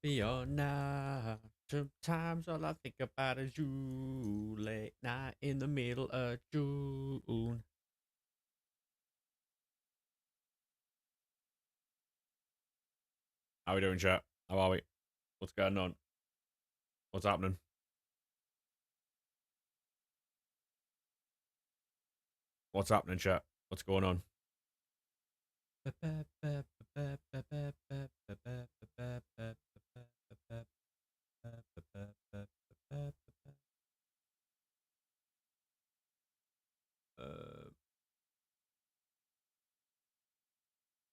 Fiona. Sometimes all I think about is you. Late night in the middle of June. How we doing, chat? How are we? What's going on? What's happening? What's happening, chat? What's going on?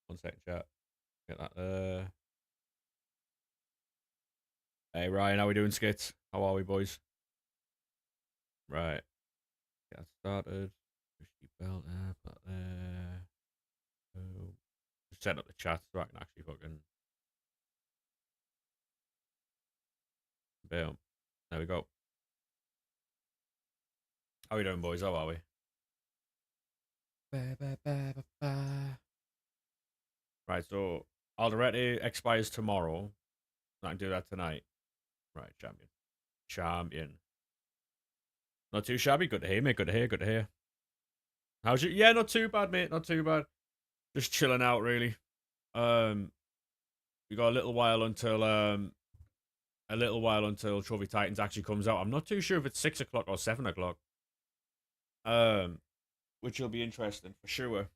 One second, chat. Get that there. Hey, Ryan, how we doing, skits? How are we, boys? Right. Get started. Push your belt there, put that there. Boom. Just set up the chat so I can actually fucking. Boom. There we go. How we doing, boys? How are we? Right, so Alderete expires tomorrow. I can do that tonight. Right, champion. Champion. Not too shabby. Good to hear, mate. Good to hear. Good to hear. How's you? Yeah, not too bad, mate. Not too bad. Just chilling out, really. Um, we got a little while until Trophy Titans actually comes out. I'm not too sure if it's 6 o'clock or 7 o'clock. Um, which will be interesting for sure.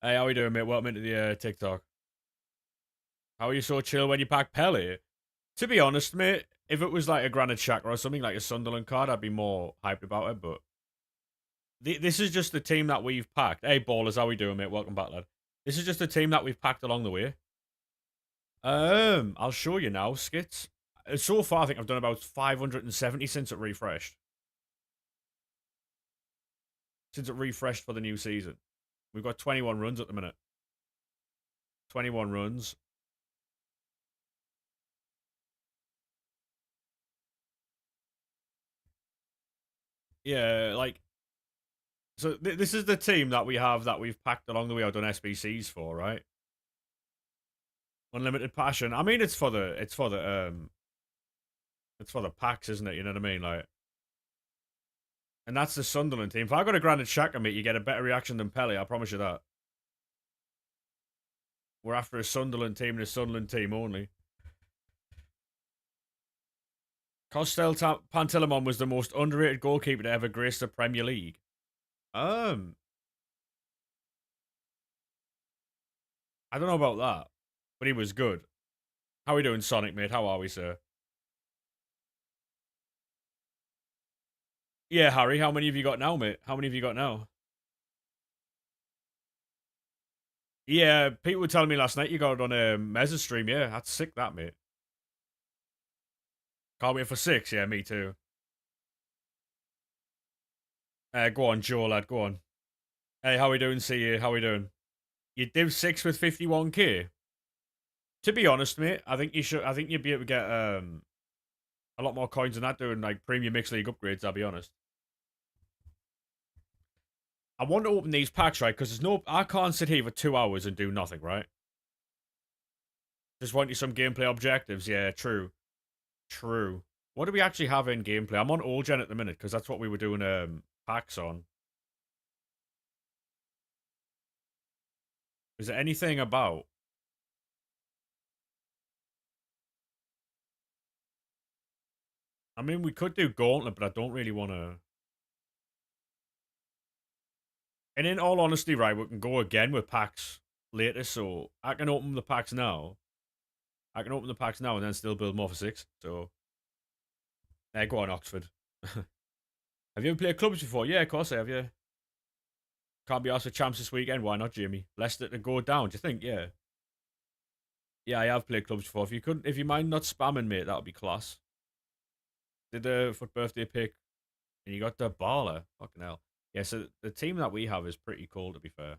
Hey, how you doing, mate? Welcome into the TikTok. How are you so chill when you pack Pele? To be honest, mate, if it was like a Granite Xhaka or something like a Sunderland card, I'd be more hyped about it. But this is just the team that we've packed. Hey, ballers, how we doing, mate? Welcome back, lad. This is just the team that we've packed along the way. I'll show you now, skits. So far, I think I've done about 570 since it refreshed. Since it refreshed for the new season. We've got 21 runs at the minute. 21 runs. Yeah, like, so this is the team that we have that we've packed along the way. I've done SBCs for, right? Unlimited passion. I mean, it's for the packs, isn't it? You know what I mean? Like, and that's the Sunderland team. If I got a Granite Xhaka, mate, you get a better reaction than Pele. I promise you that. We're after a Sunderland team and a Sunderland team only. Costel Pantilimon was the most underrated goalkeeper to ever grace the Premier League. I don't know about that, but he was good. How are we doing, Sonic, mate? How are we, sir? Yeah, Harry, how many have you got now, mate? How many have you got now? Yeah, people were telling me last night you got it on a Mezza stream. Yeah, that's sick, that, mate. Can't wait for 6. Yeah, me too. Go on, Joe, lad, go on. Hey, how we doing? See you. How we doing? You div 6 with 51k. To be honest, mate, I think you should. I think you'd be able to get a lot more coins than that doing like premium mixed league upgrades. I'll be honest. I want to open these packs, right? Because there's no. I can't sit here for 2 hours and do nothing, right? Just want you some gameplay objectives. Yeah, true. True. What do we actually have in gameplay? I'm on all gen at the minute because that's what we were doing packs on. Is there anything about? I mean, we could do Gauntlet, but I don't really want to. And in all honesty, right, we can go again with packs later, so I can open the packs now. I can open the packs now and then still build more for 6. So, go on, Oxford. Have you ever played clubs before? Yeah, of course I have, yeah. Can't be asked for champs this weekend. Why not, Jamie? Leicester to go down. Do you think? Yeah. Yeah, I have played clubs before. If you mind not spamming, mate, that would be class. Did the foot birthday pick, and you got the baller. Fucking hell. Yeah, so the team that we have is pretty cool, to be fair.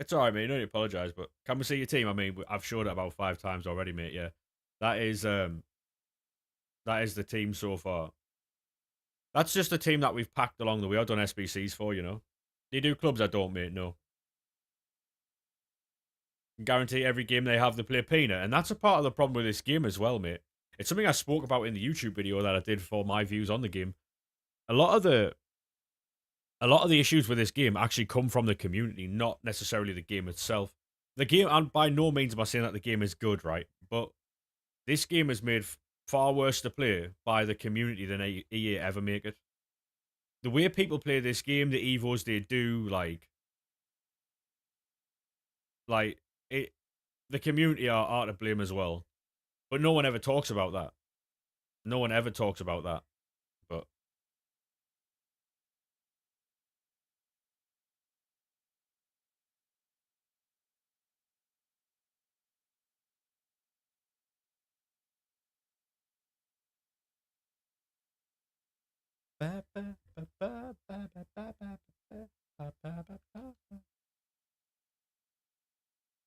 It's alright, mate. You don't need to apologise, but can we see your team? I mean, I've showed it about 5 times already, mate. Yeah, that is the team so far. That's just the team that we've packed along the way. I've done SBCs for, you know. Do you do clubs? I don't, mate. No. Guarantee every game they have, they play Peanut. And that's a part of the problem with this game as well, mate. It's something I spoke about in the YouTube video that I did for my views on the game. A lot of the issues with this game actually come from the community, not necessarily the game itself. The game, and by no means am I saying that the game is good, right? But this game is made far worse to play by the community than EA ever make it. The way people play this game, the evos they do, like it, the community are to blame as well. But no one ever talks about that. No one ever talks about that. But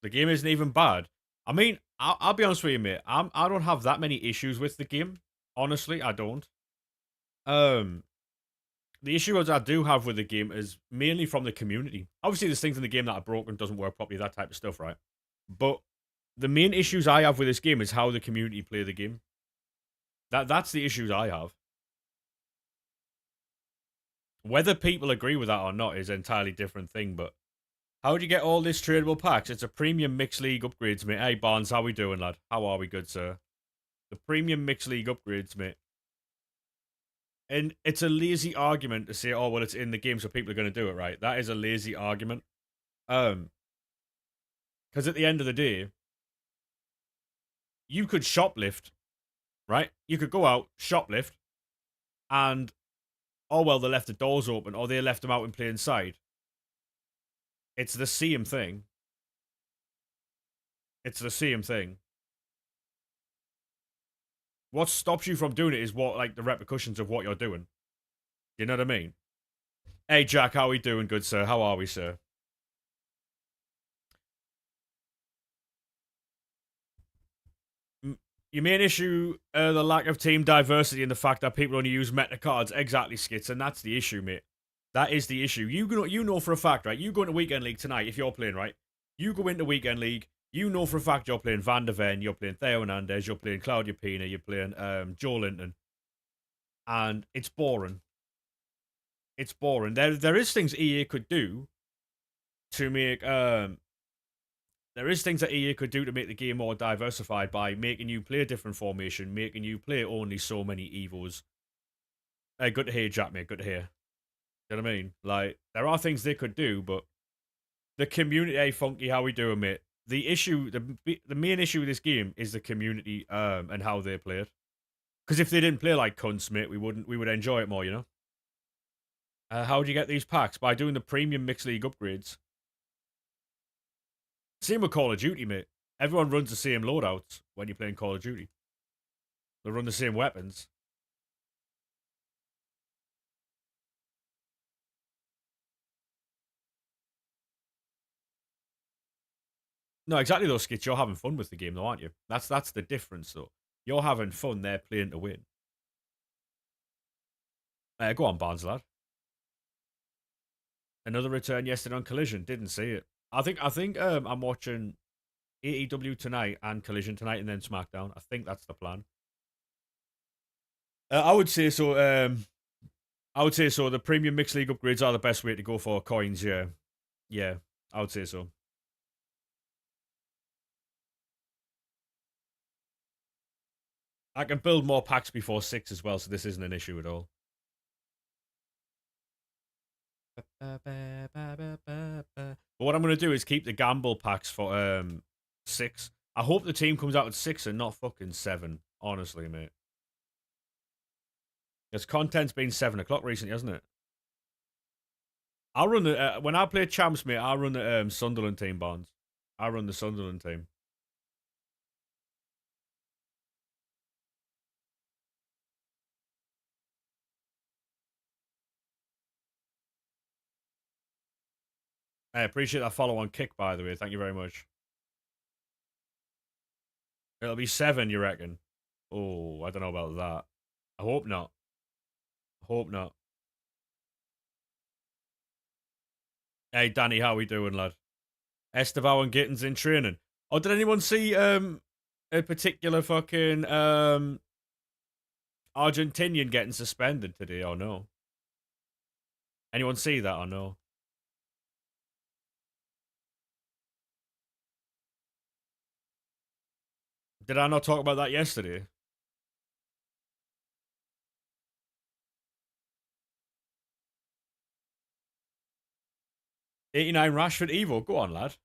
the game isn't even bad. I mean, I'll be honest with you, mate. I don't have that many issues with the game. Honestly, I don't. Um, the issues I do have with the game is mainly from the community. Obviously, there's things in the game that are broken, doesn't work properly, that type of stuff, right? But the main issues I have with this game is how the community play the game. That's the issues I have. Whether people agree with that or not is an entirely different thing, but how do you get all this tradable packs? It's a premium mixed league upgrades, mate. Hey Barnes, how we doing, lad? How are we, good sir? The premium mixed league upgrades, mate. And it's a lazy argument to say, oh well, it's in the game, so people are going to do it, right? That is a lazy argument. Because at the end of the day, you could shoplift, right? You could go out, shoplift, and oh well, they left the doors open, or they left them out in plain sight. It's the same thing. It's the same thing. What stops you from doing it is what, like, the repercussions of what you're doing. You know what I mean? Hey Jack, how are we doing, good sir? How are we, sir? Your main issue, the lack of team diversity and the fact that people only use meta cards. Exactly, Skits, and that's the issue, mate. That is the issue. You know for a fact, right? You go into Weekend League tonight if you're playing, right? You go into Weekend League, you know for a fact you're playing Van der Ven, you're playing Theo Hernandez, you're playing Claudia Pina, you're playing Joe Linton. And it's boring. It's boring. There is things EA could do to make there is things that EA could do to make the game more diversified by making you play a different formation, making you play only so many evos. Hey, good to hear, Jack, mate. Good to hear. You know what I mean? Like, there are things they could do, but the community, hey, Funky, how we doing, mate? The issue, the main issue with this game is the community and how they play it. Because if they didn't play like cunts, mate, we would enjoy it more, you know? How do you get these packs? By doing the premium mixed league upgrades. Same with Call of Duty, mate. Everyone runs the same loadouts when you're playing Call of Duty. They run the same weapons. No, exactly those skits. You're having fun with the game, though, aren't you? That's the difference, though. You're having fun. They're playing to win. Go on, Barnes, lad. Another return yesterday on Collision. Didn't see it. I think I'm watching AEW tonight and Collision tonight, and then SmackDown. I think that's the plan. I would say so. I would say so. The premium mixed league upgrades are the best way to go for coins. Yeah, yeah, I would say so. I can build more packs before 6 as well, so this isn't an issue at all. But what I'm going to do is keep the gamble packs for 6. I hope the team comes out at 6 and not fucking 7. Honestly, mate. Because content's been 7 o'clock recently, hasn't it? I'll run the when I play champs, mate. I'll run the Sunderland team, Bonds. I run the Sunderland team. I appreciate that follow on kick, by the way. Thank you very much. It'll be 7, you reckon? Oh, I don't know about that. I hope not. Hope not. Hey, Danny, how we doing, lad? Estevao and Gittins in training. Oh, did anyone see a particular fucking Argentinian getting suspended today or no? Anyone see that or no? Did I not talk about that yesterday? '89 Rashford Evo. Go on, lad.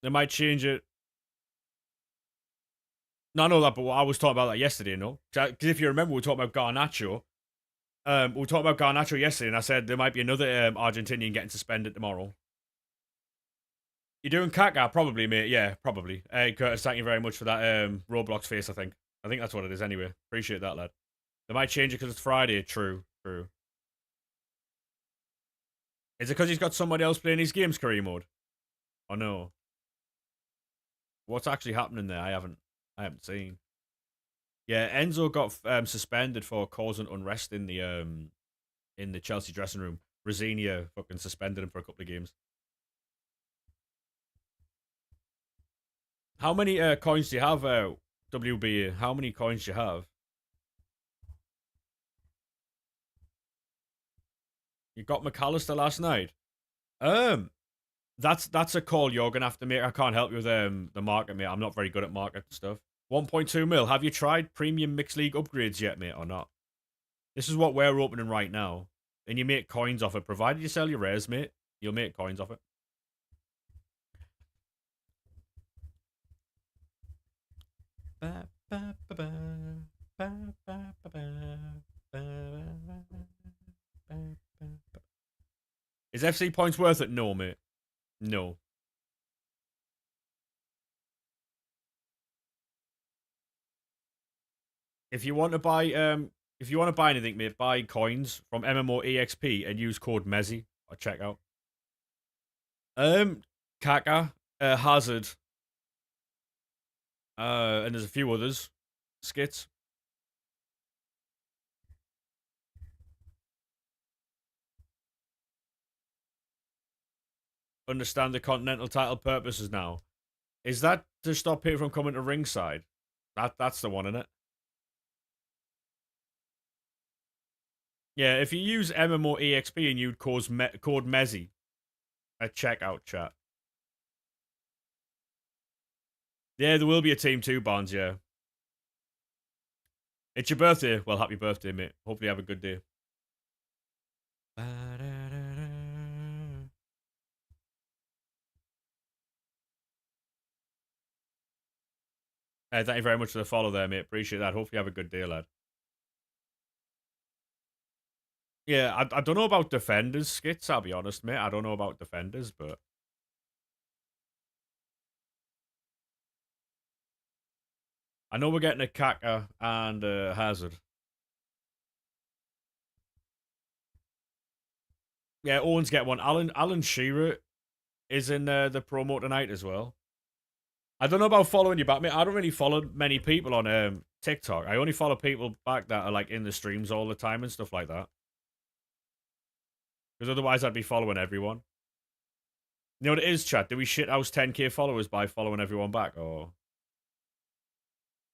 They might change it. No, I know that, but I was talking about that yesterday, no? Because if you remember, we were talking about Garnacho. We were talking about Garnacho yesterday, and I said there might be another Argentinian getting suspended tomorrow. You're doing Kaká, probably, mate. Yeah, probably. Hey, Curtis, thank you very much for that Roblox face, I think. I think that's what it is anyway. Appreciate that, lad. They might change it because it's Friday. True, true. Is it because he's got somebody else playing his games career mode? Oh no. What's actually happening there? I haven't seen. Yeah, Enzo got suspended for causing unrest in the Chelsea dressing room. Rosinia fucking suspended him for a couple of games. How many coins do you have, WB? How many coins do you have? You got McAllister last night. Um, that's a call you're gonna have to make. I can't help you with the market, mate. I'm not very good at market stuff. 1.2 mil. Have you tried premium mixed league upgrades yet, mate, or not? This is what we're opening right now, and you make coins off it. Provided you sell your rares, mate, you'll make coins off it. Is FC points worth it? No, mate. No. If you want to buy anything, mate, buy coins from MMOEXP and use code Mezzy or checkout. Kaka, Hazard, and there's a few others. Skits. Understand the continental title purposes now. Is that to stop people from coming to ringside? That's the one, isn't it? Yeah, if you use MMOEXP and you code Mezzy at checkout, chat. Yeah, there will be a team 2, Barnes, yeah. It's your birthday. Well, happy birthday, mate. Hopefully you have a good day. Thank you very much for the follow there, mate. Appreciate that. Hopefully you have a good day, lad. Yeah, I don't know about defenders, Skits, I'll be honest, mate. I don't know about defenders, but I know we're getting a Kaka and Hazard. Yeah, Owens get one. Alan Shearer is in the promo tonight as well. I don't know about following you back, mate. I don't really follow many people on TikTok. I only follow people back that are like in the streams all the time and stuff like that. Because otherwise I'd be following everyone. You know what it is, chat? Do we shithouse 10k followers by following everyone back? Or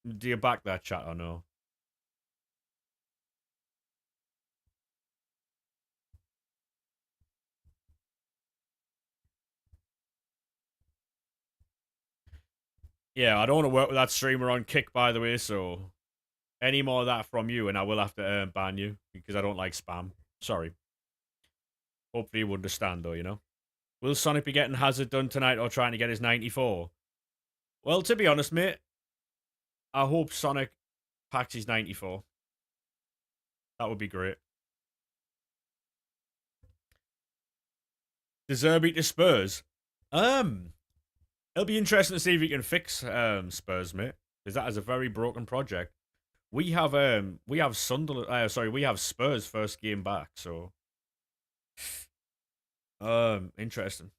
do you back that chat or no? Yeah, I don't want to work with that streamer on Kick, by the way, so any more of that from you, and I will have to ban you because I don't like spam. Sorry. Hopefully you understand, though, you know? Will Sonic be getting Hazard done tonight or trying to get his 94? Well, to be honest, mate, I hope Sonic packs his 94. That would be great. De Zerbi to Spurs. It'll be interesting to see if he can fix Spurs, mate, because that is a very broken project. We have Sunderland. We have Spurs first game back, so interesting.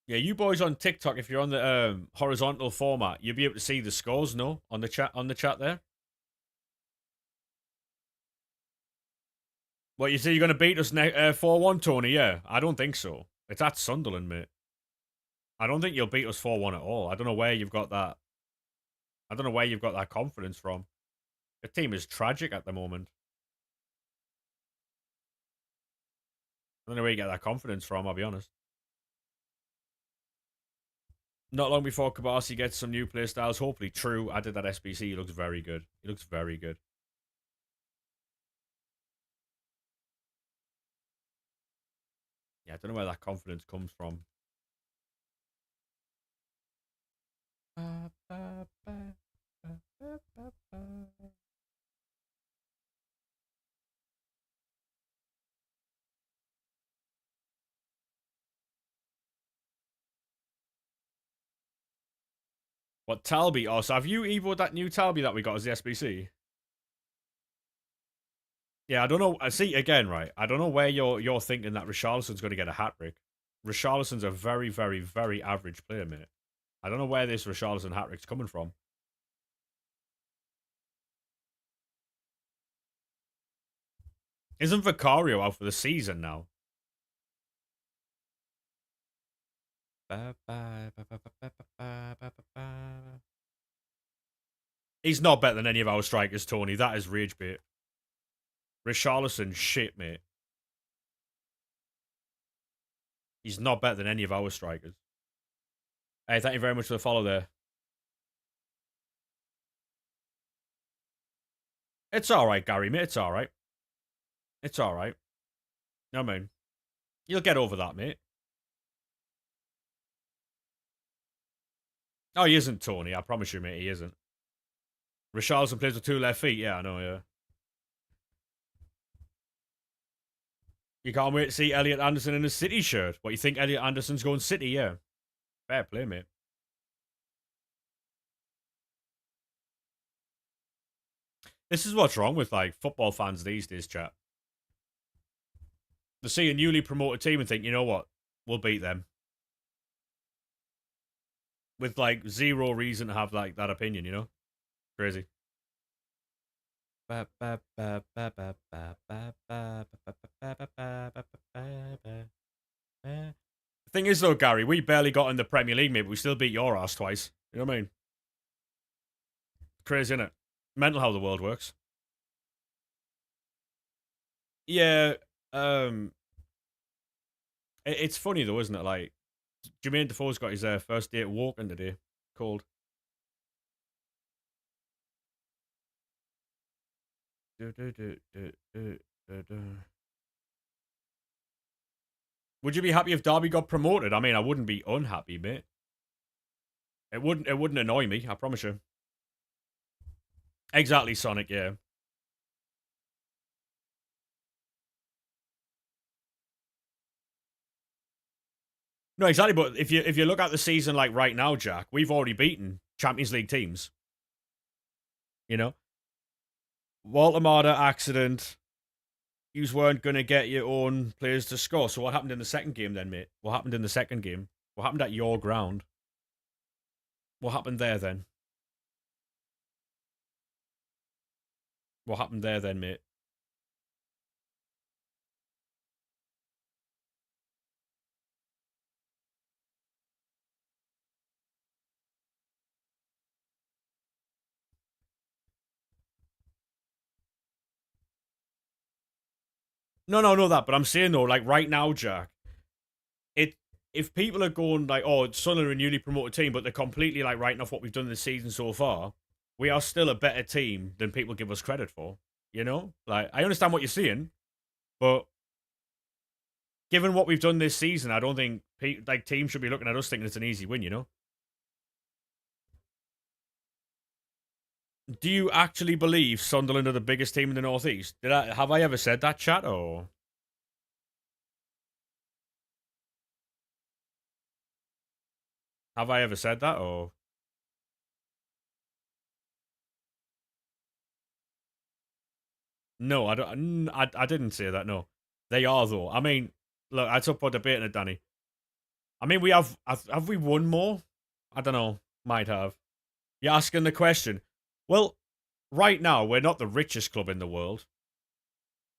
Yeah, you boys on TikTok, if you're on the horizontal format, you'll be able to see the scores. No, on the chat there. What, you say you're going to beat us 4-1, Tony? Yeah, I don't think so. It's at Sunderland, mate. I don't think you'll beat us 4-1 at all. I don't know where you've got that. I don't know where you've got that confidence from. The team is tragic at the moment. I don't know where you get that confidence from, I'll be honest. Not long before Kabasi gets some new playstyles. Hopefully, true. I did that SBC. He looks very good. He looks very good. Yeah, I don't know where that confidence comes from. What, Talby? Oh, so have you evoed that new Talby that we got as the SBC? Yeah, I don't know. I see again, right? I don't know where you're thinking that Richarlison's going to get a hat trick. Richarlison's a very, very, very average player, mate. I don't know where this Richarlison hat trick's coming from. Isn't Vicario out for the season now? He's not better than any of our strikers, Tony. That is rage bait. Richarlison, shit, mate. He's not better than any of our strikers. Hey, thank you very much for the follow there. It's alright, Gary, mate. It's alright. It's alright. I mean, you'll get over that, mate. Oh, he isn't, Tony. I promise you, mate, he isn't. Richarlison plays with two left feet. Yeah, I know, yeah. You can't wait to see Elliot Anderson in a City shirt. What, you think Elliot Anderson's going City? Yeah. Fair play, mate. This is what's wrong with, like, football fans these days, chat. They see a newly promoted team and think, you know what? We'll beat them. With, like, zero reason to have, like, that opinion, you know? Crazy. The thing is, though, Gary, we barely got in the Premier League, mate, but we still beat your ass twice. You know what I mean? Crazy, innit? Mental how the world works. Yeah, it's funny, though, isn't it? Like, Jermaine Defoe's got his first day at walking today. Called. Would you be happy if Derby got promoted? I mean, I wouldn't be unhappy, mate. It wouldn't annoy me, I promise you. Exactly, Sonic, yeah. No, exactly, but if you look at the season like right now, Jack, we've already beaten Champions League teams. You know? Walter Marder accident. You weren't going to get your own players to score. So what happened in the second game then, mate? What happened in the second game? What happened at your ground? What happened there then? What happened there then, mate? No, that. But I'm saying though, like right now, Jack, if people are going like, oh, it's Sunderland a newly promoted team, but they're completely like writing off what we've done this season so far, we are still a better team than people give us credit for. You know, like I understand what you're saying, but given what we've done this season, I don't think like teams should be looking at us thinking it's an easy win. You know. Do you actually believe Sunderland are the biggest team in the Northeast? Have I ever said that, chat? Or have I ever said that? Or no, I don't. I didn't say that. No, they are though. I mean, look, I took for debating it, Danny. I mean, we have we won more? I don't know. Might have. You're asking the question. Well, right now we're not the richest club in the world.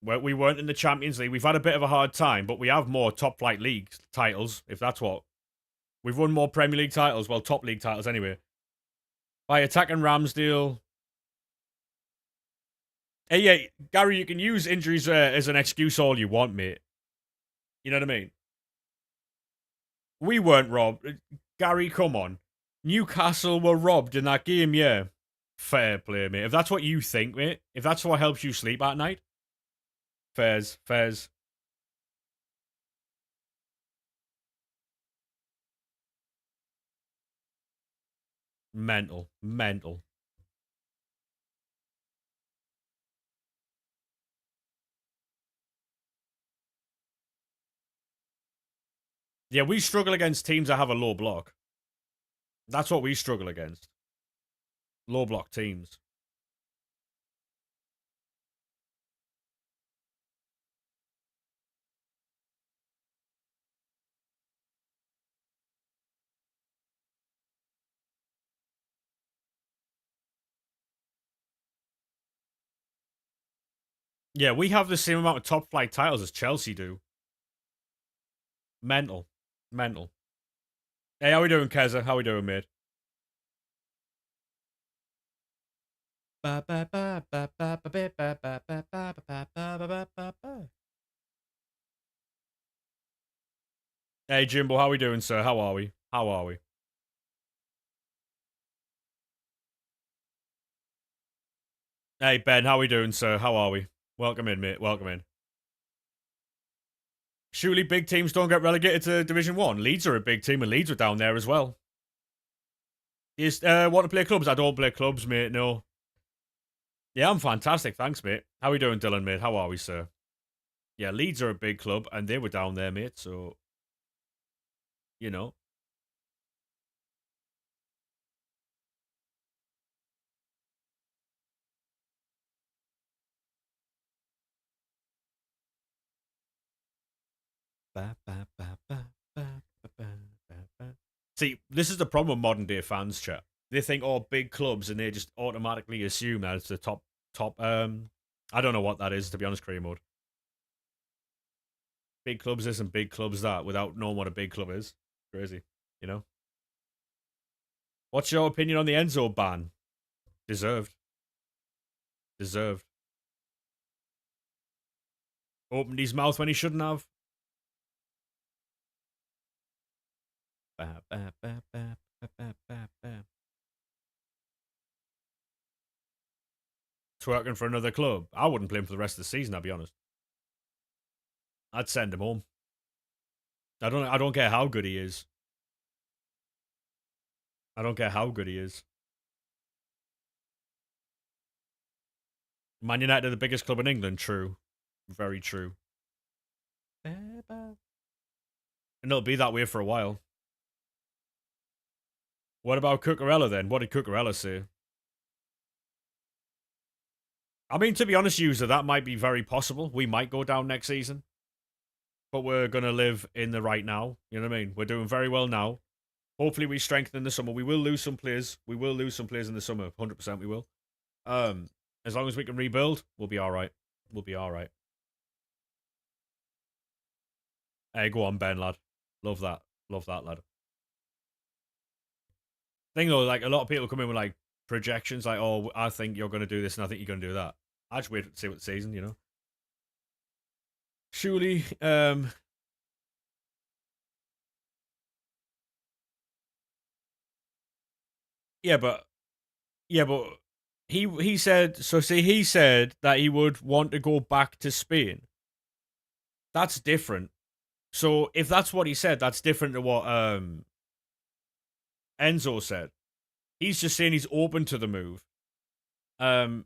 We weren't in the Champions League. We've had a bit of a hard time, but we have more top flight league titles, if that's what. We've won more Premier League titles, well, top league titles anyway. By attacking Ramsdale. Hey, yeah, Gary, you can use injuries as an excuse all you want, mate. You know what I mean? We weren't robbed. Gary, come on. Newcastle were robbed in that game, yeah. Fair play, mate. If that's what you think, mate, if that's what helps you sleep at night, fairs. Mental. Yeah, we struggle against teams that have a low block. That's what we struggle against. Low block teams. Yeah, we have the same amount of top flight titles as Chelsea do. Mental. Hey, how we doing, Keza? How we doing, mate? Hey, Jimbo, how we doing, sir? How are we? Hey, Ben, how we doing, sir? How are we? Welcome in, mate. Welcome in. Surely big teams don't get relegated to Division 1. Leeds are a big team, and Leeds are down there as well. You want to play clubs? I don't play clubs, mate, no. Yeah, I'm fantastic. Thanks, mate. How we doing, Dylan, mate? How are we, sir? Yeah, Leeds are a big club, and they were down there, mate, so, you know. See, this is the problem with modern day fans, chat. They think, oh, big clubs, and they just automatically assume that it's the top. I don't know what that is, to be honest, career mode. Big clubs this and big clubs that without knowing what a big club is. Crazy, you know? What's your opinion on the Enzo ban? Deserved. Opened his mouth when he shouldn't have. Twerking for another club. I wouldn't play him for the rest of the season, I'll be honest. I'd send him home. I don't care how good he is. I don't care how good he is. Man United are the biggest club in England. True. Very true. And it'll be that way for a while. What about Cucurella then? What did Cucurella say? I mean, to be honest, user, that might be very possible. We might go down next season. But we're going to live in the right now. You know what I mean? We're doing very well now. Hopefully we strengthen in the summer. We will lose some players. We will lose some players in the summer. 100% we will. As long as we can rebuild, we'll be all right. We'll be all right. Hey, go on, Ben, lad. Love that, lad. Thing though, like a lot of people come in with like projections, like, "Oh, I think you're going to do this, and I think you're going to do that." I just wait to see what the season, you know. Surely, yeah, but he said so. See, he said that he would want to go back to Spain. That's different. So if that's what he said, that's different to what Enzo said. He's just saying he's open to the move. Enzo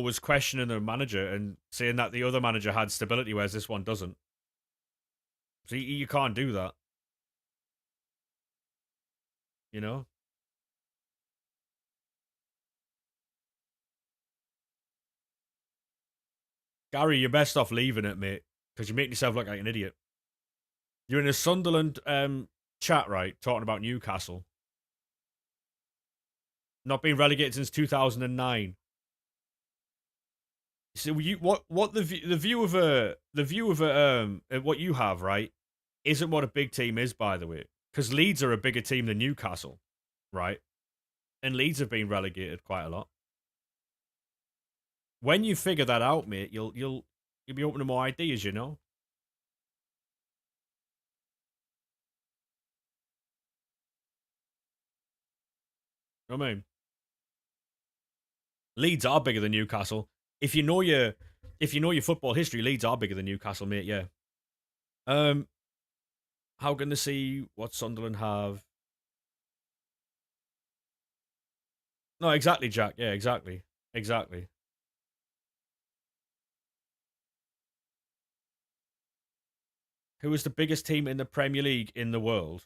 was questioning the manager and saying that the other manager had stability, whereas this one doesn't. So you can't do that. You know? Gary, you're best off leaving it, mate, because you're making yourself look like an idiot. You're in a Sunderland chat, right, talking about Newcastle. Not being relegated since 2009. So you what the view of what you have, right, isn't what a big team is, by the way, because Leeds are a bigger team than Newcastle, right? And Leeds have been relegated quite a lot. When you figure that out, mate, you'll be open to more ideas, you know. You know what I mean? Leeds are bigger than Newcastle. If you know your football history, Leeds are bigger than Newcastle, mate. Yeah. Um, how can they see what Sunderland have? No, exactly, Jack. Yeah, exactly, exactly. Who is the biggest team in the Premier League in the world?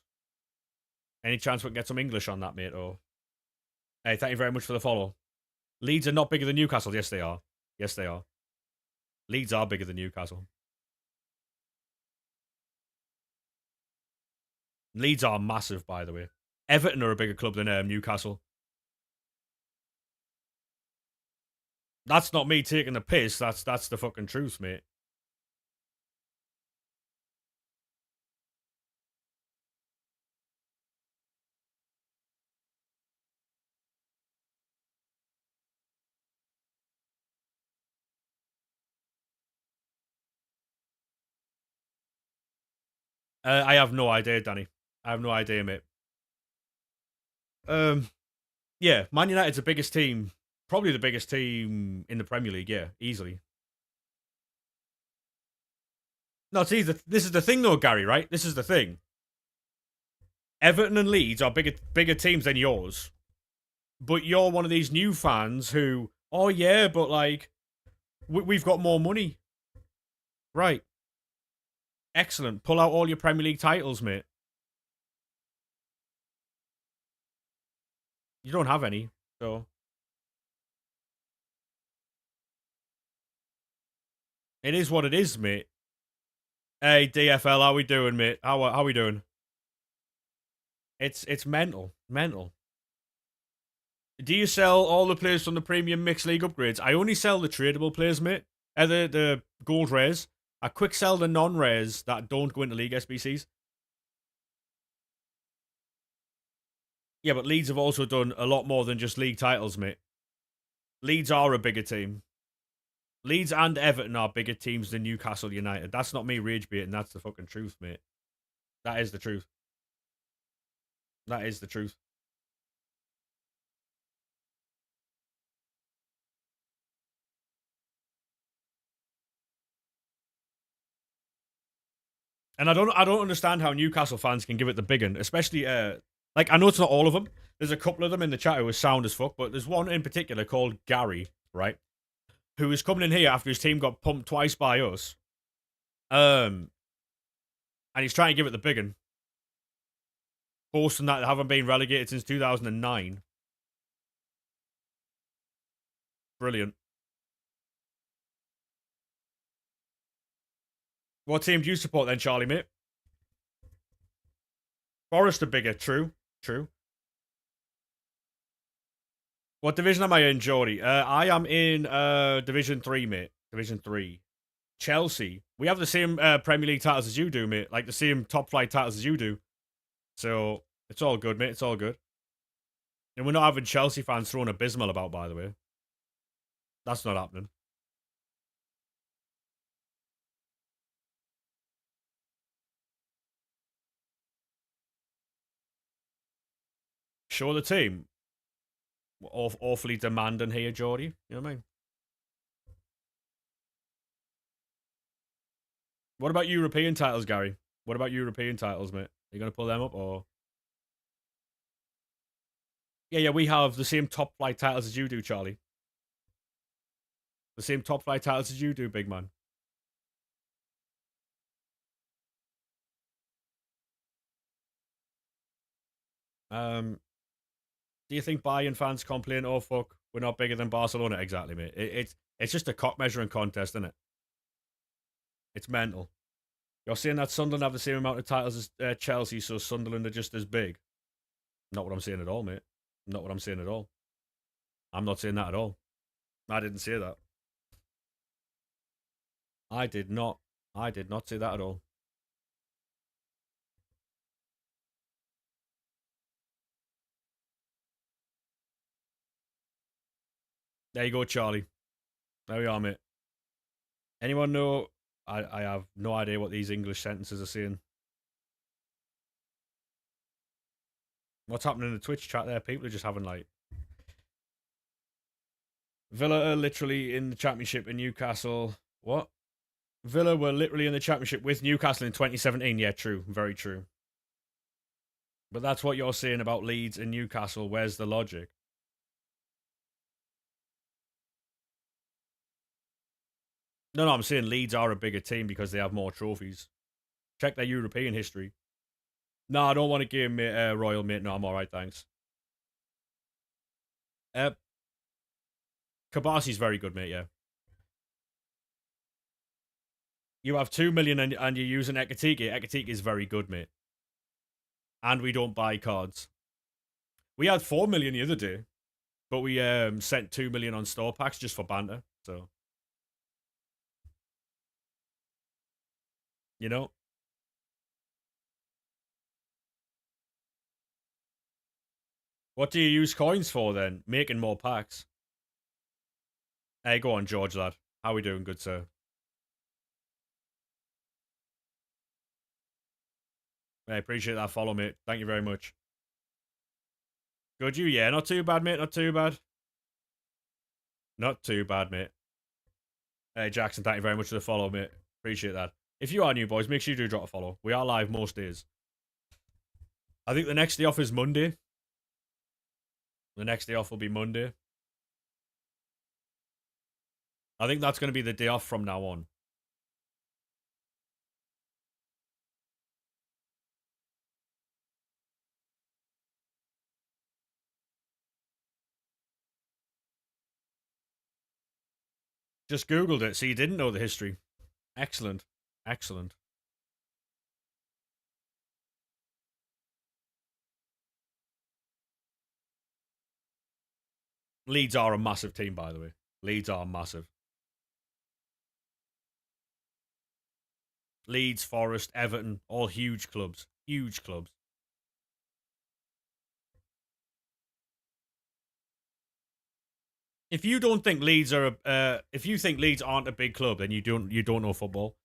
Any chance we can get some English on that, mate? Or hey, thank you very much for the follow. Leeds are not bigger than Newcastle. Yes, they are. Yes, they are. Leeds are bigger than Newcastle. Leeds are massive, by the way. Everton are a bigger club than Newcastle. That's not me taking the piss. That's the fucking truth, mate. I have no idea, Danny. I have no idea, mate. Um, yeah, Man United's the biggest team, probably the biggest team in the Premier League. Yeah, easily. No, see, this is the thing, though, Gary. Right? This is the thing. Everton and Leeds are bigger teams than yours, but you're one of these new fans who, oh yeah, but like we've got more money, right? Excellent. Pull out all your Premier League titles, mate. You don't have any, so it is what it is, mate. Hey DFL, how we doing, mate? How we doing? It's mental, mental. Do you sell all the players from the premium mixed league upgrades? I only sell the tradable players, mate. The gold rares. I quick sell the non rares that don't go into league SBCs. Yeah, but Leeds have also done a lot more than just league titles, mate. Leeds are a bigger team. Leeds and Everton are bigger teams than Newcastle United. That's not me rage baiting. That's the fucking truth, mate. That is the truth. That is the truth. And I don't understand how Newcastle fans can give it the big one, especially like I know it's not all of them. There's a couple of them in the chat who are sound as fuck, but there's one in particular called Gary, right? Who is coming in here after his team got pumped twice by us. Um, and he's trying to give it the big one, boasting that they haven't been relegated since 2009. Brilliant. What team do you support then, Charlie, mate? Forest are bigger. True. True. What division am I in, Geordie? I am in Division 3, mate. Division 3. Chelsea. We have the same Premier League titles as you do, mate. Like the same top flight titles as you do. So it's all good, mate. It's all good. And we're not having Chelsea fans throwing abysmal about, by the way. That's not happening. Show the team. We're awfully demanding here, Geordie. You know what I mean? What about European titles, Gary? What about European titles, mate? Are you going to pull them up or? Yeah, yeah, we have the same top flight titles as you do, Charlie. The same top flight titles as you do, big man. Um, do you think Bayern fans complain, oh fuck, we're not bigger than Barcelona? Exactly, mate. It's just a cock measuring contest, isn't it? It's mental. You're saying that Sunderland have the same amount of titles as Chelsea, so Sunderland are just as big. Not what I'm saying at all, mate. Not what I'm saying at all. I'm not saying that at all. I didn't say that. I did not. I did not see that at all. There you go, Charlie. There we are, mate. Anyone know? I have no idea what these English sentences are saying. What's happening in the Twitch chat there? People are just having like Villa are literally in the championship in Newcastle. What? Villa were literally in the championship with Newcastle in 2017. Yeah, true. Very true. But that's what you're saying about Leeds and Newcastle. Where's the logic? No, I'm saying Leeds are a bigger team because they have more trophies. Check their European history. No, I don't want to give me Royal, mate. No, I'm alright, thanks. Uh, Kabasi's very good, mate, yeah. You have 2 million and you're using Ekatike. Ekatike is very good, mate. And we don't buy cards. We had 4 million the other day, but we sent 2 million on store packs just for banter. So, you know. What do you use coins for then? Making more packs. Hey, go on, George, lad. How we doing, good sir? I appreciate that follow, mate. Thank you very much. Good you? Yeah, not too bad, mate. Not too bad. Not too bad, mate. Hey, Jackson, thank you very much for the follow, mate. Appreciate that. If you are new, boys, make sure you do drop a follow. We are live most days. I think the next day off is Monday. The next day off will be Monday. I think that's going to be the day off from now on. Just Googled it, so you didn't know the history. Excellent. Excellent. Leeds are a massive team, by the way. Leeds are massive. Leeds, Forest, Everton, all huge clubs. Huge clubs. If you don't think Leeds are if you think Leeds aren't a big club, then you don't know football.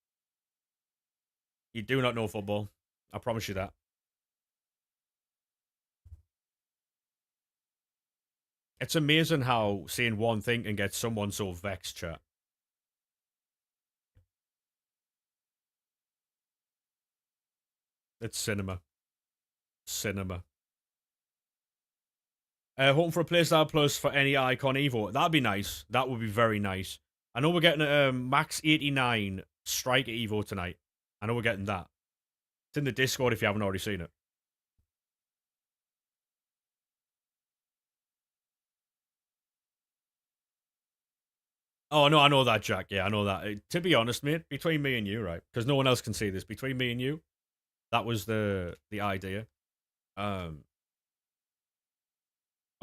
You do not know football. I promise you that. It's amazing how saying one thing can get someone so vexed, chat. It's cinema. Cinema. Hoping for a PlayStar Plus for any Icon Evo. That'd be nice. That would be very nice. I know we're getting a Max 89 Striker Evo tonight. I know we're getting that. It's in the Discord if you haven't already seen it. Oh, no, I know that, Jack. Yeah, I know that. To be honest, mate, between me and you, right? Because no one else can see this. Between me and you, that was the idea. Um,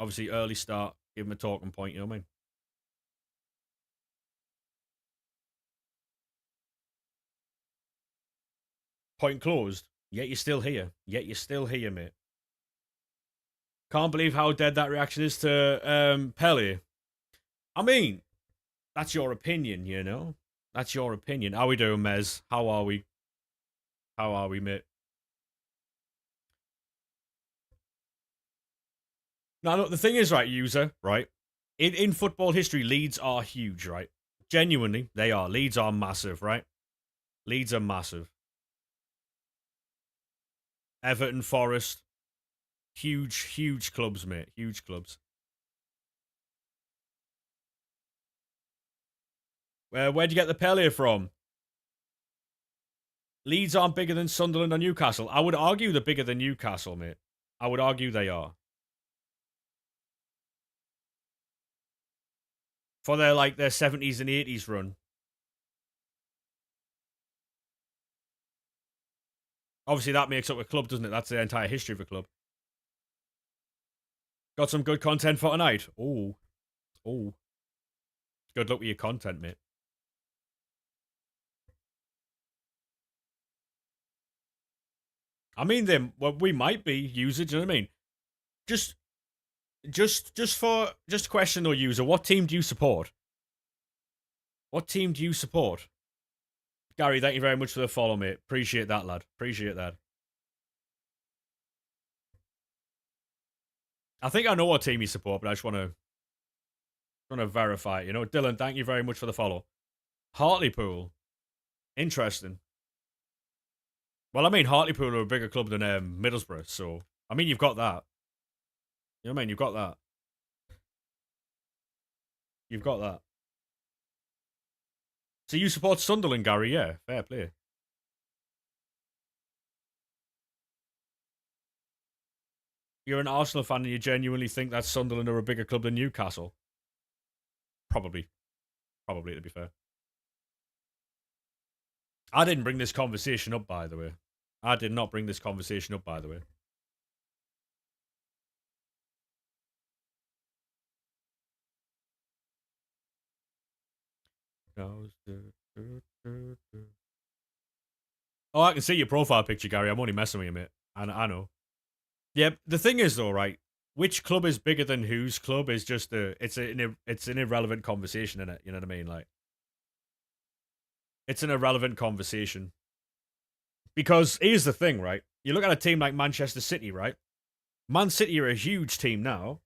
Obviously, early start, give him a talking point, you know what I mean? Point closed. Yet you're still here. Yet you're still here, mate. Can't believe how dead that reaction is to Pele. I mean, that's your opinion, you know? That's your opinion. How we doing, Mez? How are we? How are we, mate? Now, look, the thing is, right, user, right? In football history, Leeds are huge, right? Genuinely, they are. Leeds are massive, right? Leeds are massive. Everton, Forest, huge, huge clubs, mate. Huge clubs. Where'd you get the Pele from? Leeds aren't bigger than Sunderland or Newcastle. I would argue they're bigger than Newcastle, mate. I would argue they are. For their 70s and 80s run. Obviously, that makes up a club, doesn't it? That's the entire history of a club. Got some good content for tonight. Oh. Oh. Good luck with your content, mate. I mean, well, we might be users. You know what I mean? Just, just question or user. What team do you support? What team do you support? Gary, thank you very much for the follow, mate. Appreciate that, lad. Appreciate that. I think I know what team you support, but I just want to verify it. You know, Dylan, thank you very much for the follow. Hartlepool, interesting. Well, I mean, Hartlepool are a bigger club than Middlesbrough, so I mean, you've got that. You know what I mean? You've got that. You've got that. So you support Sunderland, Gary? Yeah, fair play. You're an Arsenal fan and you genuinely think that Sunderland are a bigger club than Newcastle? Probably. Probably, to be fair. I didn't bring this conversation up, by the way. I did not bring this conversation up, by the way. Oh, I can see your profile picture, Gary. I'm only messing with you, mate. I know. Yeah, the thing is, though, right? Which club is bigger than whose club is just it's an irrelevant conversation, in it. You know what I mean? Like, it's an irrelevant conversation. Because here's the thing, right? You look at a team like Manchester City, right? Man City are a huge team now.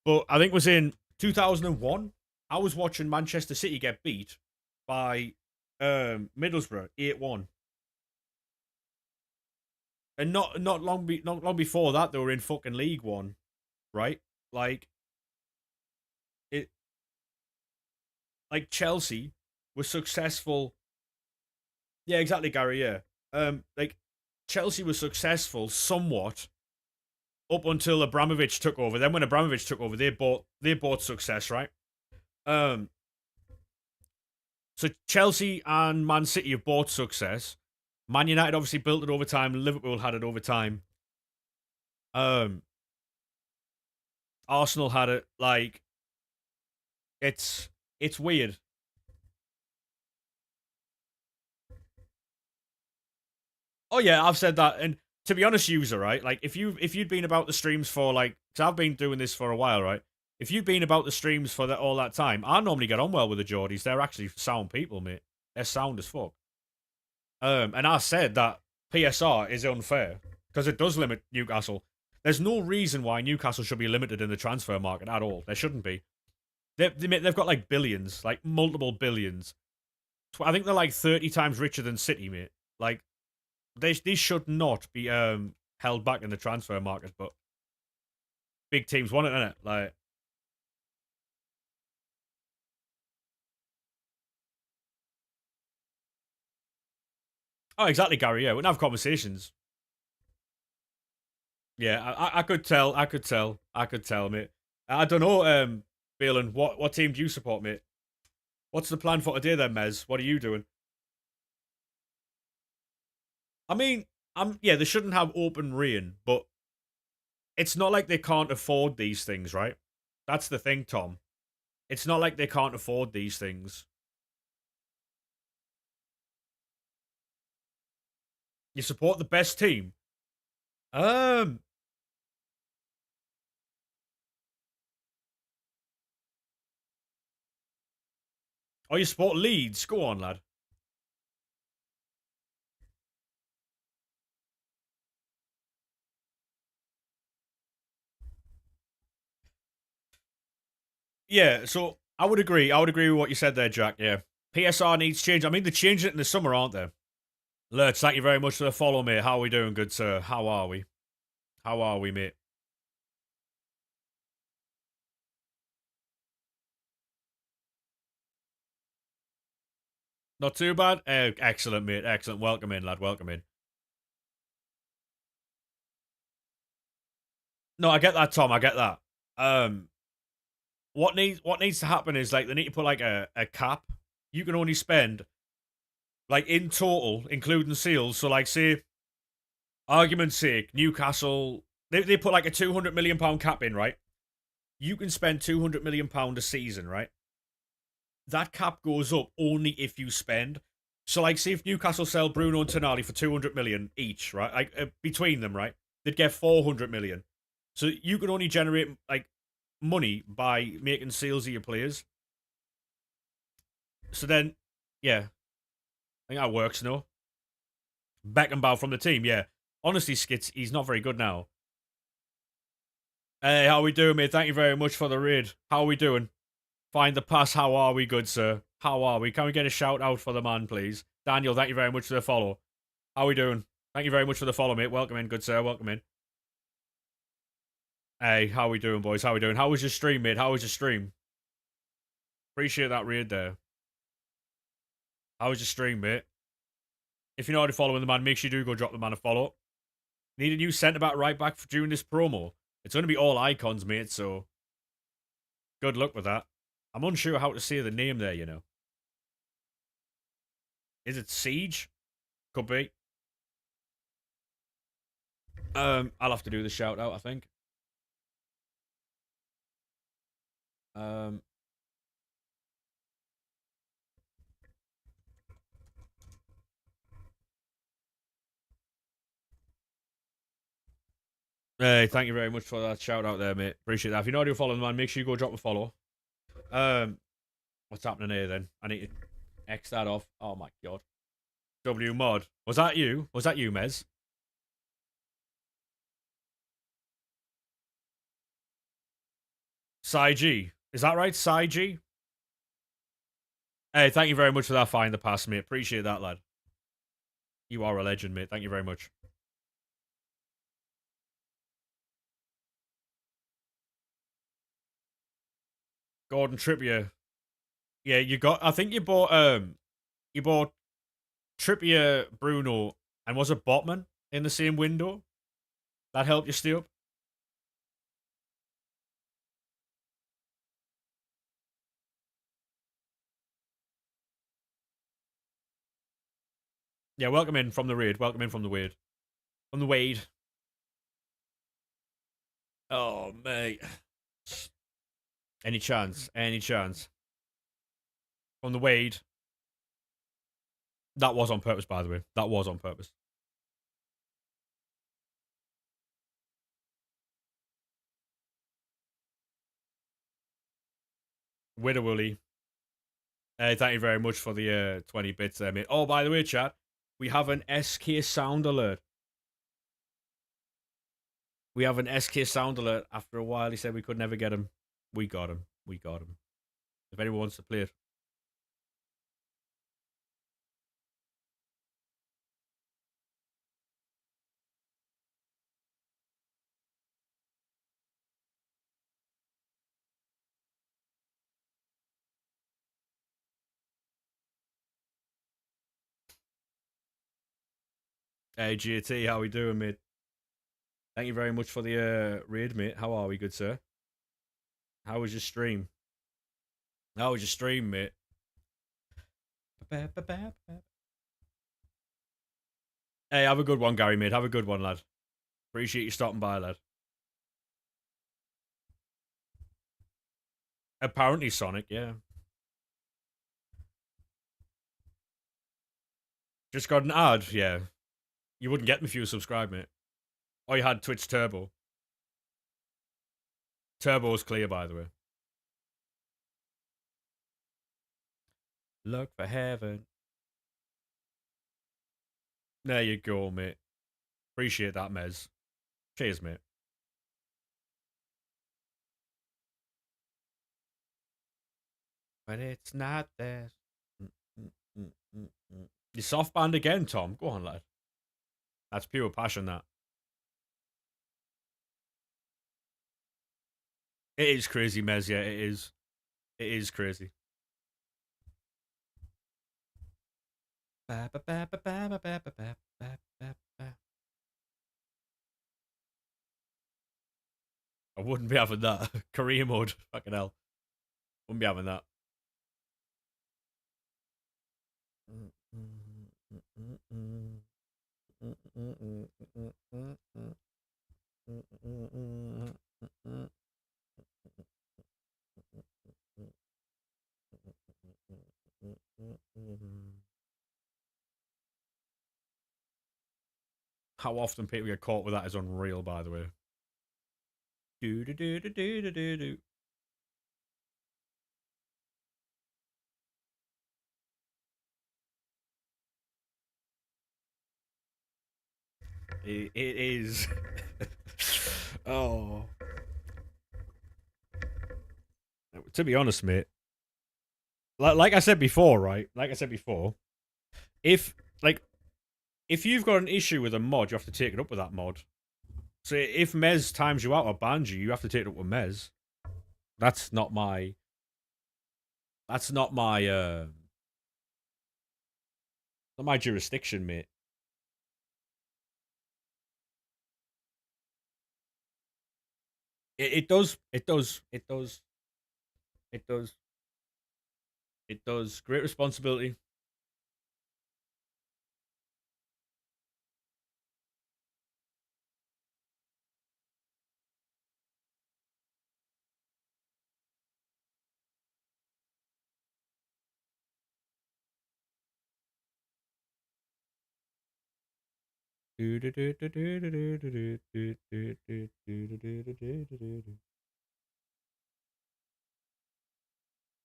But I think it was in 2001, I was watching Manchester City get beat by Middlesbrough 8-1. And not long before that, they were in fucking League One, right? Like it, like Chelsea was successful. Yeah, exactly, Gary. Yeah, like Chelsea was successful somewhat up until Abramovich took over. Then when Abramovich took over, they bought success, right? Um, so Chelsea and Man City have bought success. Man United obviously built it over time. Liverpool had it over time. Um, Arsenal had it. Like it's weird. Oh yeah, I've said that, and to be honest, user, right? Like if you'd been about the streams for like, because I've been doing this for a while, right? If you'd been about the streams for all that time, I normally get on well with the Geordies. They're actually sound people, mate. They're sound as fuck. And I said that PSR is unfair because it does limit Newcastle. There's no reason why Newcastle should be limited in the transfer market at all. There shouldn't be. They've got like billions, like multiple billions. I think they're like 30 times richer than City, mate. Like these should not be held back in the transfer market, but big teams want it, innit? Like, oh, exactly, Gary. Yeah, we can have conversations. Yeah, I could tell. I could tell. I could tell, mate. I don't know, Balin, what team do you support, mate? What's the plan for today, then, Mez? What are you doing? I mean, yeah, they shouldn't have open rain, but it's not like they can't afford these things, right? That's the thing, Tom. It's not like they can't afford these things. You support the best team. Um, oh, you support Leeds. Go on, lad. Yeah, so I would agree. I would agree with what you said there, Jack. Yeah. PSR needs change. I mean, they're changing it in the summer, aren't they? Lurch, thank you very much for the follow, mate. How are we doing, good sir? How are we? How are we, mate? Not too bad? Excellent, mate. Excellent. Welcome in, lad. Welcome in. No, I get that, Tom. I get that. Um, what needs to happen is like they need to put like a cap. You can only spend like in total, including seals. So like say, argument's sake, Newcastle they put like a £200 million cap in, right? You can spend £200 million a season, right? That cap goes up only if you spend. So, like, see if Newcastle sell Bruno and Tonali for 200 million each, right? Like, between them, right? They'd get 400 million. So you could only generate like money by making sales of your players. So then, yeah, I think that works. No, Beckenbauer from the team. Yeah, honestly, Skits, he's not very good now. Hey, how we doing, mate? Thank you very much for the raid. How are we doing? Find the pass. How are we, good sir? How are we? Can we get a shout out for the man, please? Daniel, thank you very much for the follow. How are we doing? Thank you very much for the follow, mate. Welcome in, good sir. Welcome in. Hey, how we doing, boys? How we doing? How was your stream, mate? How was your stream? Appreciate that raid there. How was your stream, mate? If you're not already following the man, make sure you do go drop the man a follow. Need a new centre back right back during this promo. It's going to be all icons, mate, so good luck with that. I'm unsure how to say the name there, you know. Is it Siege? Could be. I'll have to do the shout out, I think. Um, Hey, thank you very much for that shout out there, mate. Appreciate that. If you're not already following the man, make sure you go drop a follow. What's happening here then? I need to X that off. Oh my god. W mod. Was that you? Was that you, Mez? Sai G. Is that right? Sai G? Hey, thank you very much for that find the pass, mate. Appreciate that, lad. You are a legend, mate. Thank you very much. Gordon Trippier. Yeah, you got I think you bought Trippier, Bruno, and was it Botman in the same window? That helped you stay up? Yeah, welcome in from the raid. Welcome in from the Wade. From the Wade. Oh, mate. Any chance? Any chance? From the Wade. That was on purpose, by the way. That was on purpose. Widow Wooly. Hey, thank you very much for the 20 bits there, mate. Oh, by the way, chat, we have an SK sound alert. We have an SK sound alert. After a while, he said we could never get him. We got him. We got him. If anyone wants to play it. Hey, GT, how we doing, mate? Thank you very much for the raid, mate. How are we, good sir? How was your stream? How was your stream, mate? Hey, have a good one, Gary, mate. Have a good one, lad. Appreciate you stopping by, lad. Apparently Sonic, yeah. Just got an ad, yeah. You wouldn't get me if you were subscribed, mate. Oh, you had Twitch Turbo. Turbo's clear, by the way. Look for heaven. There you go, mate. Appreciate that, Mez. Cheers, mate. But it's not there. You soft band again, Tom. Go on, lad. That's pure passion, that. It is crazy, Mez, yeah, it is. It is crazy. I wouldn't be having that. Career mode. Fucking hell. Wouldn't be having that. How often people get caught with that is unreal, by the way. Do do do do do do do do. It is. Oh. To be honest, mate, like I said before, right? Like I said before, if like if you've got an issue with a mod, you have to take it up with that mod. So if Mez times you out or bans you, you have to take it up with Mez. That's not my. That's not my. Not my jurisdiction, mate. It does. It does. It does. It does. It does. Great responsibility.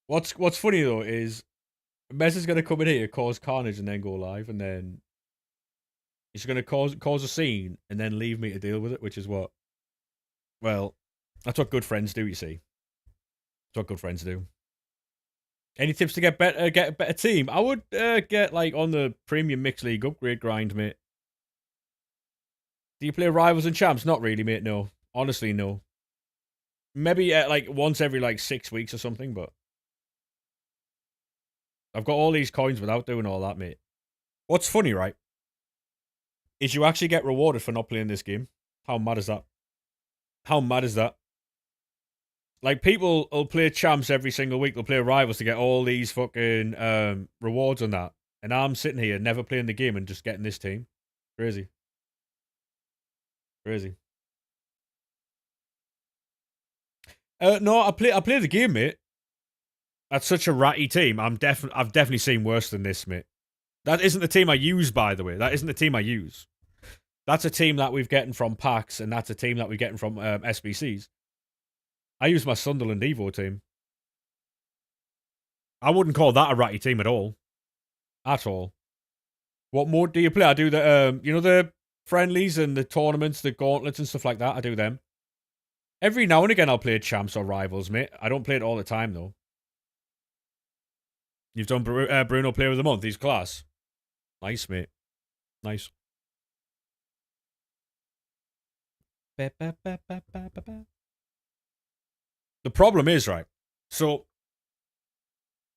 What's funny though is Mez is gonna come in here, cause carnage, and then go live, and then he's gonna cause a scene, and then leave me to deal with it, which is what. Well, that's what good friends do. You see, that's what good friends do. Any tips to get a better team? I would get like on the premium mixed league upgrade grind, mate. Do you play rivals and champs? Not really, mate. No, honestly, no. Maybe like once every like 6 weeks or something, but I've got all these coins without doing all that, mate. What's funny, right, is you actually get rewarded for not playing this game. How mad is that? How mad is that? Like, people will play champs every single week. They'll play rivals to get all these fucking rewards on that. And I'm sitting here never playing the game and just getting this team. Crazy. Crazy. No, I play the game, mate. That's such a ratty team. I've definitely seen worse than this, mate. That isn't the team I use, by the way. That isn't the team I use. That's a team that we've getting from packs, and that's a team that we're getting from SBCs. I use my Sunderland Evo team. I wouldn't call that a ratty team at all. At all. What mode do you play? I do the the friendlies and the tournaments, the gauntlets and stuff like that. I do them. Every now and again I'll play champs or rivals, mate. I don't play it all the time though. You've done Bruno Player of the Month. He's class. Nice, mate. Nice. The problem is, right, so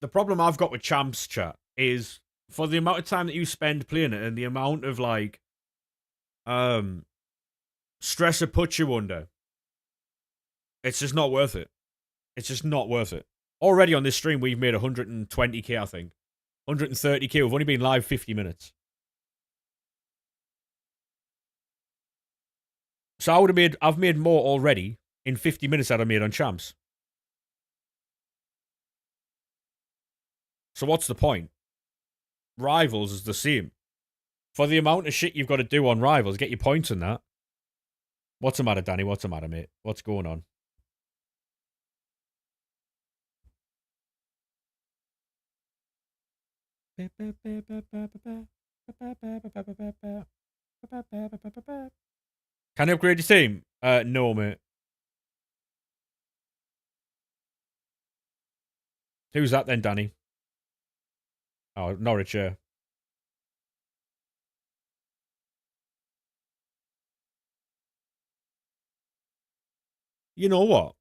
the problem I've got with champs chat is for the amount of time that you spend playing it and the amount of like stress it puts you under, it's just not worth it. It's just not worth it. Already on this stream we've made 120k, I think. 130k. We've only been live 50 minutes. So I've made more already in 50 minutes that I made on champs. So what's the point? Rivals is the same. For the amount of shit you've got to do on rivals, get your points in that. What's the matter, Danny? What's the matter, mate? What's going on? Can I upgrade your team? No, mate. Who's that then, Danny? Oh, Norwich, yeah. You know what?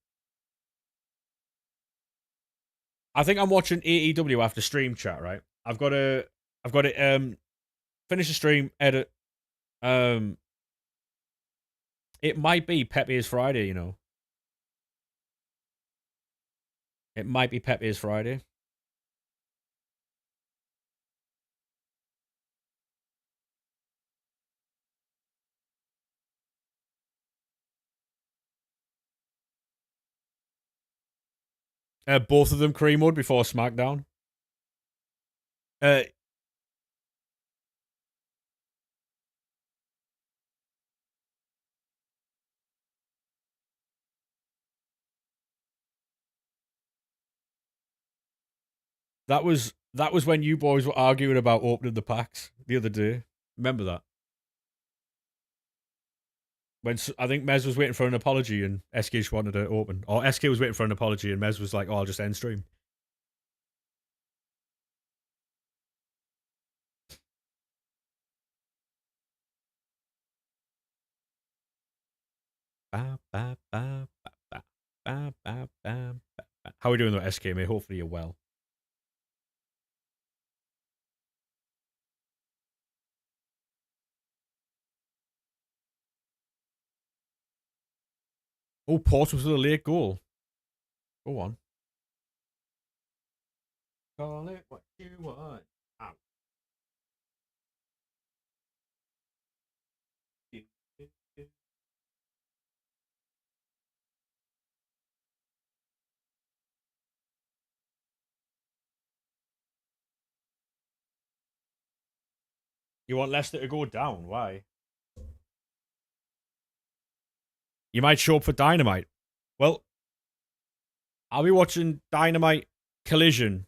I think I'm watching AEW after stream chat, right? I've got to finish the stream, edit. It might be Pepe's Friday, you know. It might be Pepe's Friday. Both of them cream mode before SmackDown. That was when you boys were arguing about opening the packs the other day. Remember that? When I think Mez was waiting for an apology and SK just wanted to open, or SK was waiting for an apology and Mez was like, "Oh, I'll just end stream." How are we doing though, SK mate? Hopefully you're well. Oh, Portsmouth with a late goal. Go on. Call it what you want. Ow. You want Leicester to go down? Why? You might show up for Dynamite. Well, I'll be watching Dynamite, Collision,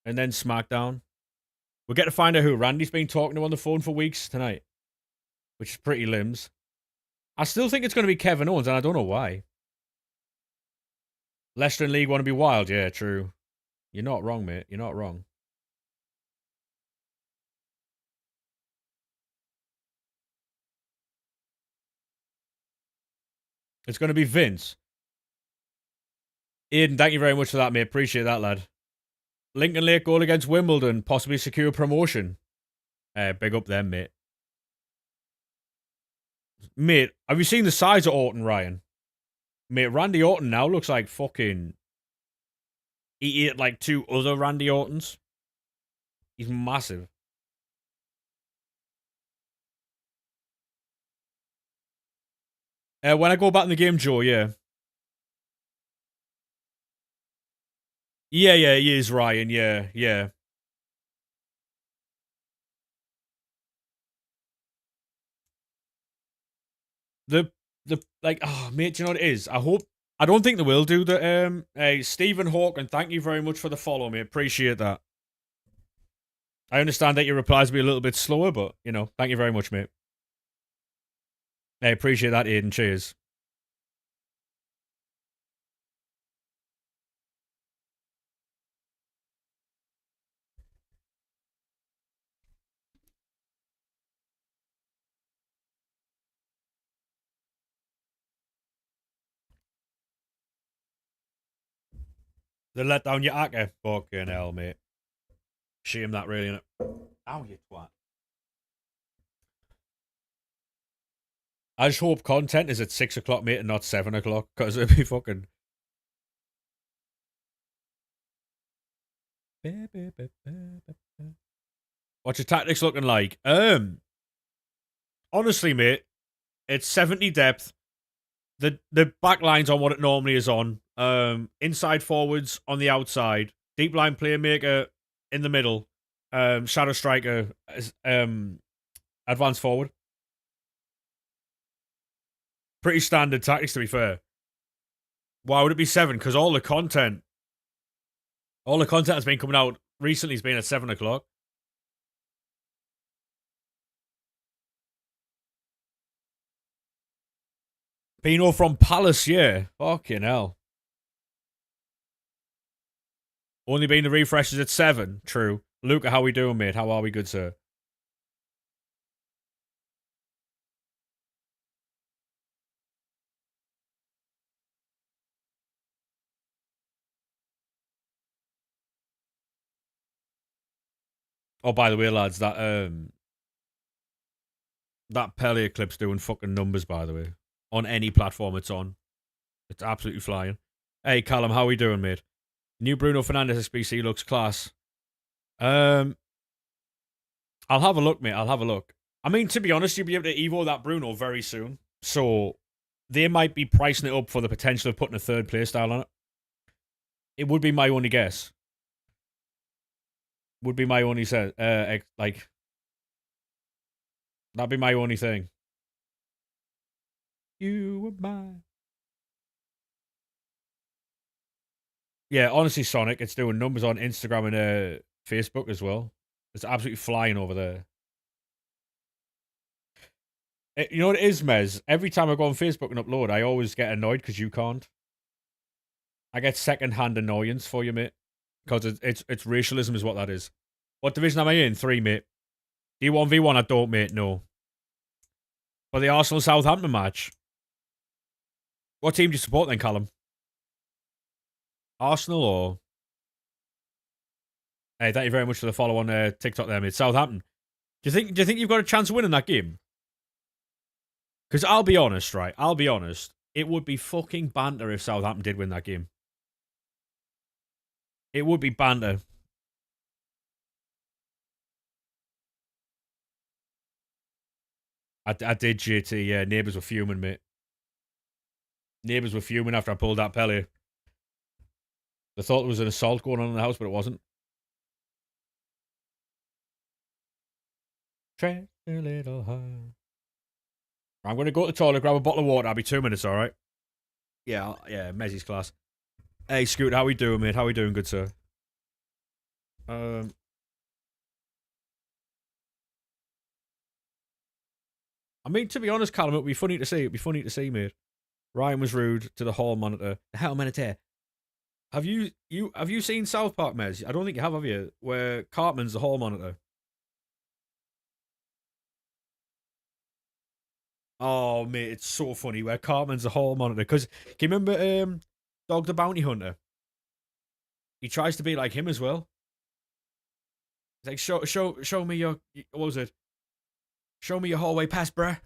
and then SmackDown. We'll get to find out who Randy's been talking to on the phone for weeks tonight, which is pretty limbs. I still think it's going to be Kevin Owens, and I don't know why. Leicester and League want to be wild. Yeah, true. You're not wrong, mate. You're not wrong. It's going to be Vince. Aiden, thank you very much for that, mate. Appreciate that, lad. Lincoln Lake goal against Wimbledon, possibly secure promotion. Big up them, mate. Mate, have you seen the size of Orton, Ryan? Mate, Randy Orton now looks like fucking... He ate like two other Randy Ortons. He's massive. When I go back in the game, Joe, yeah. Yeah, he is, Ryan, yeah. The like, oh mate, do you know what it is? I don't think they will do the hey, Stephen Hawken, thank you very much for the follow, mate. Appreciate that. I understand that your replies will be a little bit slower, but you know, thank you very much, mate. I appreciate that, Aiden. Cheers. They let down your actor. Fucking hell, mate. Shame that really, innit? Ow, you twat. I just hope content is at 6 o'clock, mate, and not 7 o'clock, because it'd be fucking. What's your tactics looking like? Honestly, mate, it's 70 depth. The back line's on what it normally is on. Inside forwards on the outside. Deep line playmaker in the middle. Shadow striker, advanced forward. Pretty standard tactics, to be fair. Why would it be 7? Because all the content has been coming out recently. Has been at 7 o'clock. Pino from Palace, yeah. Fucking hell. Only been the refreshes at 7. True. Luca, how we doing, mate? How are we, good sir? Oh, by the way, lads, that Pele clip's doing fucking numbers, by the way. On any platform it's on. It's absolutely flying. Hey, Callum, how we doing, mate? New Bruno Fernandes SBC looks class. I'll have a look, mate. I'll have a look. I mean, to be honest, you'll be able to Evo that Bruno very soon. So they might be pricing it up for the potential of putting a third playstyle on it. It would be my only guess. Would be my only like that'd be my only thing. You were mine. Yeah, honestly, Sonic, it's doing numbers on Instagram and Facebook as well. It's absolutely flying over there. You know what it is, Mez? Every time I go on Facebook and upload, I always get annoyed because you can't. I get second-hand annoyance for you, mate. Because it's racialism is what that is. What division am I in? 3, mate. D1v1, I don't, mate, no. For the Arsenal-Southampton match. What team do you support then, Callum? Arsenal or... Hey, thank you very much for the follow on TikTok there, mate. Southampton. Do you think you've got a chance of winning that game? Because I'll be honest, right? I'll be honest. It would be fucking banter if Southampton did win that game. It would be banter. I did, JT. Yeah, neighbours were fuming, mate. Neighbours were fuming after I pulled that Pele. They thought there was an assault going on in the house, but it wasn't. Tread a little high. I'm going to go to the toilet, grab a bottle of water. I'll be 2 minutes, all right? Yeah, yeah, Messi's class. Hey, Scoot, how we doing, mate? How we doing, good sir? Um, I mean, to be honest, Callum, it'd be funny to see. It'd be funny to see, mate. Ryan was rude to the hall monitor. The hell monitor. Have you seen South Park, Mez? I don't think you have you? Where Cartman's the hall monitor. Oh, mate, it's so funny where Cartman's the hall monitor. Because can you remember Dog the Bounty Hunter? He tries to be like him as well. He's like, show me your, what was it? Show me your hallway pass, bruh.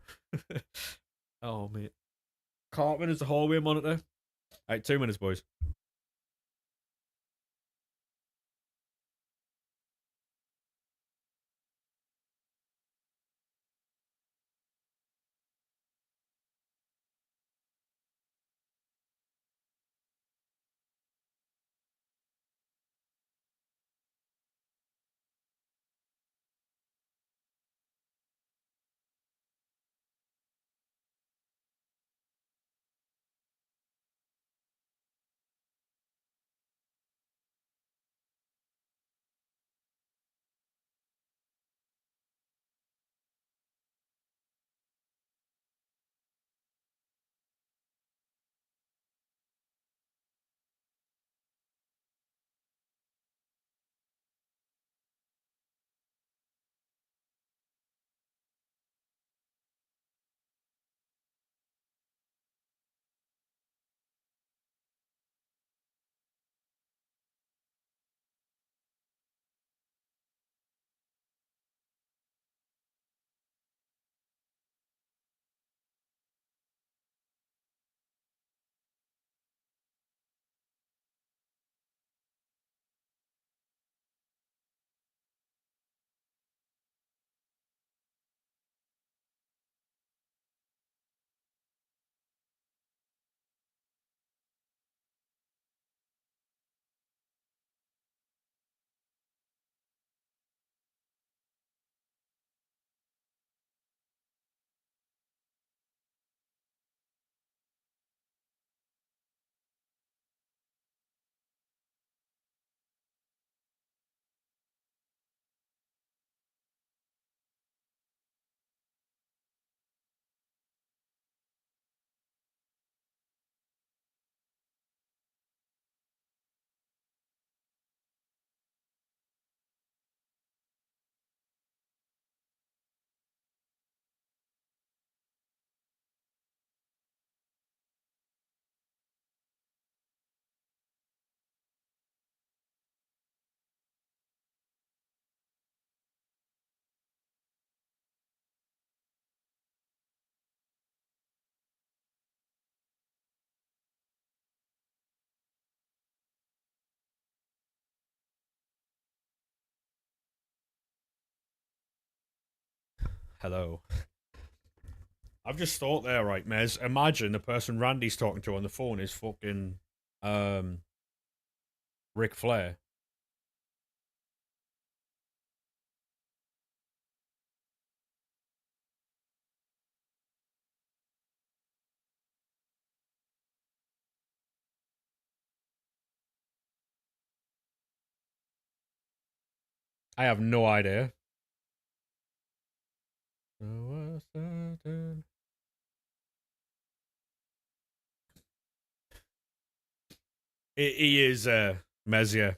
Oh, mate. Cartman is the hallway monitor. All right, 2 minutes, boys. Hello. I've just thought there, right, Mez. Imagine the person Randy's talking to on the phone is fucking um Ric Flair. I have no idea. He is Mezia.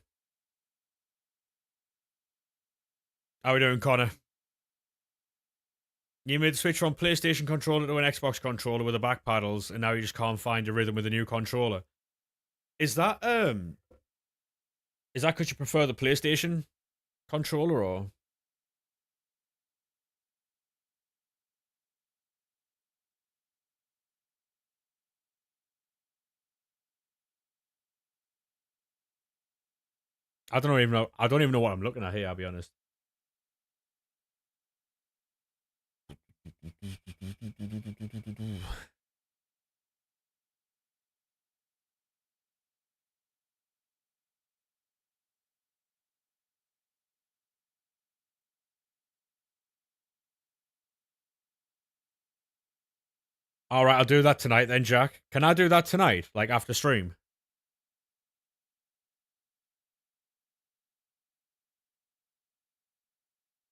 How we doing, Connor? You made the switch from PlayStation controller to an Xbox controller with the back paddles, and now you just can't find your rhythm with a new controller. Is that because you prefer the PlayStation controller, or I don't even know. I don't even know what I'm looking at here. I'll be honest. All right, I'll do that tonight then, Jack. Can I do that tonight, like after stream?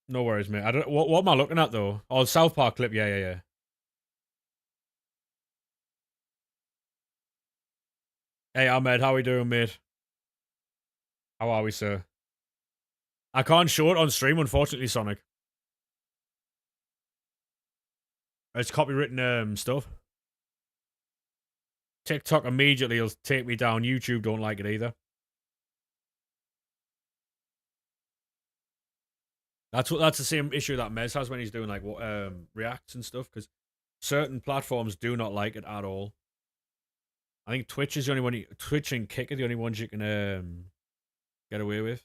No worries, mate. I don't. What am I looking at though? Oh, South Park clip. Yeah, yeah, yeah. Hey, Ahmed, how we doing, mate? How are we, sir? I can't show it on stream, unfortunately, Sonic. It's copywritten stuff. TikTok immediately will take me down. YouTube don't like it either. That's the same issue that Mez has when he's doing like reacts and stuff, because certain platforms do not like it at all. I think Twitch is the only one. Twitch and Kick are the only ones you can get away with.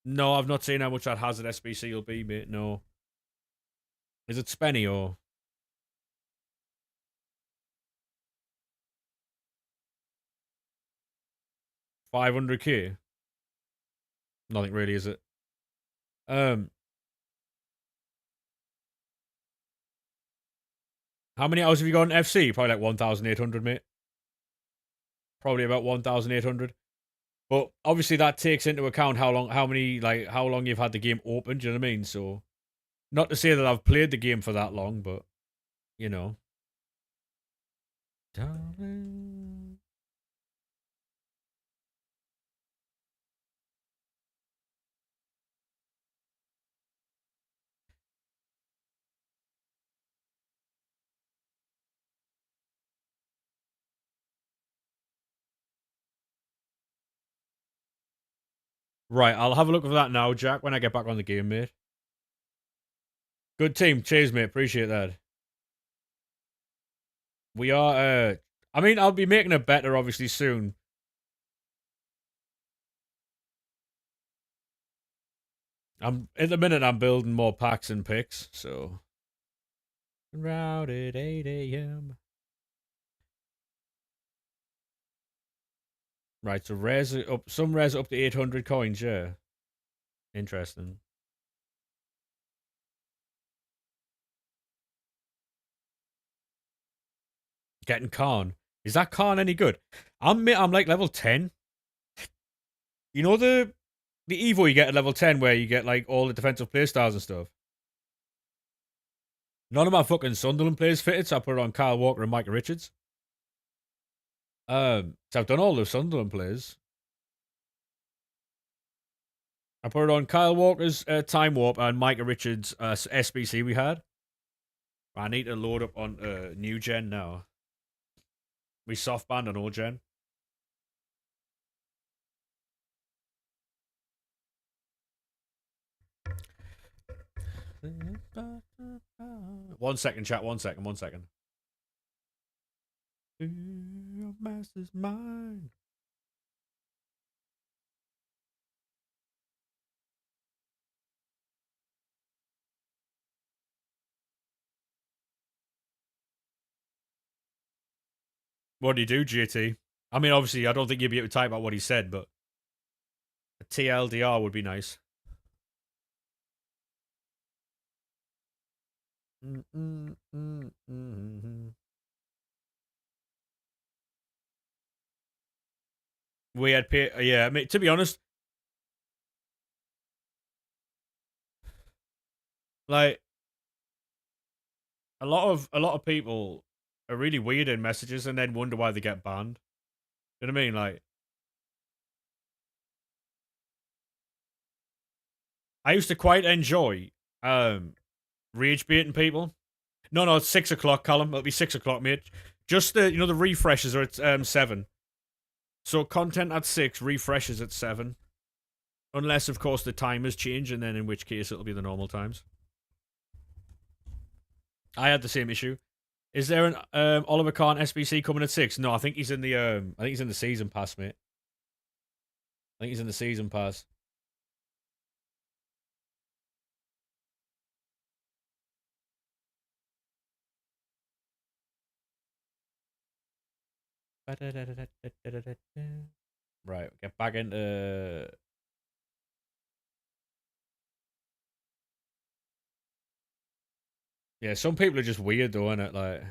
No, I've not seen how much that Hazard SBC will be, mate. No. Is it Spenny or 500k? Nothing really, is it? Um, how many hours have you got in FC? Probably like 1,800, mate. Probably about 1,800. But obviously that takes into account how long you've had the game open. Do you know what I mean? So, not to say that I've played the game for that long, but you know. Darling. Right, I'll have a look for that now, Jack, when I get back on the game, mate. Good team. Cheers, mate. Appreciate that. We are, I mean, I'll be making it better, obviously, soon. At the minute, I'm building more packs and picks, so. Route at 8 a.m. Right, so some res up to 800 coins, yeah. Interesting. Getting Khan. Is that Khan any good? I'm like level 10. You know the Evo you get at level 10 where you get like all the defensive playstyles and stuff? None of my fucking Sunderland players fitted, so I put it on Kyle Walker and Micah Richards. So I've done all the Sunderland players. I put it on Kyle Walker's Time Warp and Micah Richards' SBC we had. I need to load up on new gen now. We soft banned on old gen. One second, chat. 1 second. 1 second. Your master's mine. What do you do, GT? I mean, obviously, I don't think you'd be able to type out what he said, but a TLDR would be nice. We had yeah. I mean, to be honest, Like a lot of people are really weird in messages and then wonder why they get banned. You know what I mean? Like I used to quite enjoy rage baiting people. No, it's 6 o'clock, Callum. It'll be 6 o'clock, mate. Just the refreshes are at 7. So content at 6, refreshes at 7. Unless of course the timers change, and then in which case it'll be the normal times. I had the same issue. Is there an Oliver Kahn SBC coming at 6? No, I think he's in the season pass, mate. I think he's in the season pass. Right, get back into. Yeah, some people are just weird though, innit? Like,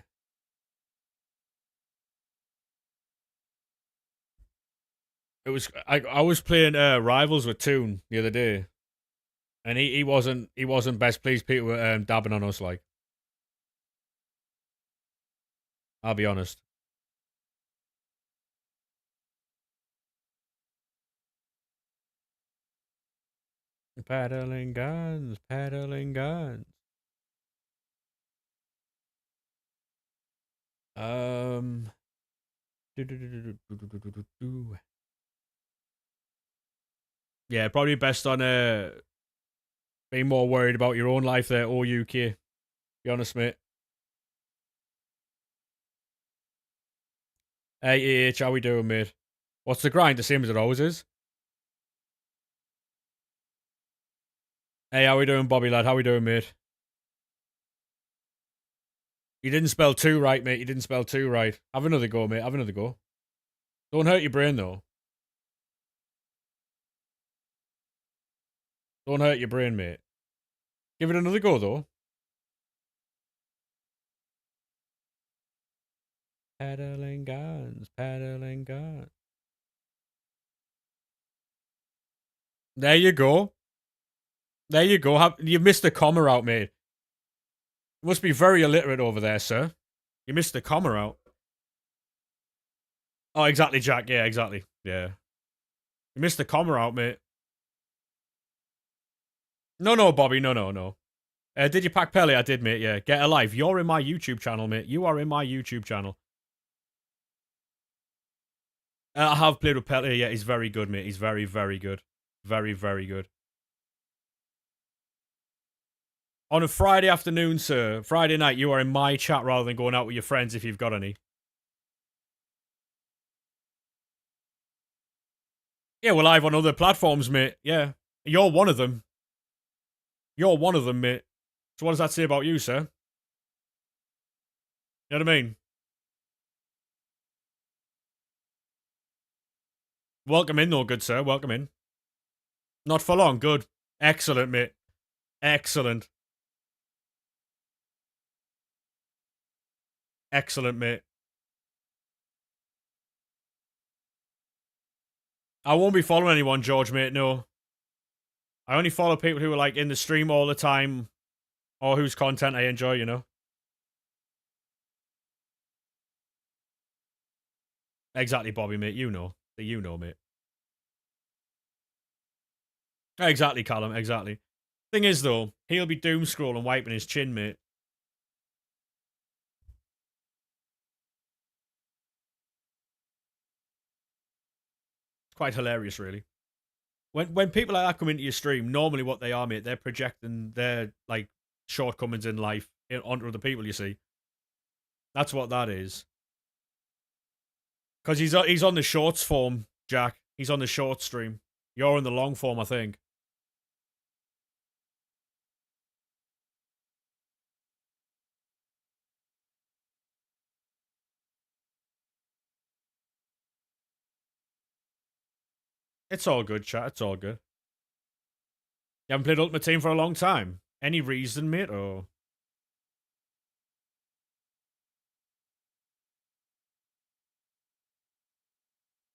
I was playing rivals with Toon the other day, and he wasn't best pleased. People were dabbing on us. Like, I'll be honest. Paddling guns, paddling guns. Um. Yeah, probably best on being more worried about your own life there, or UK. Be honest, mate. Hey, how we doing, mate? What's the grind? The same as it always is. Hey, how we doing, Bobby lad? How we doing, mate? You didn't spell two right, mate. You didn't spell two right. Have another go, mate. Have another go. Don't hurt your brain, though. Don't hurt your brain, mate. Give it another go, though. Paddling guns, paddling guns. There you go. There you go. You missed the comma out, mate. You must be very illiterate over there, sir. You missed the comma out. Oh, exactly, Jack. Yeah, exactly. Yeah. You missed the comma out, mate. No, Bobby. No. Did you pack Pelly? I did, mate. Yeah. Get a life. You're in my YouTube channel, mate. You are in my YouTube channel. I have played with Pelly. Yeah, he's very good, mate. He's very, very good. Very, very good. On a Friday afternoon, sir, Friday night, you are in my chat rather than going out with your friends if you've got any. Yeah, we're live on other platforms, mate. Yeah. You're one of them. You're one of them, mate. So what does that say about you, sir? You know what I mean? Welcome in, though, good sir. Welcome in. Not for long. Good. Excellent, mate. Excellent. Excellent, mate. I won't be following anyone, George, mate. No. I only follow people who are like in the stream all the time or whose content I enjoy, you know? Exactly, Bobby, mate. You know. You know, mate. Exactly, Callum. Exactly. Thing is, though, he'll be doom scrolling, wiping his chin, mate. It's quite hilarious, really. When people like that come into your stream, normally what they are, mate, they're projecting their like shortcomings in life onto other people. You see, that's what that is. Because he's on the shorts form, Jack. He's on the short stream. You're in the long form, I think. It's all good, chat. It's all good. You haven't played Ultimate Team for a long time. Any reason, mate, or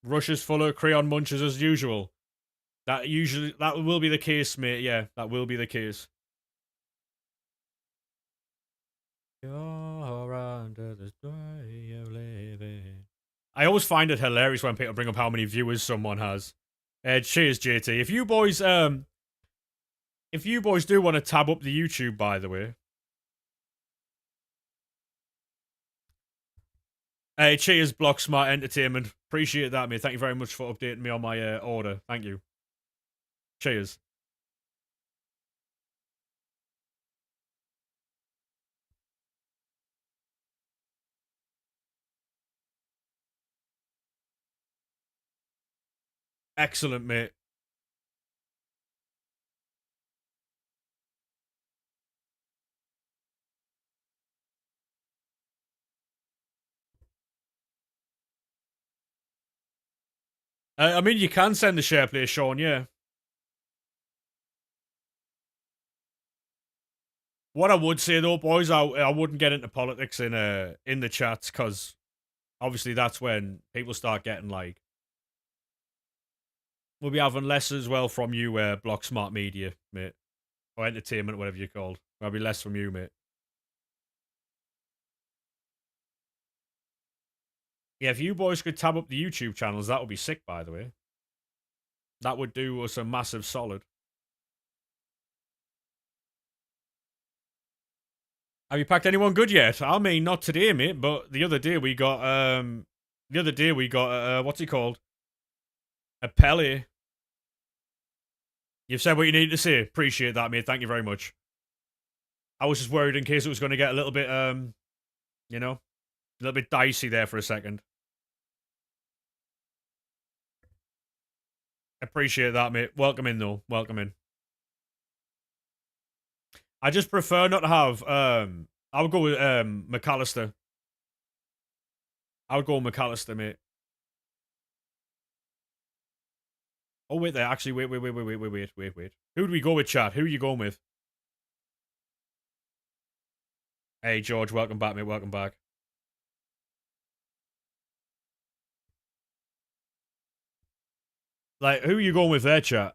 Russia's full of crayon munchers as usual? That will be the case, mate. Yeah, that will be the case. You're under the way of living. I always find it hilarious when people bring up how many viewers someone has. Cheers, JT. If you boys do want to tab up the YouTube, by the way. Cheers, Block Smart Entertainment. Appreciate that, mate. Thank you very much for updating me on my order. Thank you. Cheers. Excellent, mate. I mean, you can send the share play, Sean, yeah. What I would say, though, boys, I wouldn't get into politics in the chats, because obviously that's when people start getting, like... We'll be having less as well from you, Block Smart Media, mate. Or Entertainment, whatever you're called. There'll be less from you, mate. Yeah, if you boys could tab up the YouTube channels, that would be sick, by the way. That would do us a massive solid. Have you packed anyone good yet? I mean, not today, mate, but the other day we got, what's he called? A Pele. You've said what you needed to say. Appreciate that, mate. Thank you very much. I was just worried in case it was going to get a little bit, you know, a little bit dicey there for a second. Appreciate that, mate. Welcome in, though. Welcome in. I just prefer not to have, I would go with, McAllister. I would go with McAllister, mate. Oh, wait there. Actually, wait. Who do we go with, chat? Who are you going with? Hey, George. Welcome back, mate. Welcome back. Like, who are you going with there, chat?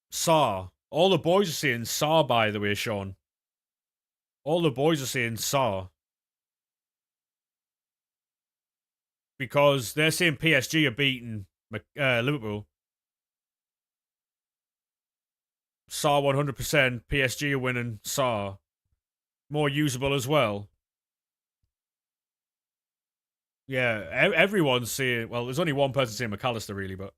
Saw. All the boys are saying Saw, by the way, Sean. All the boys are saying Saw. Because they're saying PSG are beating Liverpool. Saw 100%. PSG are winning. Saw. More usable as well. Yeah, everyone's saying... Well, there's only one person saying McAllister, really, but...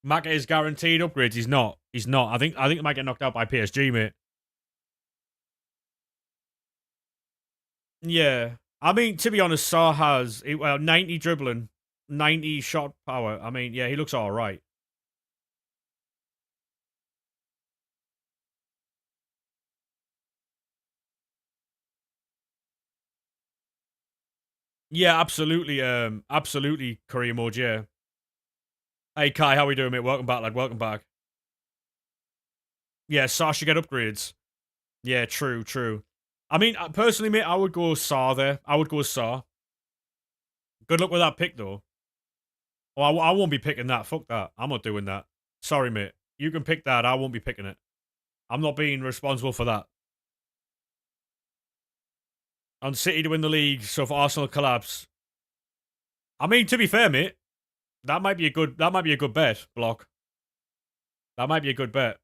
Maka is guaranteed upgrades. He's not. He's not. I think he might get knocked out by PSG, mate. Yeah. I mean, to be honest, Saw has 90 dribbling, 90 shot power. I mean, yeah, he looks all right. Yeah, absolutely. Absolutely, Korea mode. Yeah. Hey Kai, how we doing, mate? Welcome back, lad. Welcome back. Yeah, Saw should get upgrades. Yeah, true. I mean, personally, mate, I would go Saw there. I would go Saw. Good luck with that pick, though. Oh, I won't be picking that. Fuck that. I'm not doing that. Sorry, mate. You can pick that. I won't be picking it. I'm not being responsible for that. On City to win the league, so if Arsenal collapse. I mean, to be fair, mate, that might be a good bet, Block. That might be a good bet.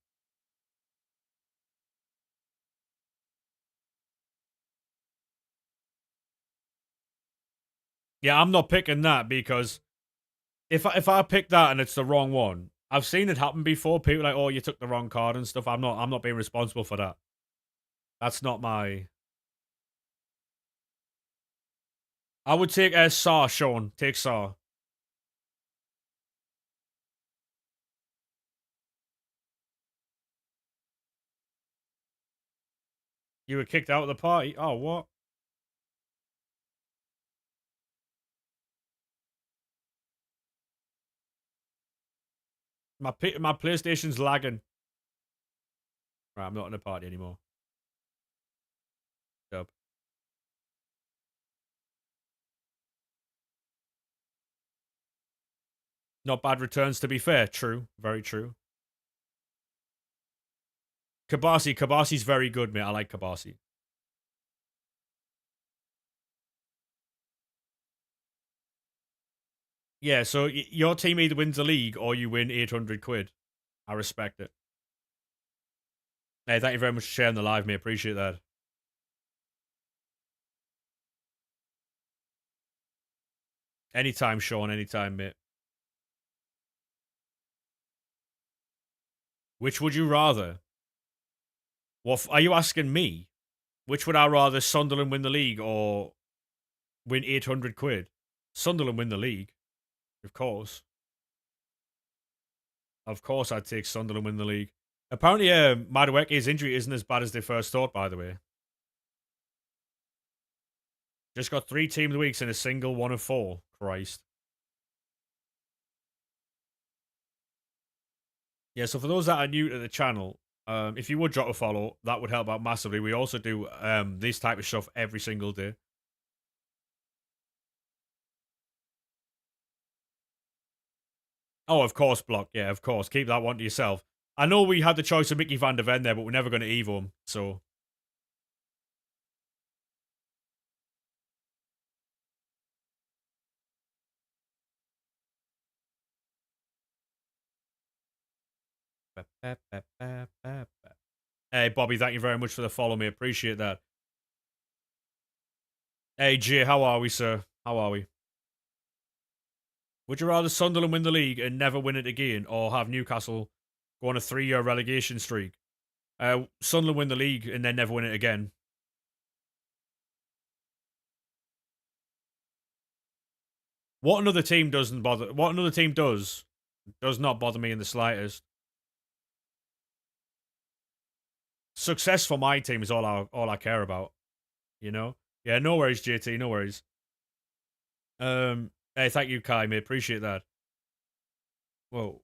Yeah, I'm not picking that because if I pick that and it's the wrong one, I've seen it happen before. People are like, oh, you took the wrong card and stuff. I'm not being responsible for that. That's not my. I would take Saw, Sean. Take Saw. You were kicked out of the party. Oh, what? My PlayStation's lagging. Right, I'm not in a party anymore. Dub. Not bad returns, to be fair. True. Very true. Kabasi. Kabasi's very good, mate. I like Kabasi. Yeah, so your team either wins the league or you win 800 quid. I respect it. Hey, thank you very much for sharing the live, mate. Appreciate that. Anytime, Sean. Anytime, mate. Which would you rather? What are you asking me? Which would I rather, Sunderland win the league or win 800 quid? Sunderland win the league, of course. Of course, I'd take Sunderland win the league. Apparently, Madueke's injury isn't as bad as they first thought, by the way. Just got 3 team of the weeks in a single 1 of 4. Christ. Yeah, so for those that are new to the channel, if you would drop a follow, that would help out massively. We also do this type of stuff every single day. Oh, of course, Block. Yeah, of course. Keep that one to yourself. I know we had the choice of Mickey van der Ven there, but we're never going to Evo him, so... Hey, Bobby, thank you very much for the follow, me. Appreciate that. Hey, Jay, how are we, sir? How are we? Would you rather Sunderland win the league and never win it again, or have Newcastle go on a 3-year relegation streak? Sunderland win the league and then never win it again. What another team doesn't bother? What another team does not bother me in the slightest. Success for my team is all I care about. You know? Yeah, no worries, JT. No worries. Hey, thank you, Kai, mate. Appreciate that. Whoa.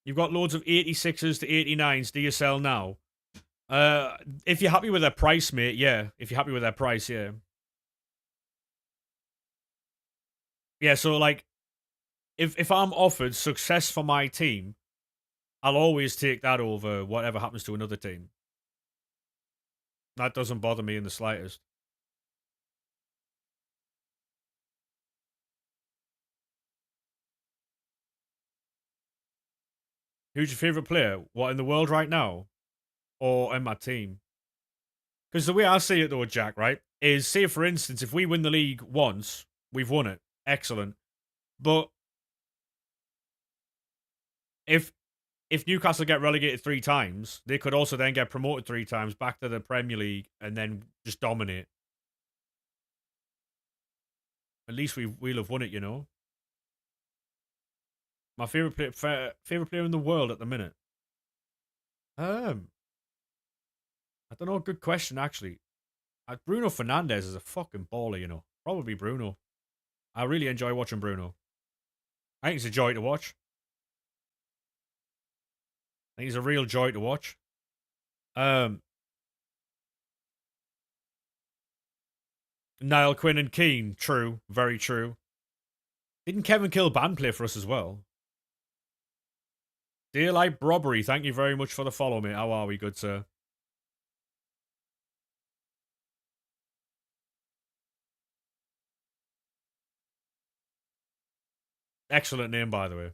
You've got loads of 86s to 89s. Do you sell now? If you're happy with their price, mate, yeah. If you're happy with their price, yeah. Yeah, so like, if I'm offered success for my team, I'll always take that over whatever happens to another team. That doesn't bother me in the slightest. Who's your favourite player? What, in the world right now? Or in my team? Because the way I see it though, Jack, right, is say for instance, if we win the league once, we've won it. Excellent. But if Newcastle get relegated 3 times, they could also then get promoted 3 times back to the Premier League and then just dominate. At least we'll have won it, you know. My favorite player in the world at the minute. I don't know. Good question, actually. Bruno Fernandes is a fucking baller, you know. Probably Bruno. I really enjoy watching Bruno. I think it's a joy to watch. I think he's a real joy to watch. Niall Quinn and Keane. True. Very true. Didn't Kevin Kilban play for us as well? Dear like Robbery, thank you very much for the follow, mate. How are we, good sir? Excellent name, by the way.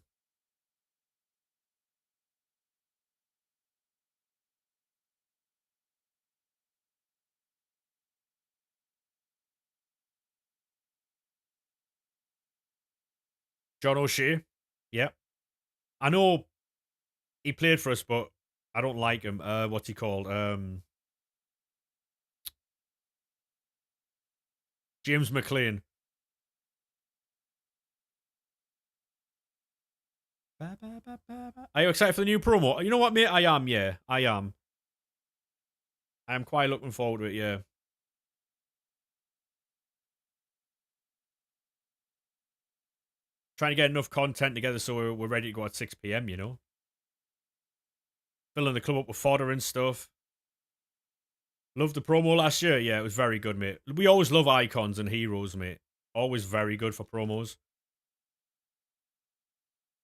John O'Shea. Yep. I know he played for us, but I don't like him. What's he called? James McLean. Are you excited for the new promo? You know what, mate? I am, yeah. I am. I'm quite looking forward to it, yeah. Trying to get enough content together so we're ready to go at 6 p.m, you know? Filling the club up with fodder and stuff. Loved the promo last year. Yeah, it was very good, mate. We always love icons and heroes, mate. Always very good for promos.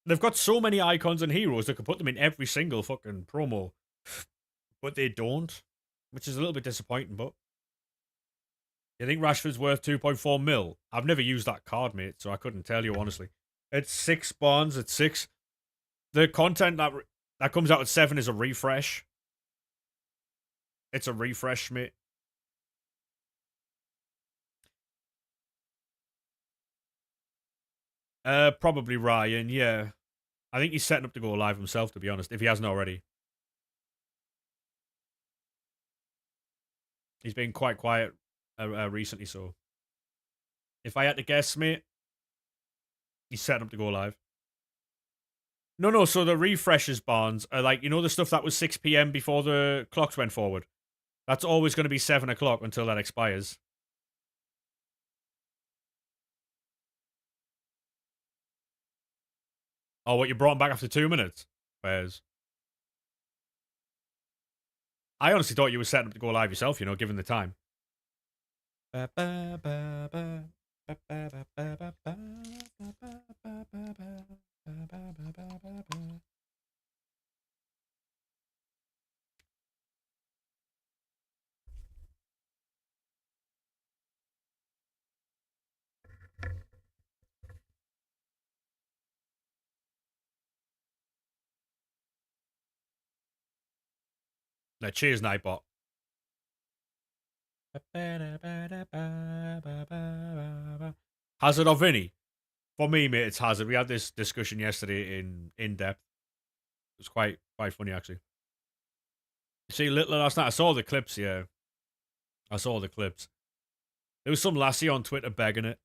They've got so many icons and heroes they could put them in every single fucking promo. But they don't, which is a little bit disappointing, but you think Rashford's worth 2.4 mil? I've never used that card, mate, so I couldn't tell you, honestly. It's 6 bonds, it's 6. The content that comes out at 7 is a refresh. It's a refresh, mate. Probably Ryan, yeah. I think he's setting up to go live himself, to be honest, if he hasn't already. He's been quite quiet recently, so if I had to guess, mate, he's setting up to go live. No, so the refreshes bonds are like, you know, the stuff that was 6 p.m. before the clocks went forward? That's always going to be 7 o'clock until that expires. Oh, what, you brought him back after 2 minutes? Whereas I honestly thought you were setting up to go live yourself, you know, given the time. No, cheers, Nightbot. Hazard or Vinny? For me, mate, it's Hazard. We had this discussion yesterday in depth. It was quite funny, actually. See, Littler last night, I saw the clips, yeah. I saw the clips. There was some lassie on Twitter begging it.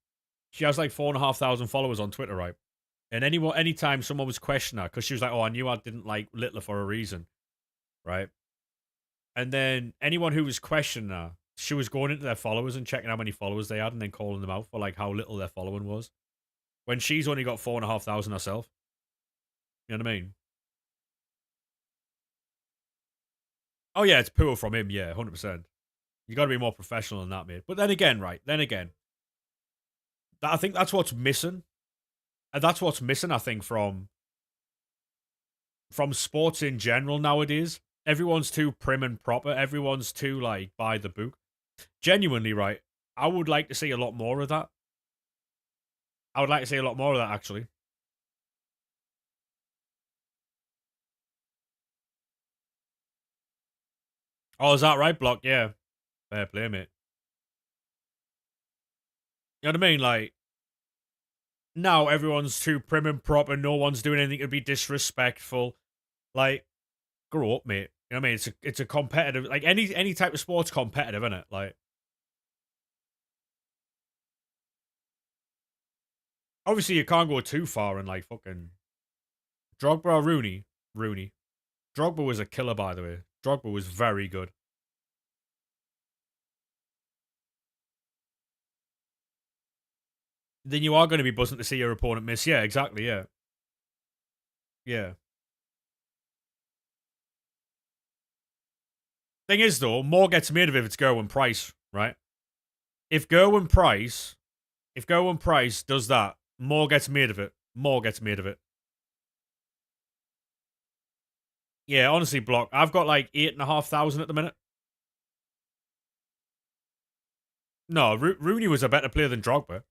She has like 4,500 followers on Twitter, right? And anytime someone was questioning her, because she was like, oh, I knew I didn't like Littler for a reason, right? And then anyone who was questioning her, she was going into their followers and checking how many followers they had and then calling them out for like how little their following was. When she's only got 4,500 herself. You know what I mean? Oh yeah, it's poor from him, yeah, 100%. You got to be more professional than that, mate. But then again, right? I think that's what's missing. And that's what's missing, I think, from sports in general nowadays. Everyone's too prim and proper. Everyone's too, like, by the book. Genuinely, right? I would like to see a lot more of that. I would like to see a lot more of that, actually. Oh, is that right, Block? Yeah. Fair play, mate. You know what I mean? Like, now everyone's too prim and proper. No one's doing anything to be disrespectful. Like, grow up, mate. You know what I mean? It's a competitive, like any type of sport's competitive, isn't it? Like, obviously you can't go too far and like fucking Drogba or Rooney. Rooney. Drogba was a killer, by the way. Drogba was very good. Then you are going to be buzzing to see your opponent miss. Yeah, exactly. Yeah. Yeah. Thing is, though, more gets made of it if it's Gerwin Price, right? If Gerwin Price does that, more gets made of it. More gets made of it. Yeah, honestly, Block. I've got like 8,500 at the minute. No, Rooney was a better player than Drogba.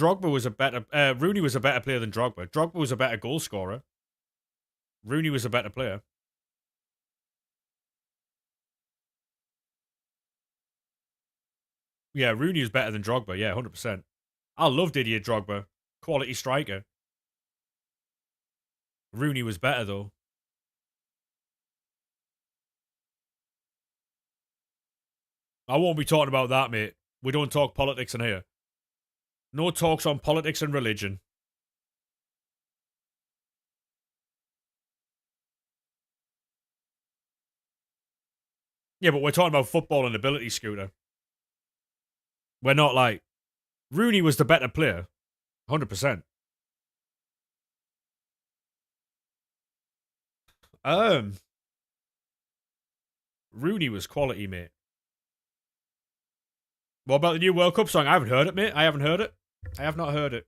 Rooney was a better player than Drogba. Drogba was a better goal scorer. Rooney was a better player. Yeah, Rooney was better than Drogba. Yeah, 100%. I love Didier Drogba. Quality striker. Rooney was better, though. I won't be talking about that, mate. We don't talk politics in here. No talks on politics and religion. Yeah, but we're talking about football and ability, Scooter. We're not like... Rooney was the better player. 100%. Rooney was quality, mate. What about the new World Cup song? I haven't heard it, mate. I haven't heard it. I have not heard it.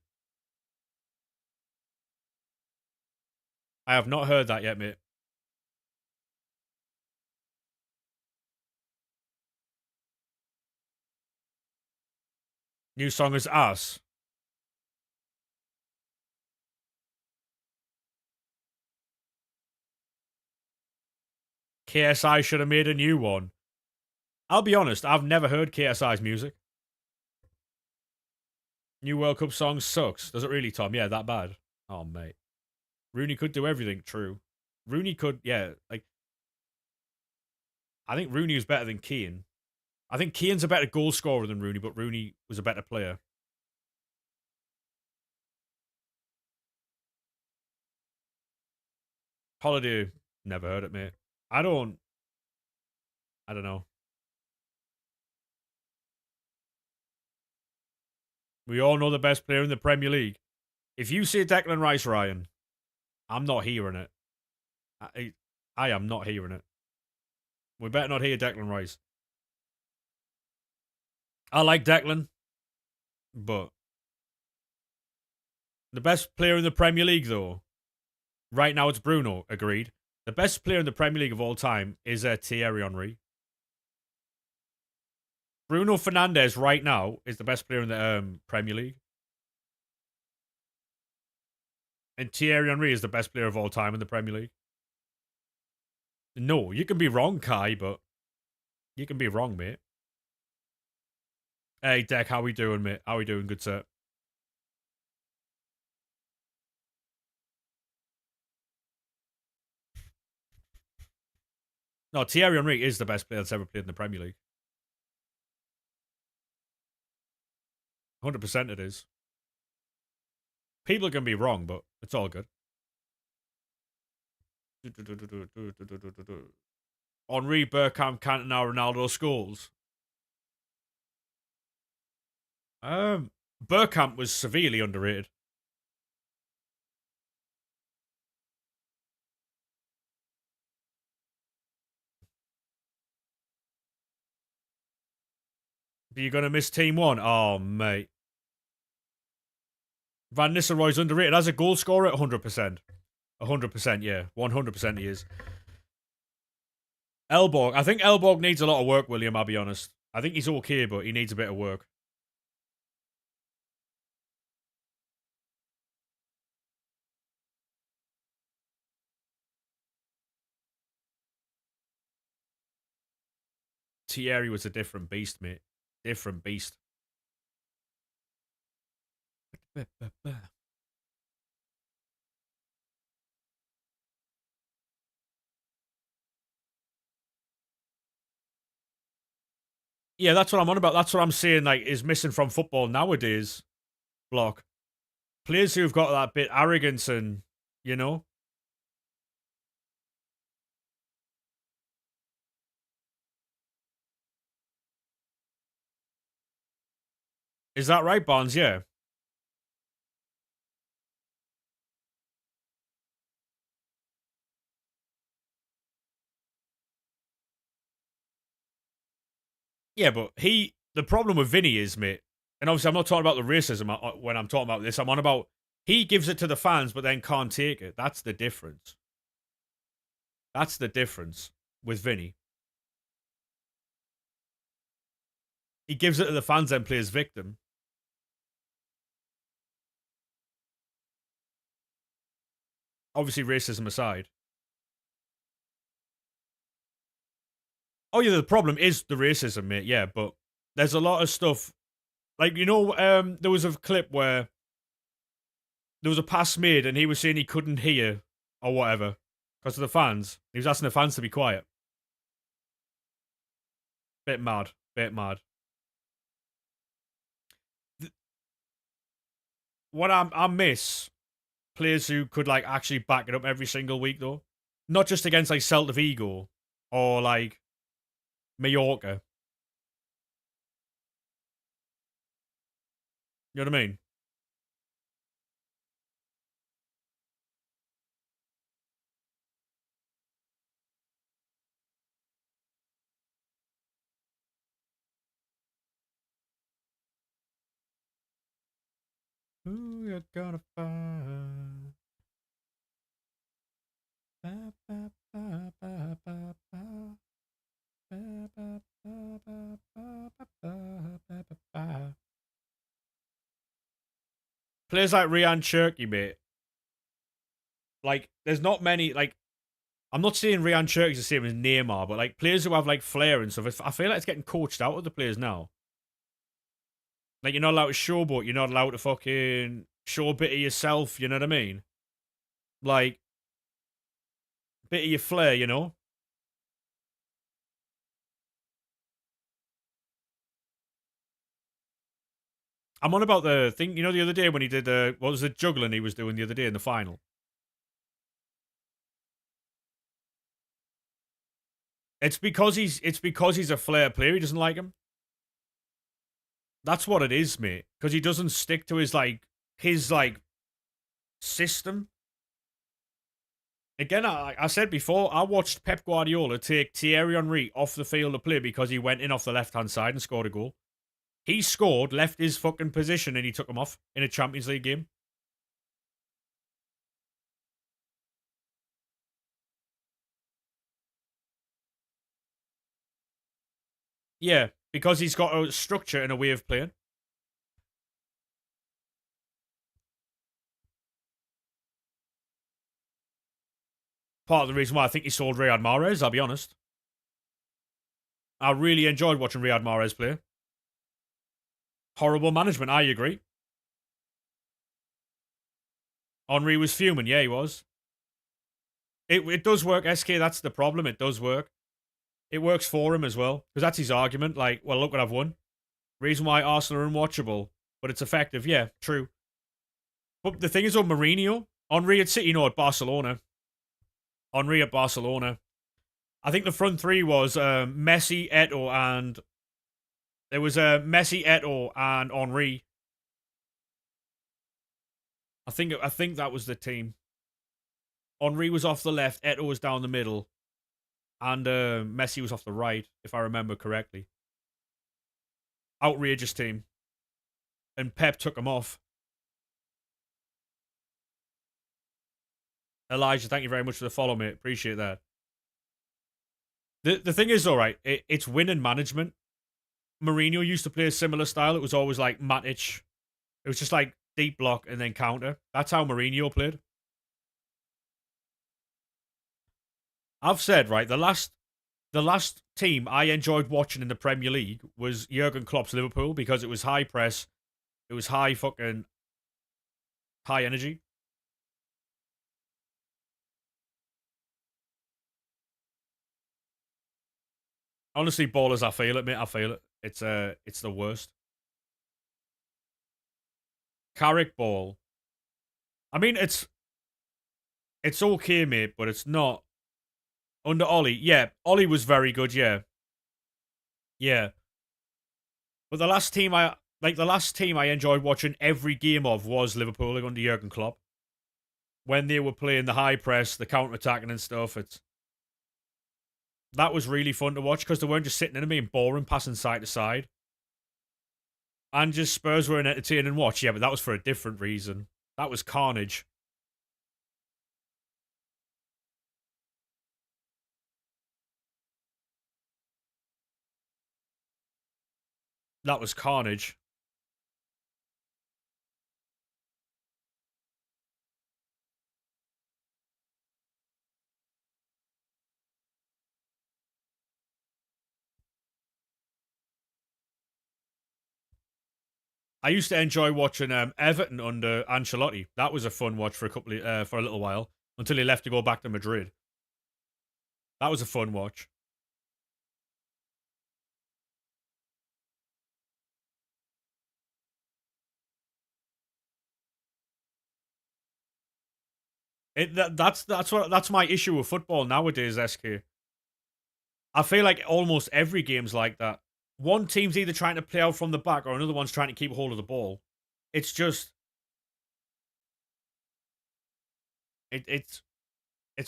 I have not heard that yet, mate. New song is Ass. KSI should have made a new one. I'll be honest, I've never heard KSI's music. New World Cup song sucks. Does it really, Tom? Yeah, that bad. Oh, mate. Rooney could do everything, true. Rooney could, yeah, like, I think Rooney was better than Keane. I think Keane's a better goal scorer than Rooney, but Rooney was a better player. Holiday, never heard it, mate. I don't know. We all know the best player in the Premier League. If you say Declan Rice, Ryan, I'm not hearing it. I am not hearing it. We better not hear Declan Rice. I like Declan, but the best player in the Premier League, though, right now it's Bruno. Agreed. The best player in the Premier League of all time is Thierry Henry. Bruno Fernandes right now is the best player in the Premier League. And Thierry Henry is the best player of all time in the Premier League. No, you can be wrong, Kai, but you can be wrong, mate. Hey, Deck, how we doing, mate? How we doing, good sir? No, Thierry Henry is the best player that's ever played in the Premier League. 100% it is. People can be wrong, but it's all good. Henri, Bergkamp, Cantona, Ronaldo scores. Bergkamp was severely underrated. But you're gonna miss Team One? Oh, mate. Van Nistelrooy's underrated as a goal scorer, 100%. 100%, yeah. 100% he is. Elborg. I think Elborg needs a lot of work, William, I'll be honest. I think he's okay, but he needs a bit of work. Thierry was a different beast, mate. Different beast. Yeah, that's what I'm on about. That's what I'm saying, like, is missing from football nowadays. Block. Players who've got that bit arrogance and, you know. Is that right, Bonds? Yeah. Yeah, but the problem with Vinny is, mate, and obviously I'm not talking about the racism when I'm talking about this. I'm on about he gives it to the fans, but then can't take it. That's the difference. That's the difference with Vinny. He gives it to the fans, then plays victim. Obviously, racism aside. Oh yeah, the problem is the racism, mate. Yeah, but there's a lot of stuff. Like, you know, there was a clip where there was a pass made and he was saying he couldn't hear or whatever because of the fans. He was asking the fans to be quiet. Bit mad. Bit mad. What I miss players who could like actually back it up every single week though. Not just against like Celta Vigo or like Mallorca. You know what I mean? Who you gonna find? Ba, ba, ba, ba, ba, ba. Ba, ba, ba, ba, ba, ba, ba, ba, ba, ba. Players like Ryan Cherky, mate. Like, there's not many. Like, I'm not saying Ryan Cherky's the same as Neymar, but like players who have like flair and stuff. I feel like it's getting coached out of the players now. Like, you're not allowed to showboat. You're not allowed to fucking show a bit of yourself. You know what I mean? Like, bit of your flair. You know. I'm on about the thing. You know, the other day when he did what was the juggling he was doing the other day in the final? It's because he's a flair player. He doesn't like him. That's what it is, mate. Because he doesn't stick to his system. Again, I said before, I watched Pep Guardiola take Thierry Henry off the field to play because he went in off the left hand side and scored a goal. He scored, left his fucking position, and he took him off in a Champions League game. Yeah, because he's got a structure and a way of playing. Part of the reason why I think he sold Riyad Mahrez, I'll be honest. I really enjoyed watching Riyad Mahrez play. Horrible management, I agree. Henry was fuming, yeah, he was. It does work, SK, that's the problem, it does work. It works for him as well, because that's his argument, like, well, look what I've won. Reason why Arsenal are unwatchable, but it's effective, yeah, true. But the thing is on Mourinho, Henry at City, no, at Barcelona. Henry at Barcelona. I think the front three was Messi, Eto'o, and there was Messi, Eto'o, and Henry. I think that was the team. Henry was off the left, Eto'o was down the middle, and Messi was off the right, if I remember correctly. Outrageous team. And Pep took him off. Elijah, thank you very much for the follow, mate. Appreciate that. The thing is, all right, it's winning management. Mourinho used to play a similar style. It was always like Matic. It was just like deep block and then counter. That's how Mourinho played. I've said, right, the last team I enjoyed watching in the Premier League was Jurgen Klopp's Liverpool because it was high press, it was high energy. Honestly, ballers, I feel it, mate. I feel it. It's the worst. Carrick ball. I mean, it's okay, mate, but it's not under Ollie. Yeah, Ollie was very good. Yeah, yeah. But the last team I enjoyed watching every game of was Liverpool under Jurgen Klopp when they were playing the high press, the counter attacking and stuff. That was really fun to watch because they weren't just sitting in and being boring, passing side to side. And just Spurs were an entertaining watch. Yeah, but that was for a different reason. That was carnage. That was carnage. I used to enjoy watching Everton under Ancelotti. That was a fun watch for a little while until he left to go back to Madrid. That was a fun watch. That's my issue with football nowadays. SK. I feel like almost every game's like that. One team's either trying to play out from the back or another one's trying to keep hold of the ball. It's just it's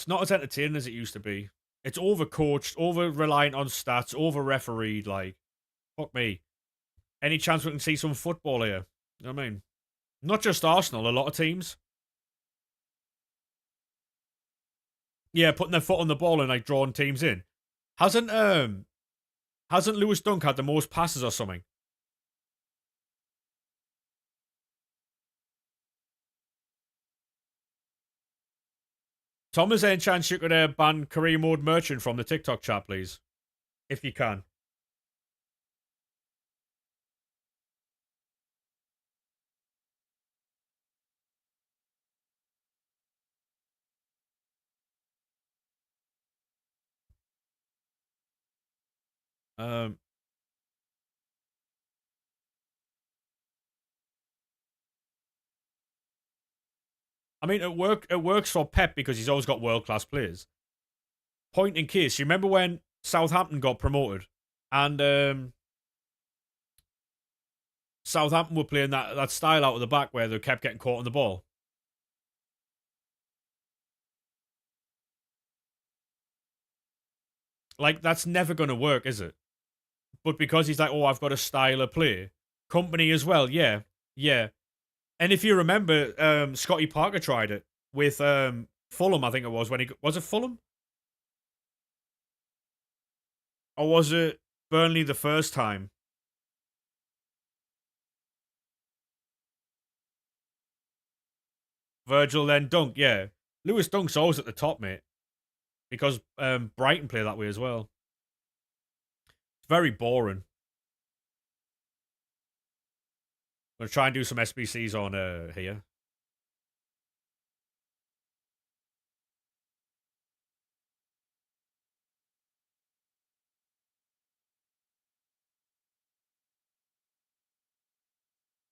not as entertaining as it used to be. It's overcoached, over reliant on stats, over refereed. Like, fuck me. Any chance we can see some football here? You know what I mean? Not just Arsenal, a lot of teams. Yeah, putting their foot on the ball and like drawing teams in. Hasn't hasn't Lewis Dunk had the most passes or something? Tom, is there any chance you could ban career mode merchant from the TikTok chat, please? If you can. Um, I mean, it works for Pep because he's always got world class players. Point in case, you remember when Southampton got promoted, and Southampton were playing that style out of the back where they kept getting caught on the ball. Like that's never going to work, is it? But because he's like, oh, I've got a style of play, company as well, yeah, yeah. And if you remember, Scotty Parker tried it with Fulham, I think it was when he was it Fulham or was it Burnley the first time? Virgil then Dunk, yeah. Lewis Dunk's always at the top, mate, because Brighton play that way as well. It's very boring. I'm gonna try and do some SBCs on here.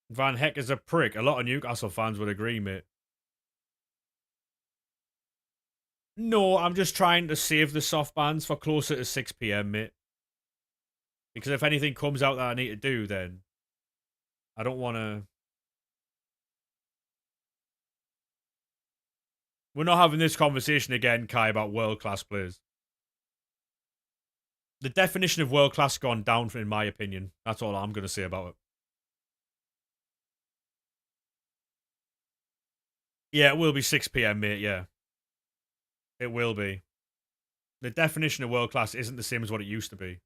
Van Heck is a prick. A lot of Newcastle fans would agree, mate. No, I'm just trying to save the soft bands for closer to 6 p.m., mate. Because if anything comes out that I need to do, then I don't want to. We're not having this conversation again, Kai, about world class players. The definition of world class gone down, in my opinion. That's all I'm going to say about it. Yeah, it will be 6 p.m., mate. Yeah, it will be. The definition of world class isn't the same as what it used to be.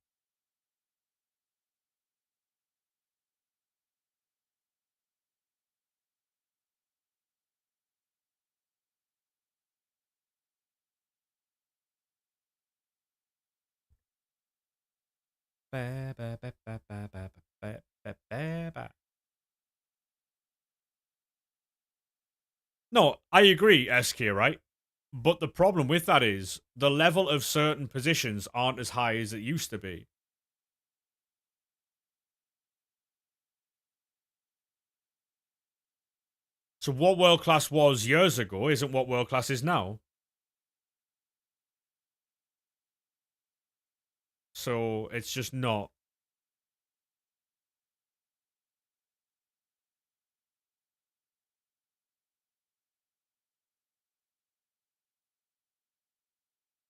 No, I agree, SK, right? But the problem with that is the level of certain positions aren't as high as it used to be. So what world class was years ago isn't what world class is now. So it's just not.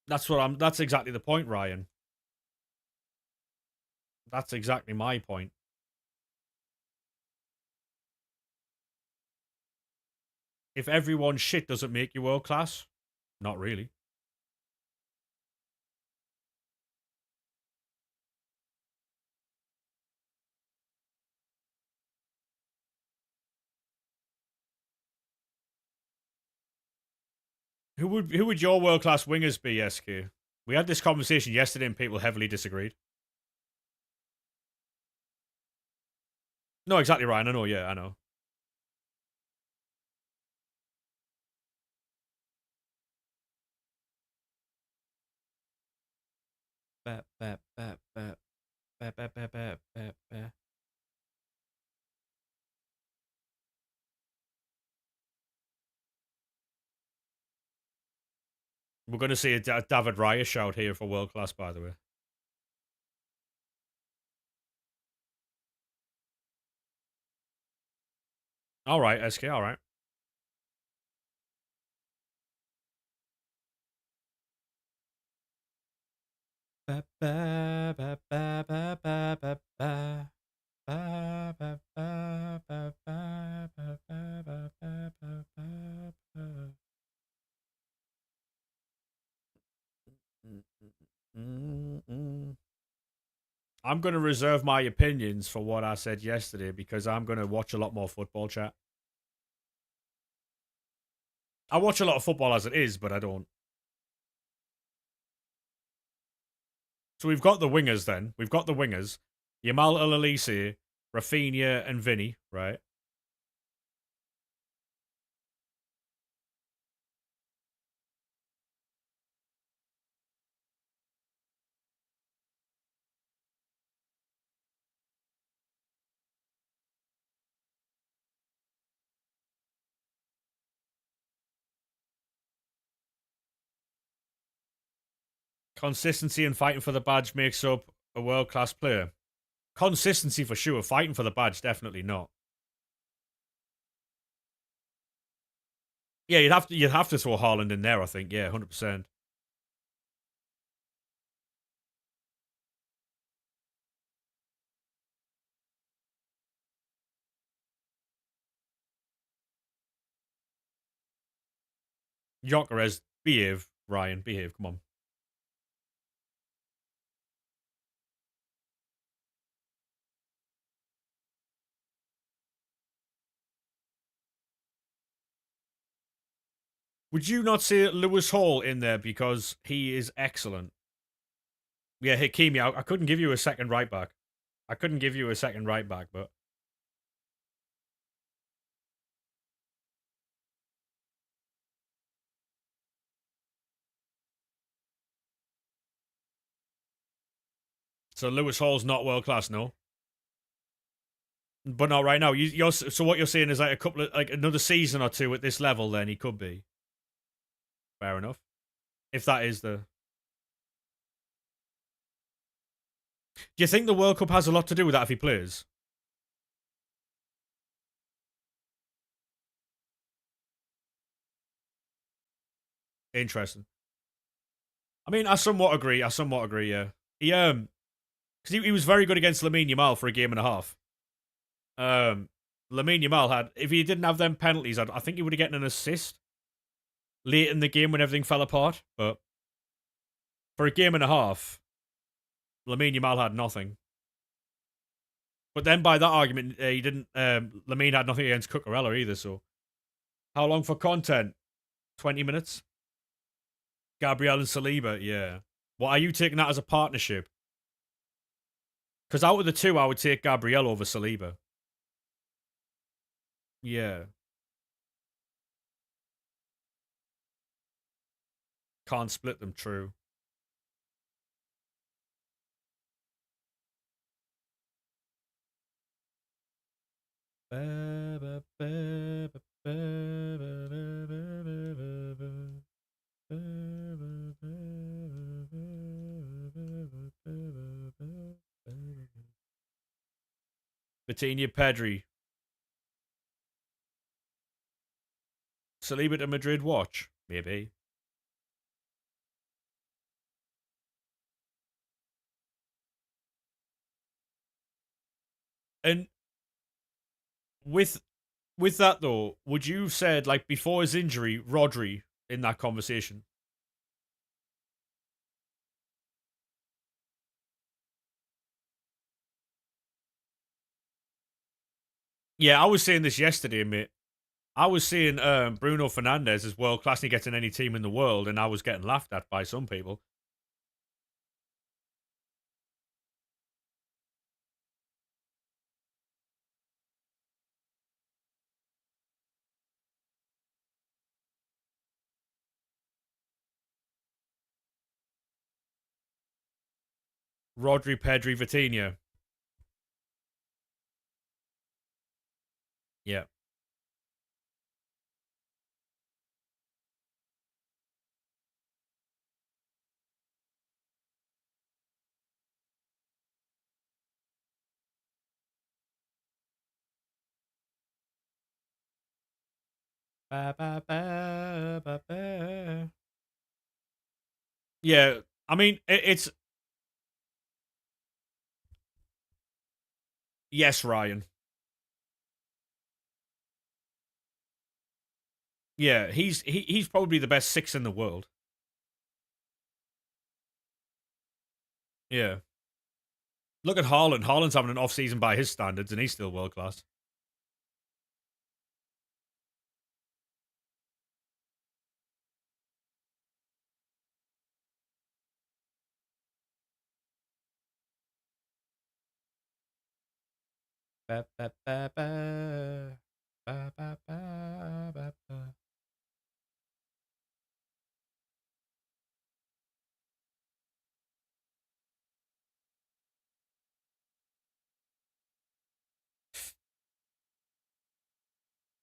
That's exactly the point, Ryan. That's exactly my point. If everyone's shit doesn't make you world class, not really. Who would your world class wingers be, SK? We had this conversation yesterday and people heavily disagreed. No, exactly, Ryan. I know, yeah, I know. Ba, ba, ba, ba, ba, ba, ba, ba, ba, ba. We're going to see a David Raya shout here for world class, by the way. All right, SK, all right. Ba, ba, ba, ba, ba, ba, ba, ba. I'm going to reserve my opinions for what I said yesterday because I'm going to watch a lot more football chat. I watch a lot of football as it is, but I don't. So we've got the wingers then. We've got the wingers. Yamal El-Elise, Rafinha, and Vinny, right? Consistency and fighting for the badge makes up a world-class player. Consistency for sure. Fighting for the badge, definitely not. Yeah, you'd have to throw Haaland in there, I think. Yeah, 100%. Gyökeres, behave, Ryan, behave. Come on. Would you not say Lewis Hall in there because he is excellent? Yeah, Hakimi. I couldn't give you a second right back. I couldn't give you a second right back, but so Lewis Hall's not world class, no. But not right now. So what you're saying is like a couple of like another season or two at this level, then he could be. Fair enough. If that is the. Do you think the World Cup has a lot to do with that if he plays? Interesting. I mean, I somewhat agree. Yeah. Because he was very good against Lamine Yamal for a game and a half. Lamine Yamal had, if he didn't have them penalties, I think he would have gotten an assist late in the game when everything fell apart. But for a game and a half, Lamine Yamal had nothing. But then by that argument, he didn't. Lamine had nothing against Cucurella either. So how long for content? 20 minutes. Gabriel and Saliba, yeah. What are you taking that as a partnership? Because out of the two, I would take Gabriel over Saliba. Yeah, can't split them. True. Vitinha, Pedri, Saliba to Madrid. Watch maybe. And with with that though, would you have said like before his injury, Rodri in that conversation? Yeah, I was saying this yesterday, mate. I was saying Bruno Fernandes is world class and he gets in any team in the world, and I was getting laughed at by some people. Rodri, Pedri, Vitinha. Yeah. Ba, ba, ba, ba, ba. Yeah, I mean, it's Yes, Ryan. Yeah, he's probably the best six in the world. Yeah. Look at Haaland. Haaland's having an off season by his standards, and he's still world class. Ba, ba, ba, ba. Ba, ba, ba, ba, ba.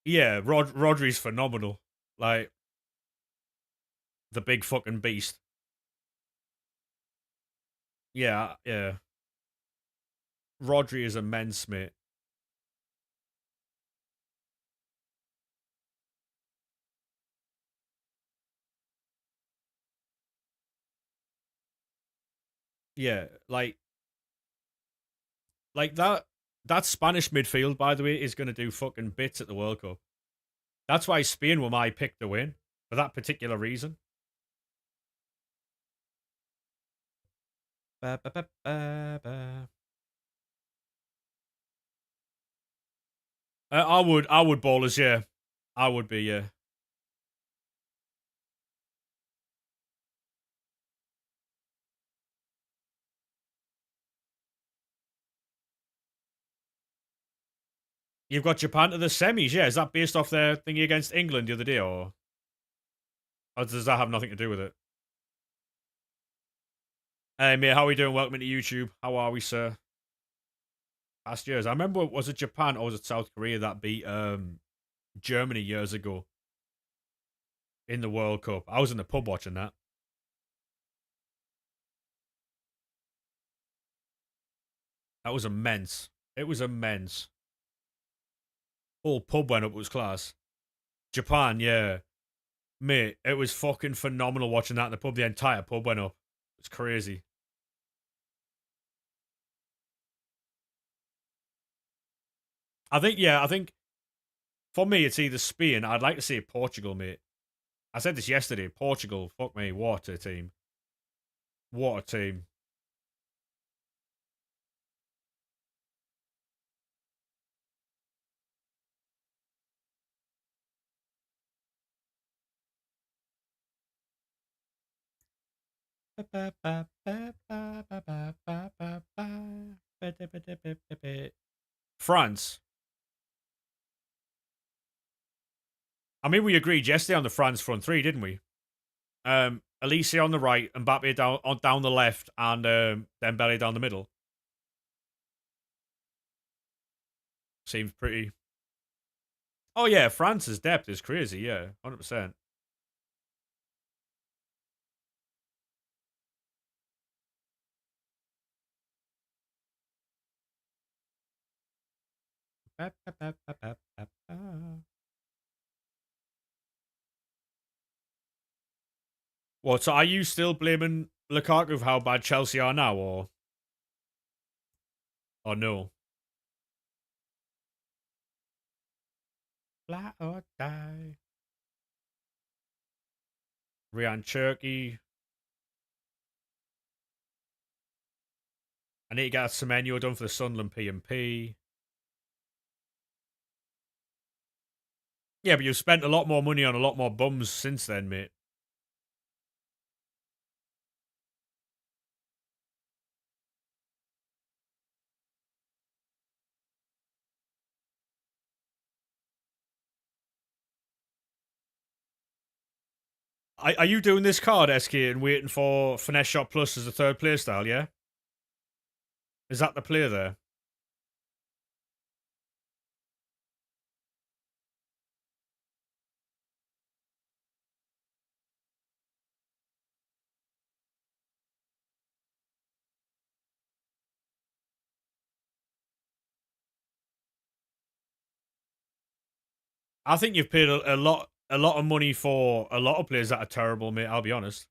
Yeah, Rodri's phenomenal. Like the big fucking beast. Yeah, yeah. Rodri is immense, mate. Yeah, like that Spanish midfield, by the way, is going to do fucking bits at the World Cup. That's why Spain were my pick to win for that particular reason. Ba, ba, ba, ba, ba. I would ballers, yeah. I would be, yeah. You've got Japan to the semis, yeah. Is that based off their thingy against England the other day, or does that have nothing to do with it? Hey, mate, how are we doing? Welcome to YouTube. How are we, sir? Past years. I remember, was it Japan or was it South Korea that beat Germany years ago in the World Cup? I was in the pub watching that. That was immense. It was immense. Whole pub went up. It was class. Japan, yeah. Mate, it was fucking phenomenal watching that in the pub. The entire pub went up. It's crazy. I think for me, it's either Spain. I'd like to see Portugal, mate. I said this yesterday. Portugal, fuck me, what a team. What a team. France. I mean, we agreed yesterday on the France front three, didn't we? Elise on the right, Mbappe down the left, and Dembele down the middle. Seems pretty. Oh yeah, France's depth is crazy. Yeah, 100%. What? So are you still blaming Lukaku for how bad Chelsea are now, or no? Fly or die. Ryan Cherky. I need to get Semenyo done for the Sunderland P&P. Yeah, but you've spent a lot more money on a lot more bums since then, mate. Are you doing this card, SK, and waiting for Finesse Shot Plus as a third play style, yeah? Is that the player there? I think you've paid a lot of money for a lot of players that are terrible, mate, I'll be honest.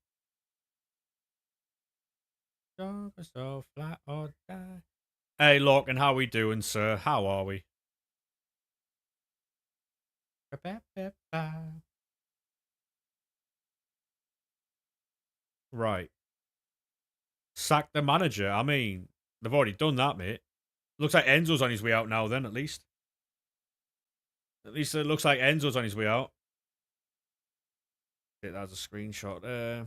So flat or die. Hey, Lorcan, how we doing, sir? How are we? Right. Sack the manager. I mean, they've already done that, mate. Looks like Enzo's on his way out now, then, at least. At least it looks like Enzo's on his way out. Shit, that's a screenshot there.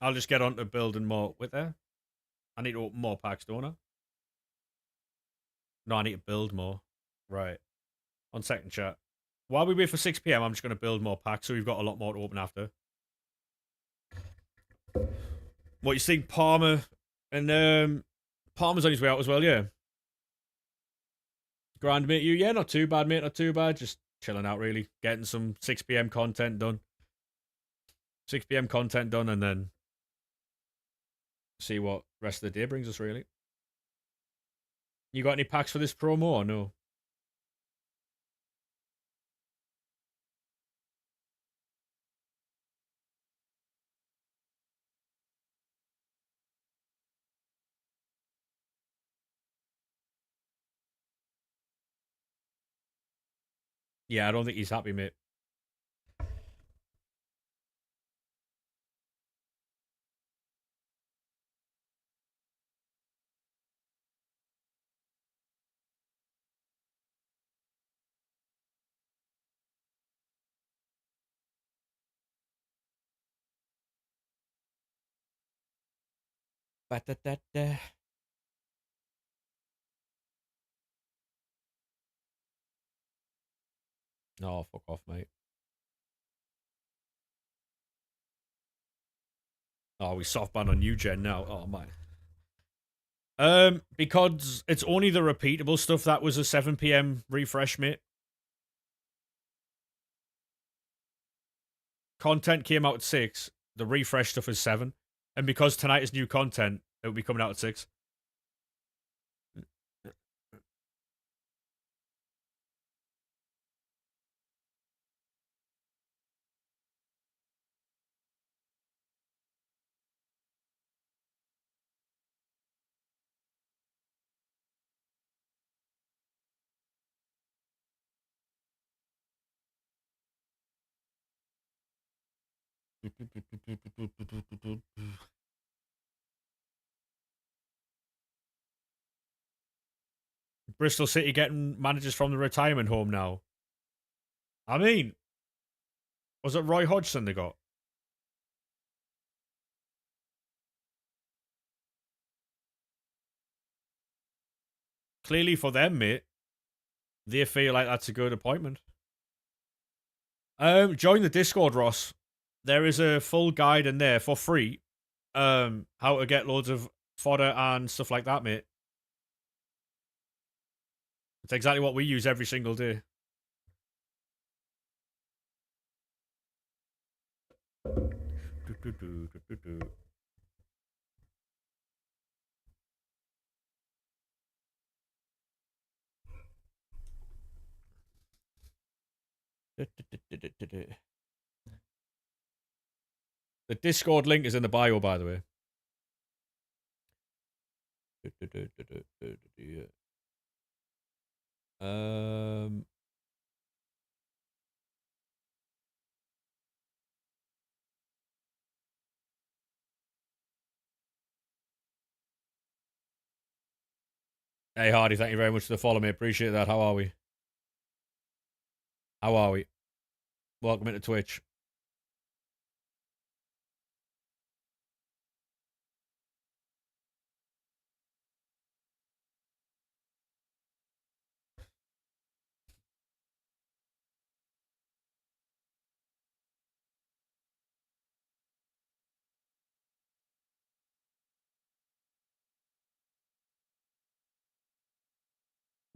I'll just get on to building more with there. I need to open more packs, don't I? No, I need to build more. Right. On second chat. While we wait for 6 p.m., I'm just going to build more packs so we've got a lot more to open after. What, you think Palmer and Palmer's on his way out as well, yeah? Grand, mate, you? Yeah, not too bad, mate, not too bad. Just chilling out, really. Getting some 6 p.m. content done. 6 p.m. content done, and then see what rest of the day brings us, really. You got any packs for this promo or no? Yeah, I don't think he's happy, mate. Ba-da-da-da. No, fuck off, mate. Oh, we soft ban on new gen now. Oh my. Because it's only the repeatable stuff that was a 7 p.m. refresh, mate. Content came out at 6. The refresh stuff is 7. And because tonight is new content, it will be coming out at 6. Bristol City getting managers from the retirement home now. I mean, was it Roy Hodgson they got? Clearly for them, mate, they feel like that's a good appointment. Join the Discord, Ross. There is a full guide in there for free. How to get loads of fodder and stuff like that, mate. It's exactly what we use every single day. The Discord link is in the bio, by the way. Um, Hey, Hardy, thank you very much for the follow, mate. Appreciate that. How are we? How are we? Welcome into Twitch.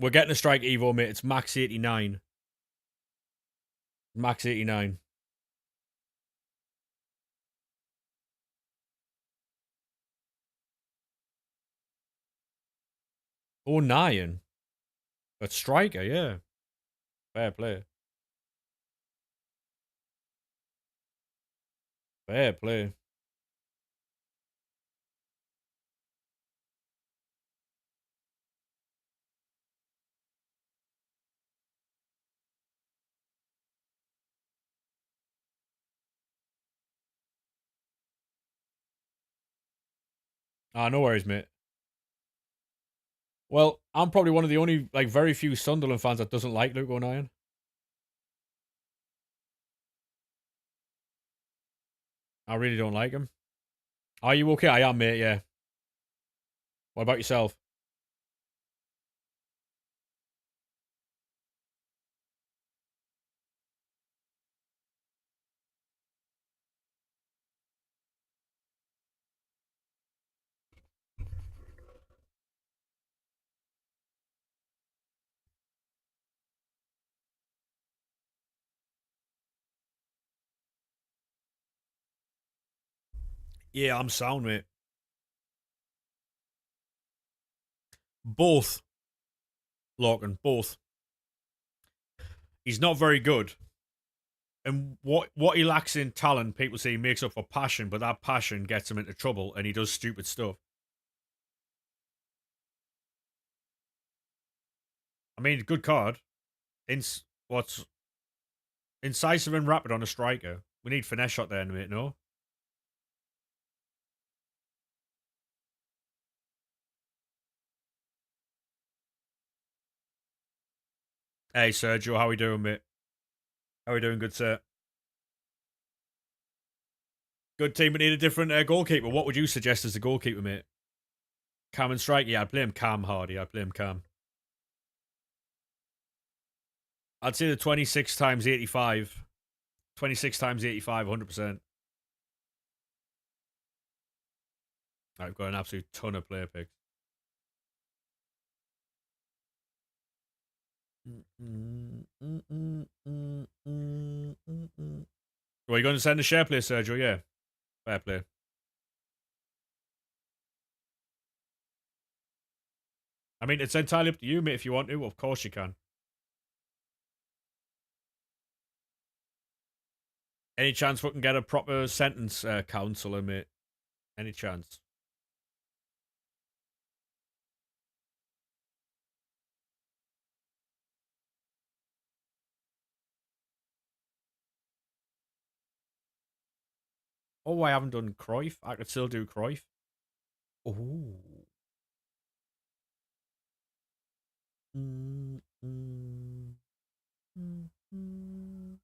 We're getting a strike Evo, mate. It's max 89. Max 89. Oh, nine. But striker, yeah. Fair play. Fair play. Ah, no worries, mate. Well, I'm probably one of the only, like, very few Sunderland fans that doesn't like Luke O'Nien. I really don't like him. Are you okay? I am, mate, yeah. What about yourself? Yeah, I'm sound, mate. Both, Lorcan, both. He's not very good. And what he lacks in talent, people say he makes up for passion, but that passion gets him into trouble and he does stupid stuff. I mean, good card. What's incisive and rapid on a striker. We need finesse shot there, mate, no? Hey, Sergio, how we doing, mate? How we doing, good sir? Good team, but need a different goalkeeper. What would you suggest as a goalkeeper, mate? Cam and strike? Yeah, I'd play him Cam Hardy. I'd play him Cam. I'd say the 26 times 85. 26 times 85, 100%. I've got an absolute ton of player picks. Well, you going to send a share play, Sergio? Yeah, fair play. I mean, it's entirely up to you, mate. If you want to, of course you can. Any chance we can get a proper sentence counsellor, mate? Any chance? Oh, I haven't done Cruyff. I could still do Cruyff. Oh. Mm, mm, mm, mm.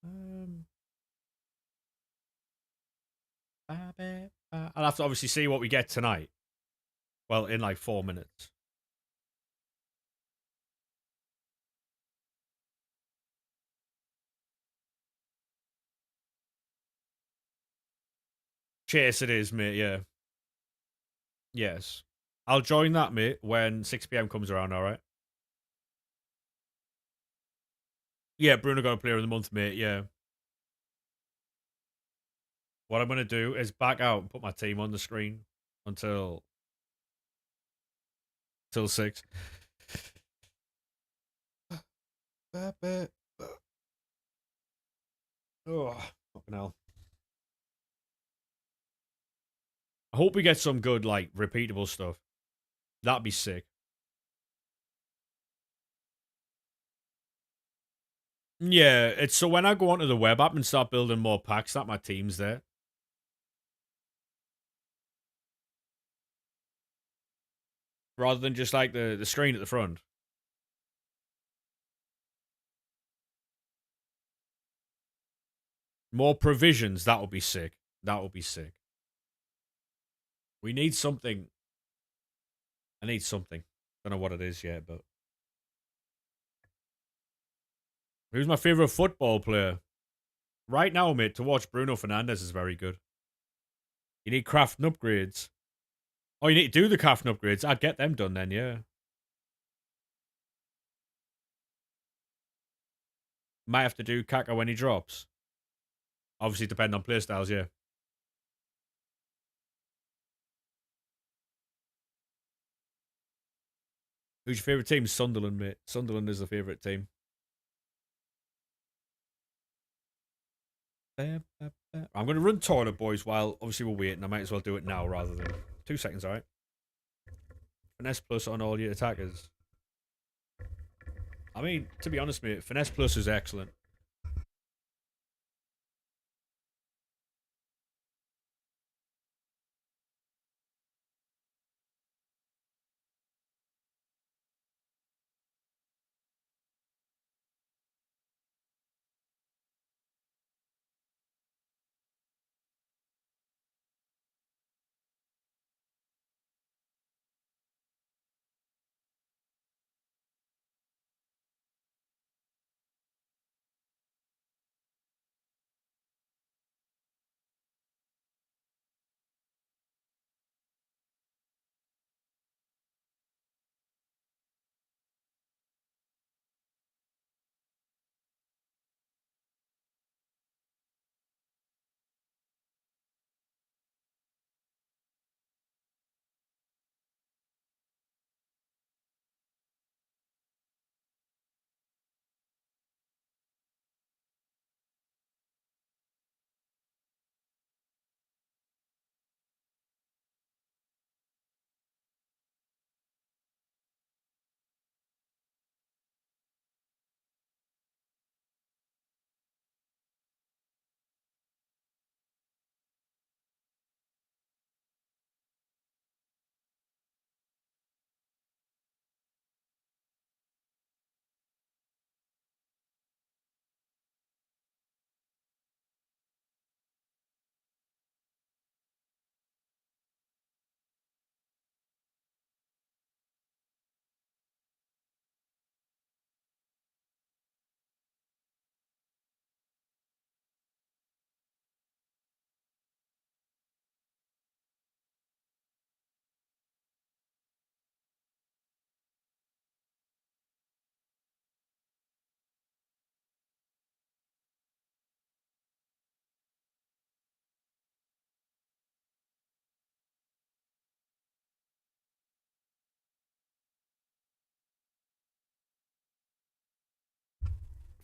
Um, I'll have to obviously see what we get tonight. Well, in like 4 minutes. Chase it is, mate. Yeah. Yes. I'll join that, mate, when 6 p.m. comes around, all right? Yeah, Bruno got a player of the month, mate. Yeah. What I'm going to do is back out and put my team on the screen until till 6. Oh, fucking hell. I hope we get some good, like, repeatable stuff. That'd be sick. Yeah, it's so when I go onto the web app and start building more packs, that my team's there. Rather than just like the screen at the front. More provisions, that would be sick. That would be sick. We need something. I need something. Don't know what it is yet, but who's my favorite football player? Right now, mate, to watch Bruno Fernandes is very good. You need crafting upgrades. Oh, you need to do the crafting upgrades. I'd get them done then, yeah. Might have to do Kaka when he drops. Obviously, depend on playstyles, yeah. Who's your favourite team? Sunderland, mate. Sunderland is the favourite team. I'm going to run toilet, boys, while obviously we're waiting. I might as well do it now rather than 2 seconds, alright? Finesse plus on all your attackers. I mean, to be honest, mate, Finesse plus is excellent.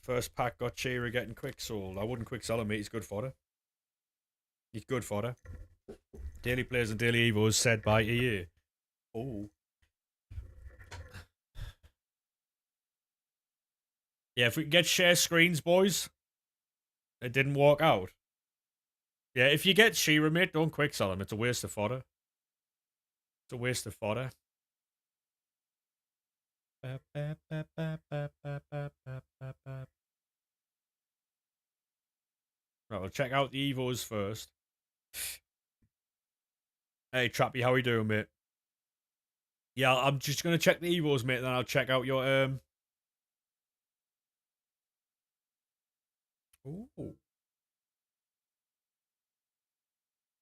First pack got Shearer getting quick sold. I wouldn't quick sell him, mate. He's good fodder. He's good fodder. Daily players and daily evos said by EA. Oh. Yeah, if we can get share screens, boys. It didn't work out. Yeah, if you get Shearer, mate, don't quick sell him. It's a waste of fodder. It's a waste of fodder. Right, we'll check out the evos first. Hey, Trappy, how are you doing, mate? Yeah, I'm just gonna check the evos, mate, then I'll check out your Ooh.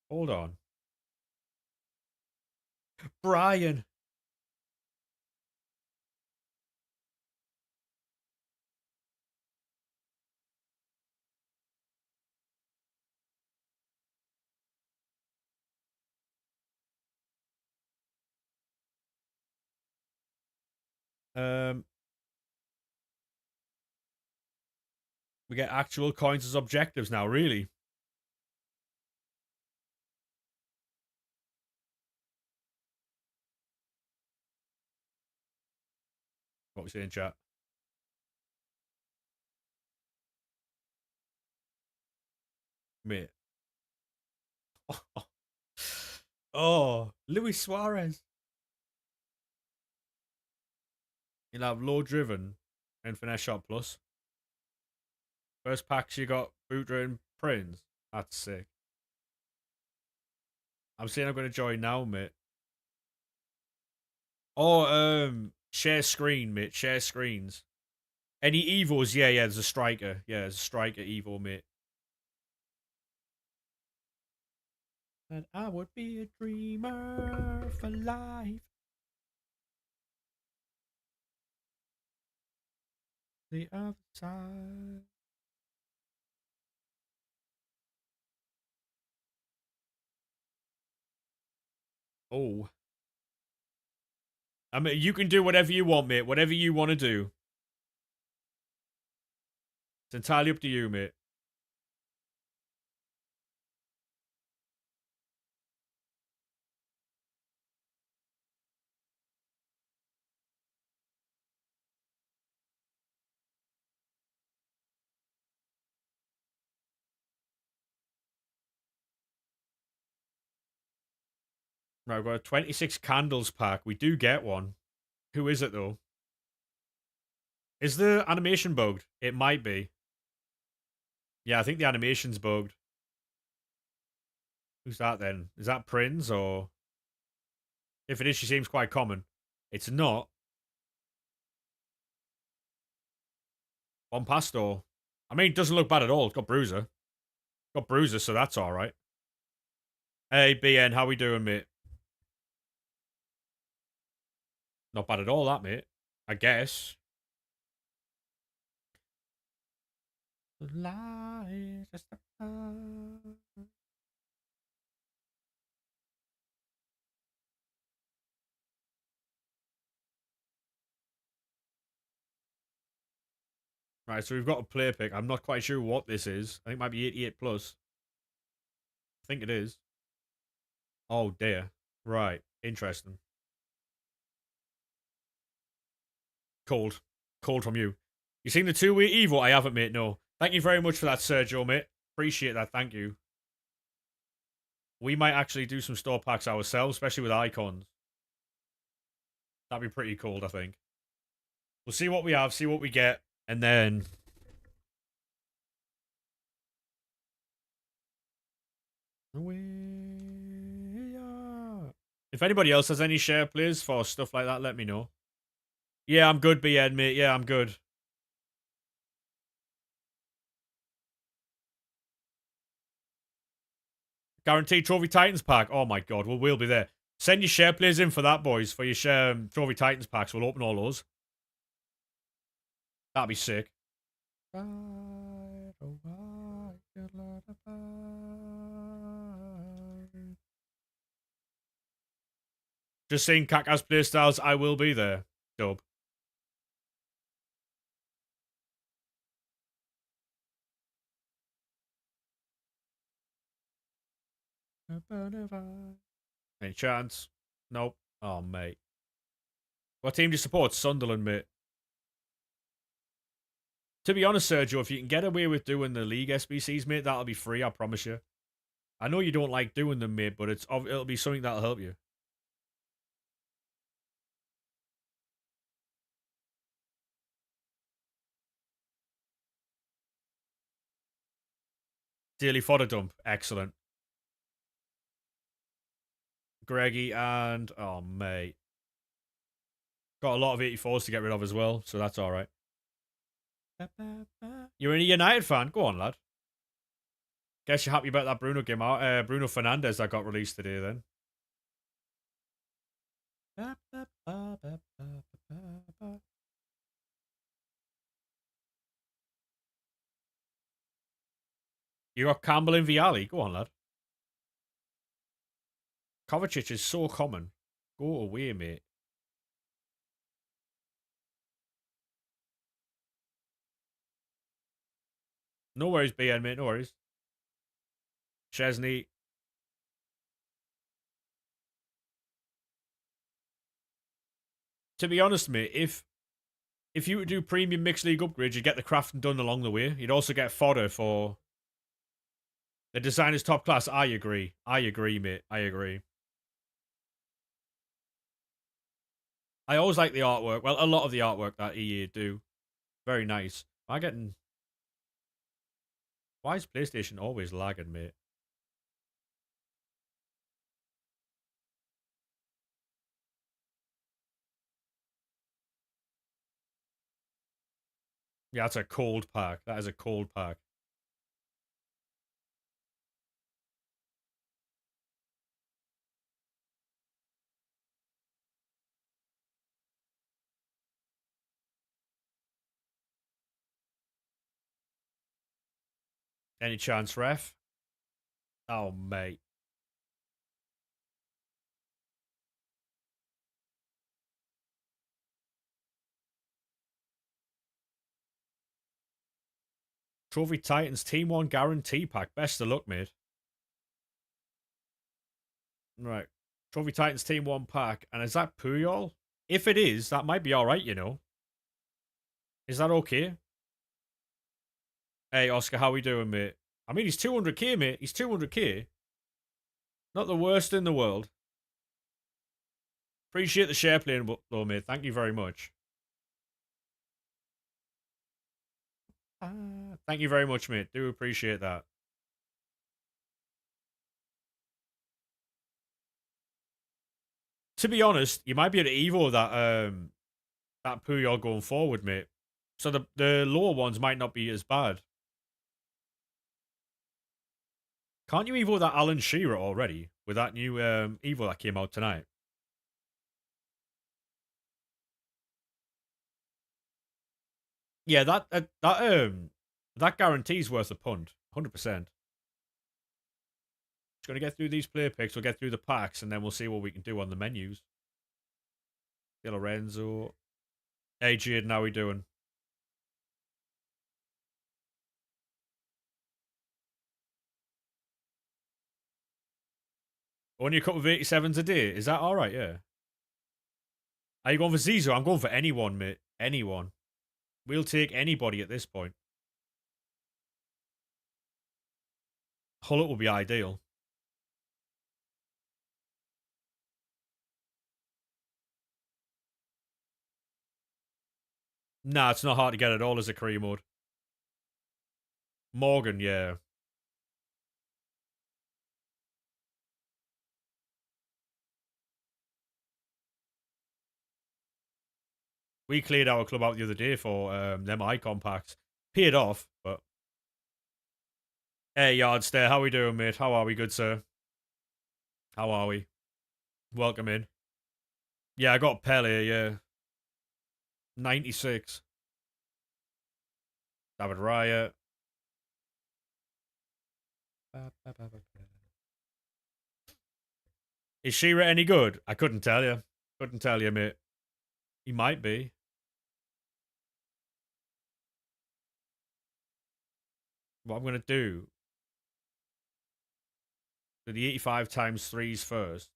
Hold on. Brian. We get actual coins as objectives now, really. What we saying, chat? Mate. Oh, Luis Suarez. You'll have low driven and finesse shot plus. First packs you got Booter and Prince. That's sick. I'm saying I'm gonna join now, mate. Oh, share screen, mate. Share screens. Any evils? Yeah, there's a striker. Yeah, there's a striker evo, mate. And I would be a dreamer for life. The other side. Oh. I mean, you can do whatever you want, mate. Whatever you want to do. It's entirely up to you, mate. Right, we've got a 26 candles pack. We do get one. Who is it, though? Is the animation bugged? It might be. Yeah, I think the animation's bugged. Who's that, then? Is that Prince, or... If it is, she seems quite common. It's not. On Pastor. I mean, it doesn't look bad at all. It's got Bruiser. Got Bruiser, so that's alright. Hey, BN, how we doing, mate? Not bad at all, that, mate. I guess. Right, so we've got a player pick. I'm not quite sure what this is. I think it might be 88 plus. I think it is. Oh, dear. Right. Interesting. Cold. Cold from you. You seen the two-way Evo? I haven't, mate, no. Thank you very much for that, Sergio, mate. Appreciate that, thank you. We might actually do some store packs ourselves, especially with icons. That'd be pretty cool, I think. We'll see what we have, see what we get, and then... If anybody else has any share plays for stuff like that, let me know. Yeah, I'm good, BN, mate. Yeah, I'm good. Guaranteed Trophy Titans pack. Oh my god, well, we'll be there. Send your share plays in for that, boys. For your share Trophy Titans packs. We'll open all those. That'd be sick. Just saying Kaka's playstyles, I will be there. Dope. Any chance? Nope. Oh, mate. What team do you support? Sunderland, mate. To be honest, Sergio, if you can get away with doing the league SBCs, mate, that'll be free, I promise you. I know you don't like doing them, mate, but it'll be something that'll help you. Daily fodder dump. Excellent. Greggy and... Oh, mate. Got a lot of 84s to get rid of as well, so that's alright. You're a United fan? Go on, lad. Guess you're happy about that Bruno game out. Bruno Fernandes that got released today, then. You got Campbell and Viali. Go on, lad. Kovacic is so common. Go away, mate. No worries, BN, mate. No worries. Chesney. To be honest, mate, if you would do premium mixed league upgrades, you'd get the crafting done along the way. You'd also get fodder for the design is top class. I agree. I agree, mate. I agree. I always like the artwork. Well, a lot of the artwork that EA do. Very nice. Am I getting... Why is PlayStation always lagging, mate? Yeah, that's a cold pack. That is a cold pack. Any chance, ref? Oh, mate. Trophy Titans Team 1 guarantee pack. Best of luck, mate. Right. Trophy Titans Team 1 pack. And is that Puyol? If it is, that might be alright, you know. Is that okay? Hey, Oscar, how we doing, mate? I mean, he's 200k, mate. He's 200k. Not the worst in the world. Appreciate the share playing, though, mate. Thank you very much. Thank you very much, mate. Do appreciate that. To be honest, you might be able to Evo that Puyol going forward, mate. So the lower ones might not be as bad. Can't you Evo that Alan Shearer already with that new Evo that came out tonight? Yeah, that guarantee's worth a punt, 100%. Just gonna get through these player picks. We'll get through the packs, and then we'll see what we can do on the menus. Di Lorenzo, hey Jaden, how we doing? Only a couple of 87s a day. Is that all right? Yeah. Are you going for Zizou? I'm going for anyone, mate. Anyone. We'll take anybody at this point. Hullet will be ideal. Nah, it's not hard to get at all as a career mode. Morgan, yeah. We cleared our club out the other day for them icon packs. Paid off, but... Hey, Yardstair, how we doing, mate? How are we, good sir? How are we? Welcome in. Yeah, I got Pele, yeah. 96. David Raya. Is Shearer any good? I couldn't tell you. Couldn't tell you, mate. He might be. What I'm going to do... So the 85 times threes first.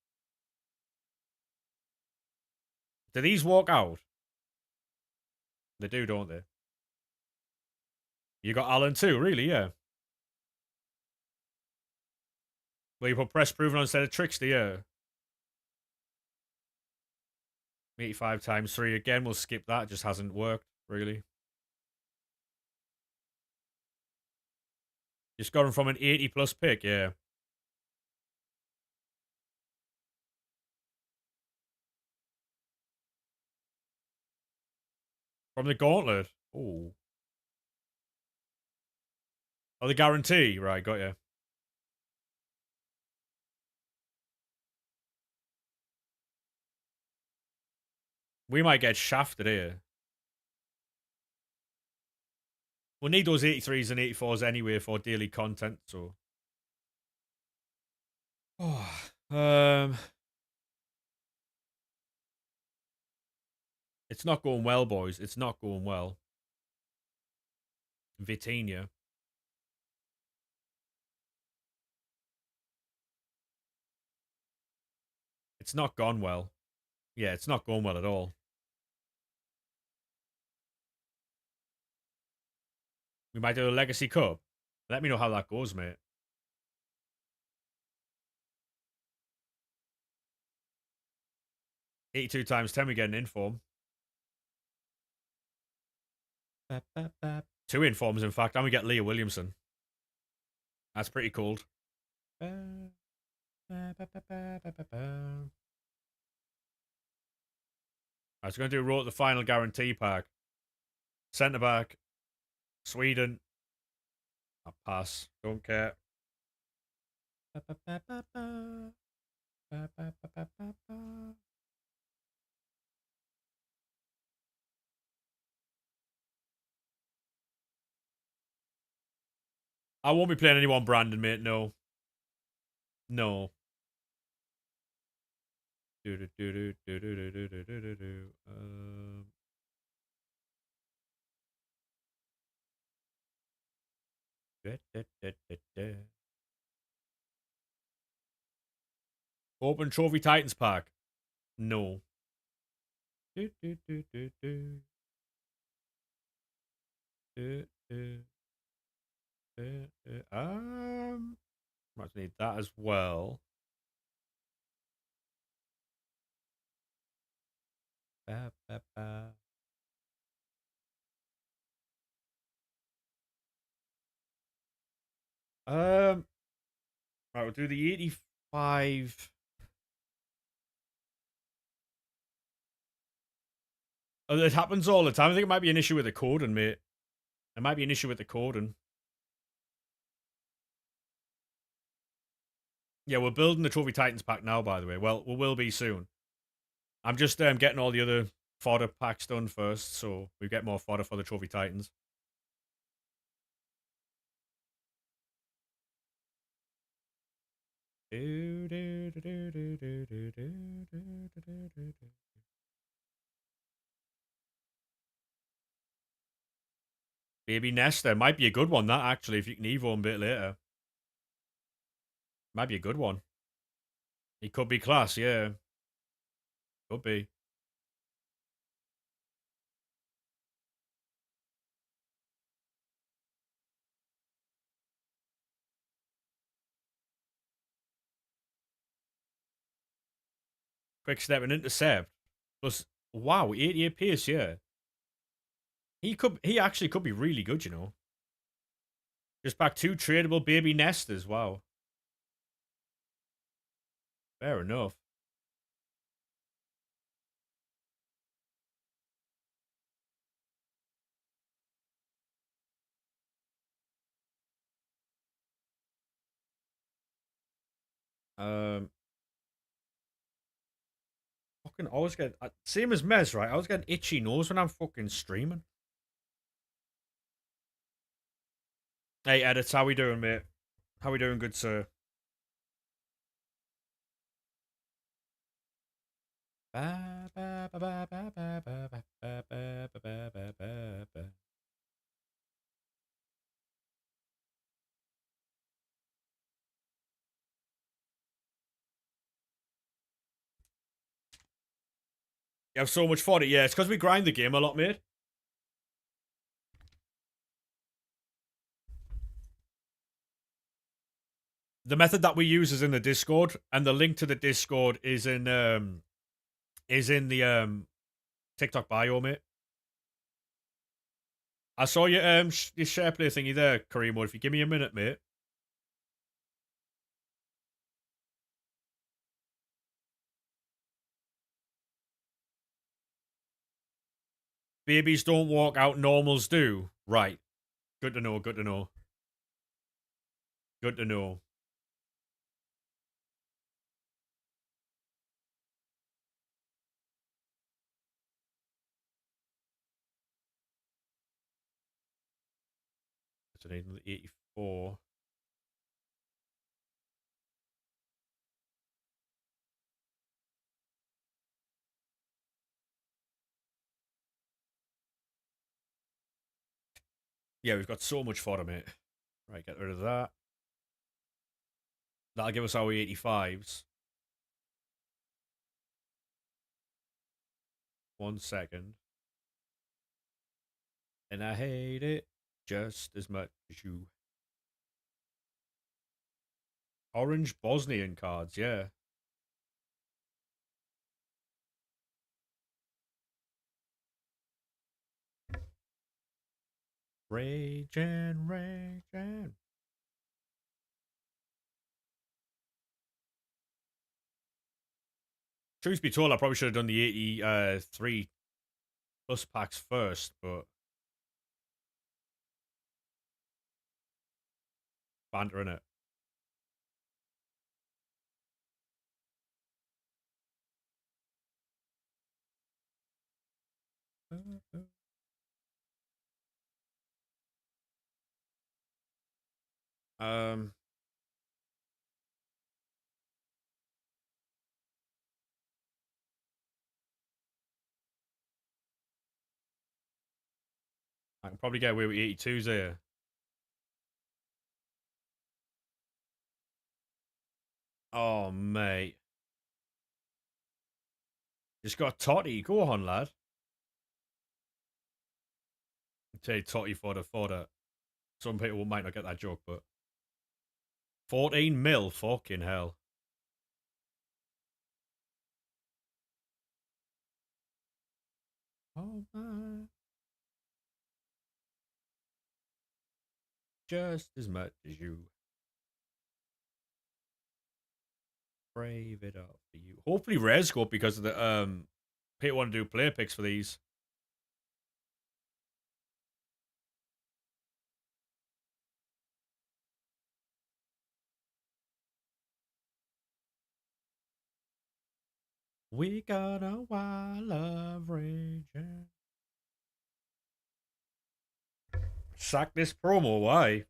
Do these walk out? They do, don't they? You got Alan too, really? Yeah. Well, you put Press Proven on instead of Trickster, yeah. 85 times 3 again. We'll skip that. It just hasn't worked, really. Just got him from an 80 plus pick, yeah. From the gauntlet. Oh. Oh, the guarantee. Right, got you. We might get shafted here. We'll need those 83s and 84s anyway for daily content, so. Oh, it's not going well, boys. It's not going well. Vitinha. It's not gone well. Yeah, it's not going well at all. We might do a Legacy Cup. Let me know how that goes, mate. 82 times 10, we get an inform. 2 informs, in fact, and we get Leah Williamson. That's pretty cool. I was going to do roll the final guarantee pack. Centre back. Sweden. I pass. Don't care. I won't be playing anyone Brandon, mate. No. No. Open Trophy Titans pack. No. Might need that as well. Right, we'll do the 85. Oh, it happens all the time. I think it might be an issue with the coding, mate. It might be an issue with the coding. Yeah, we're building the Trophy Titans pack now, by the way. Well, we will be soon. I'm just getting all the other fodder packs done first, so we get more fodder for the Trophy Titans. Baby Nesta might be a good one, that actually, if you can Evo him a bit later. Might be a good one. He could be class, yeah. Could be. Quick step and intercept. Plus, wow, 88 pace, yeah. He actually could be really good, you know. Just back 2 tradable baby nesters, wow. Fair enough. Fucking always get same as Mez, right? I always get an itchy nose when I'm fucking streaming. Hey, edits, how we doing, mate? How we doing, good sir? You have so much fodder. Yeah, it's because we grind the game a lot, mate. The method that we use is in the Discord, and the link to the Discord is in the TikTok bio, mate. I saw your share play thingy there, Karimo. If you give me a minute, mate. Babies don't walk out, normals do. Right. Good to know, good to know. Good to know. It's an 84. Yeah, we've got so much fodder, mate. Right, get rid of that. That'll give us our 85s. 1 second. And I hate it just as much as you. Orange Bosnian cards, yeah. Raging, raging. Truth be told, I probably should have done the 83 plus packs first, but banter in it. Um, I can probably get away with 82s here. Oh, mate. Just got Totty. Go on, lad. Say Totty for the fodder. Some people might not get that joke, but 14 mil, fucking hell. Oh my. Just as much as you. Brave it up for you. Hopefully Res go because of the people want to do player picks for these. We got a wild love raging. Sack this promo, why?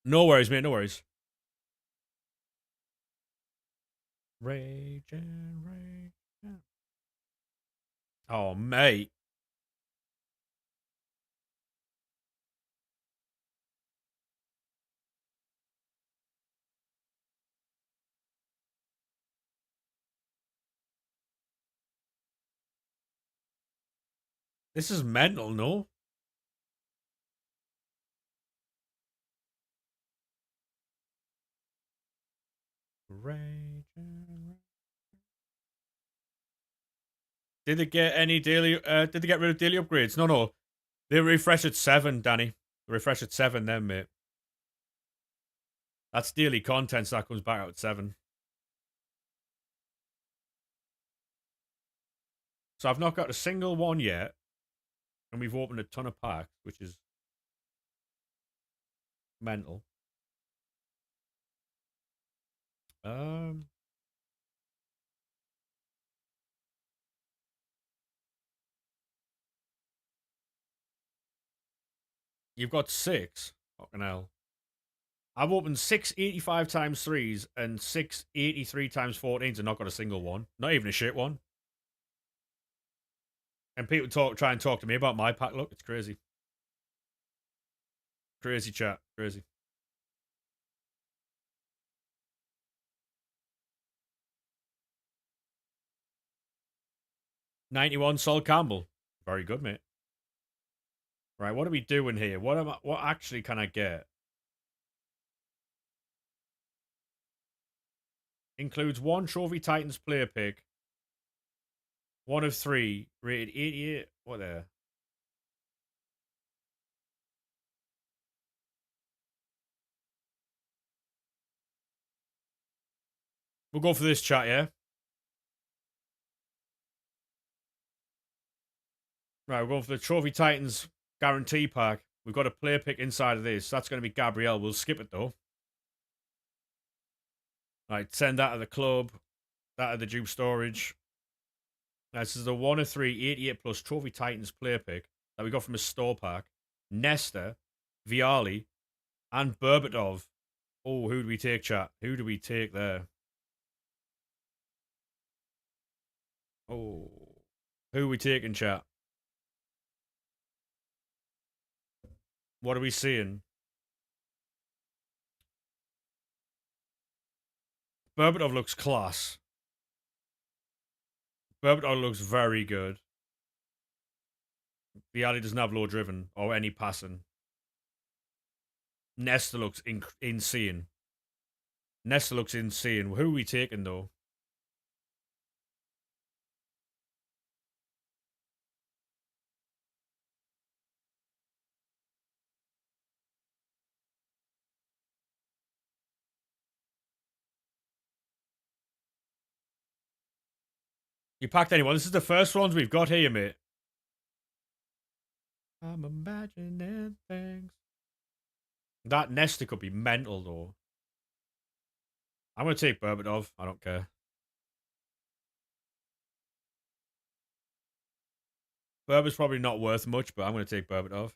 No worries, mate, no worries. Raging, raging. Oh, mate. This is mental, no? Raging. Did they get any daily? Did they get rid of daily upgrades? No. They refresh at 7, Danny. They refresh at 7, then, mate. That's daily content, so that comes back out at 7. So I've not got a single one yet, and we've opened a ton of packs, which is mental. Um, you've got 6. Fucking hell. I've opened 6 85 times 3s and 6 83 times 14s and not got a single one. Not even a shit one. And people try and talk to me about my pack. Look, it's crazy. Crazy chat. Crazy. 91 Sol Campbell. Very good, mate. Right, what are we doing here? What actually can I get? Includes one Trophy Titans player pick, one of three, rated 88. What there? We'll go for this chat, yeah? Right, we're going for the Trophy Titans guarantee pack. We've got a player pick inside of this. That's going to be Gabrielle. We'll skip it, though. Right, send that to the club. That to the Dupe storage. This is the 1 of 3 88 plus Trophy Titans player pick that we got from a store pack. Nesta, Viali, and Berbatov. Oh, who do we take, chat? Who do we take there? Oh, who are we taking, chat? What are we seeing? Berbatov looks class. Berbatov looks very good. Viali doesn't have low driven or any passing. Nesta looks insane. Nesta looks insane. Who are we taking, though? You packed anyone? This is the first ones we've got here, mate. I'm imagining things. That Nesta could be mental, though. I'm going to take Berbatov. I don't care. Berbat's probably not worth much, but I'm going to take Berbatov.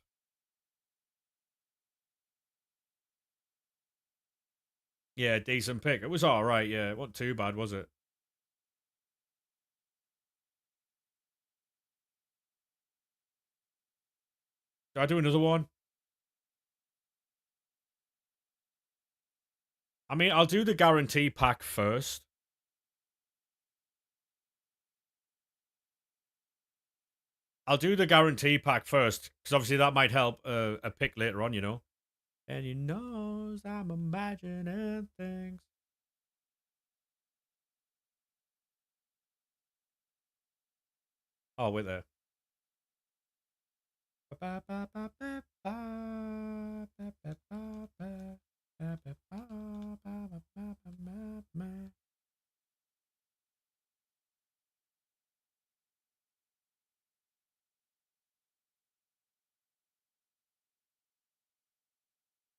Yeah, decent pick. It was all right, yeah. It wasn't too bad, was it? Do I do another one? I mean, I'll do the guarantee pack first. I'll do the guarantee pack first, because obviously that might help a pick later on, you know? And he knows I'm imagining things. Oh, wait there.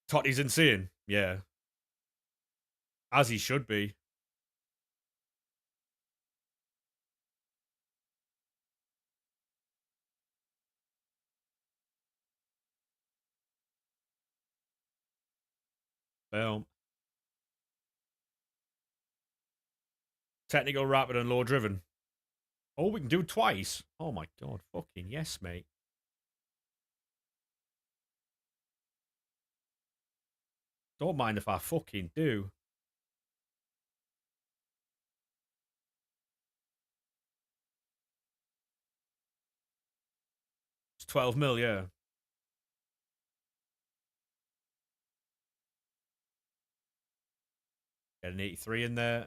Totti's insane. Yeah. As he should be. Boom. Technical, rapid, and low driven. Oh, we can do it twice. Oh my god. Fucking yes, mate. Don't mind if I fucking do. It's 12 mil, yeah. Get an 83 in there.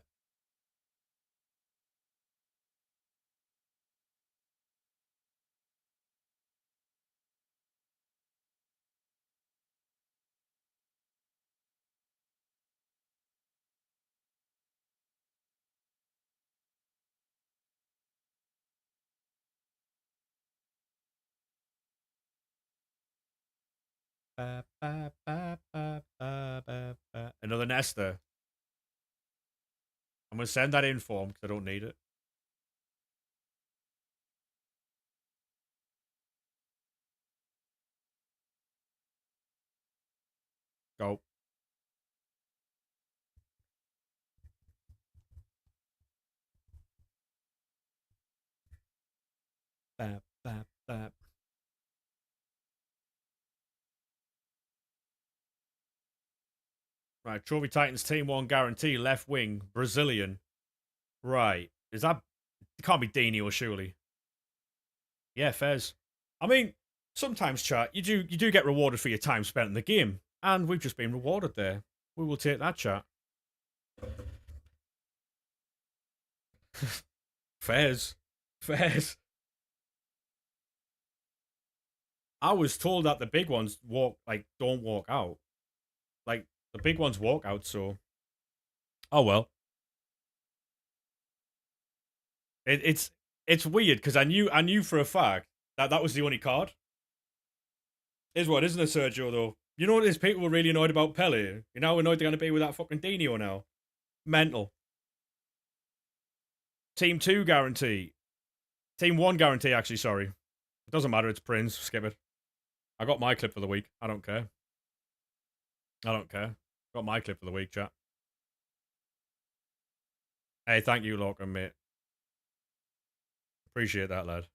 Another Nesta. I'm going to send that in for him because I don't need it. Go. Bap, bap, bap. Right, Trophy Titans Team 1 guarantee, left wing, Brazilian. Right. Is that... It can't be Dino, surely. Yeah, Fez. I mean, sometimes, chat, you do get rewarded for your time spent in the game. And we've just been rewarded there. We will take that, chat. Fez. Fez. I was told that the big ones don't walk out. Like, the big ones walk out, so... Oh, well. It's weird, because I knew for a fact that that was the only card. Is what, isn't it, Sergio, though? You know what is? People were really annoyed about Pele. You know how annoyed they're going to be with that fucking Dino now. Mental. Team 2 guarantee. Team 1 guarantee, actually, sorry. It doesn't matter, it's Prince. Skip it. I got my clip for the week. I don't care. I don't care. Got my clip for the week, chat. Hey, thank you, Lorcan, mate. Appreciate that, lad.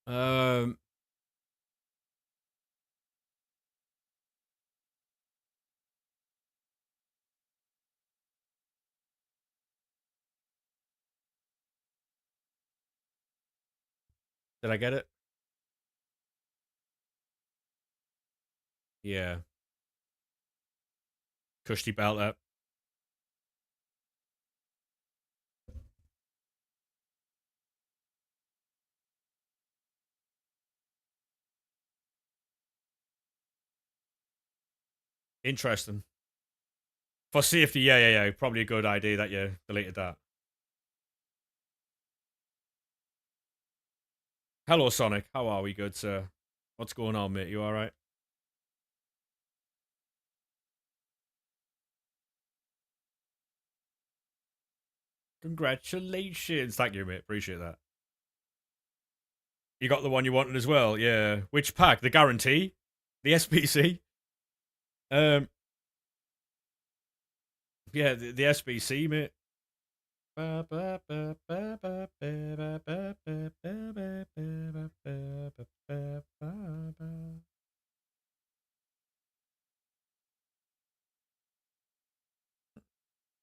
Um, did I get it? Yeah. Cushy belt up. Interesting. For safety, yeah. Probably a good idea that you deleted that. Hello, Sonic. How are we, good sir? What's going on, mate? You alright? Congratulations. Thank you, mate. Appreciate that. You got the one you wanted as well, yeah. Which pack? The guarantee? The SBC? Yeah, the SBC, mate.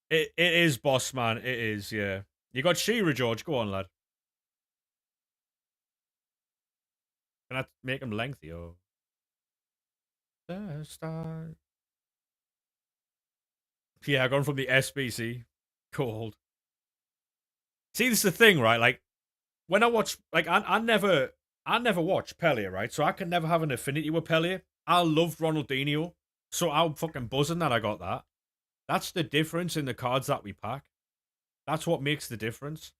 It is, boss man. It is, yeah. You got Shearer, George. Go on, lad. Can I make him lengthy or? Yeah, I gone from the SBC. Cold. See, this is the thing, right? Like, when I watch, like, I never watch Pele, right? So I can never have an affinity with Pele. I loved Ronaldinho, so I'm fucking buzzing that I got that. That's the difference in the cards that we pack. That's what makes the difference.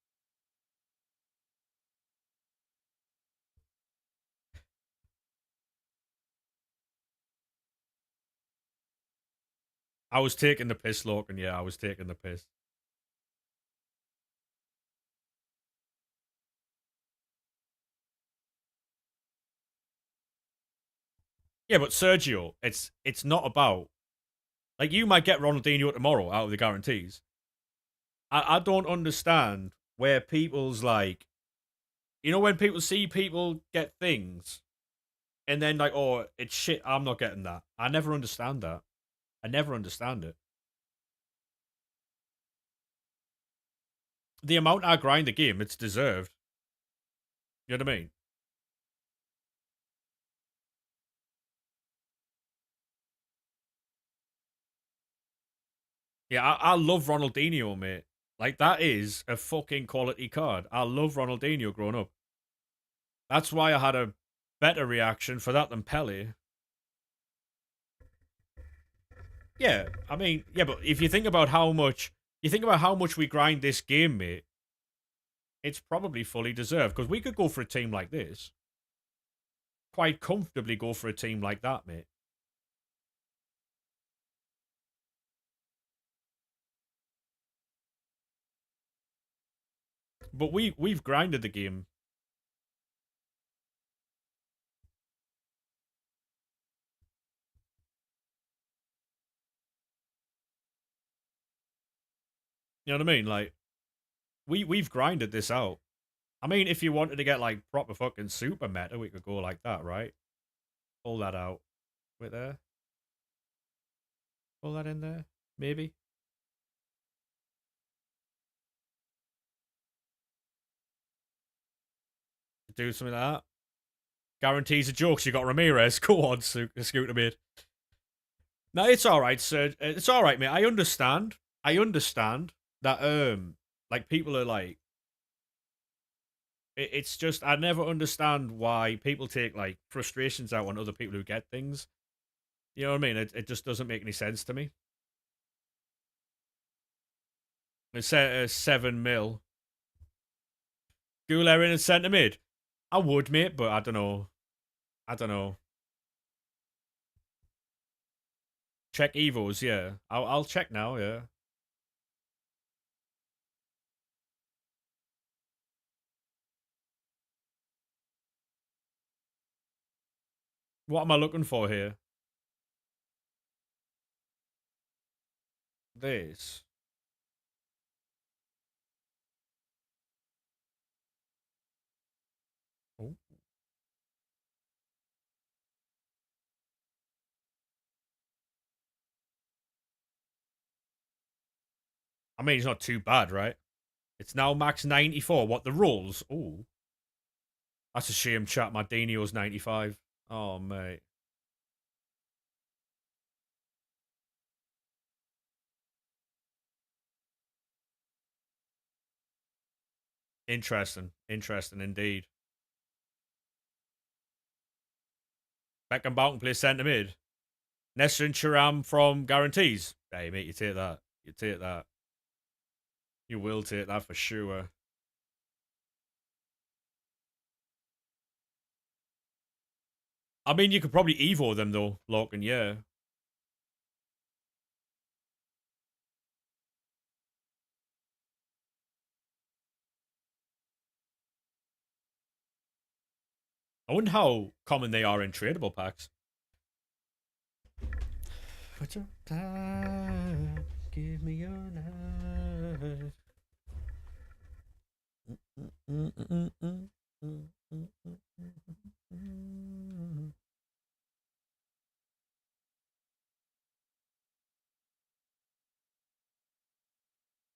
I was taking the piss, Logan. Yeah, I was taking the piss. Yeah, but Sergio, it's not about, like, you might get Ronaldinho tomorrow out of the guarantees. I don't understand where people's like, when people see people get things and then like, oh, it's shit, I'm not getting that. I never understand that. I never understand it. The amount I grind the game, it's deserved. You know what I mean? Yeah, I love Ronaldinho, mate. Like, that is a fucking quality card. I love Ronaldinho growing up. That's why I had a better reaction for that than Pele. Yeah, I mean, yeah, but if you think about how much we grind this game, mate, it's probably fully deserved because we could go for a team like this, quite comfortably go for a team like that, mate. But we've grinded the game. You know what I mean? Like we've grinded this out. I mean, if you wanted to get like proper fucking super meta, we could go like that, right? Pull that out. Wait there. Pull that in there. Maybe. Do something like that. Guarantees a joke. You got Ramirez. Go on, Scooter mid. No, it's all right, sir. It's all right, mate. I understand. I understand that like people are like it's just I never understand why people take like frustrations out on other people who get things. You know what I mean? It just doesn't make any sense to me. It's 7 mil. Goulerin and centre mid. I would, mate, but I don't know. I don't know. Check Evos, yeah. I'll check now, yeah. What am I looking for here? This. Oh. I mean, it's not too bad, right? It's now max 94. What, the rules? Oh. That's a shame, chat. My Dinio's 95. Oh, mate. Interesting. Interesting indeed. Beckenbauer plays centre mid. Nesta and Churam from guarantees. Hey, mate, you take that. You take that. You will take that for sure. I mean, you could probably Evo them, though, Loken, yeah. I wonder how common they are in tradable packs. Put your time, give me your life.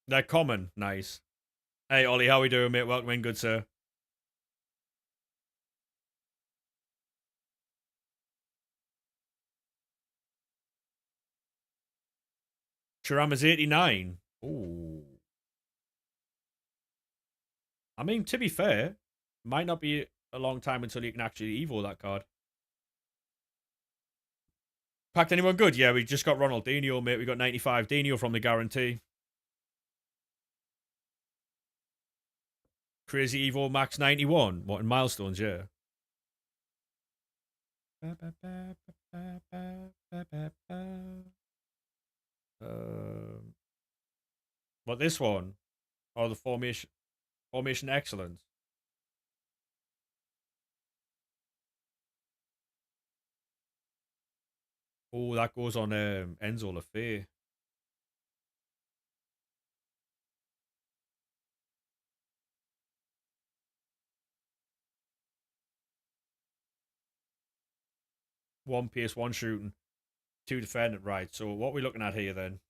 They're common. Nice. Hey, Ollie, how we doing, mate? Welcome in, good sir. Chirama's 89. Ooh. I mean, to be fair, might not be a long time until you can actually Evo that card. Packed anyone good? Yeah, we just got Ronaldinho, mate. We got 95 Dino from the guarantee. Crazy Evo Max 91. What in milestones? Yeah. What this one? Oh, the formation excellence. Oh, that goes on Enzo Lafay. One pace, one shooting, two defending. Right. So what are we looking at here then?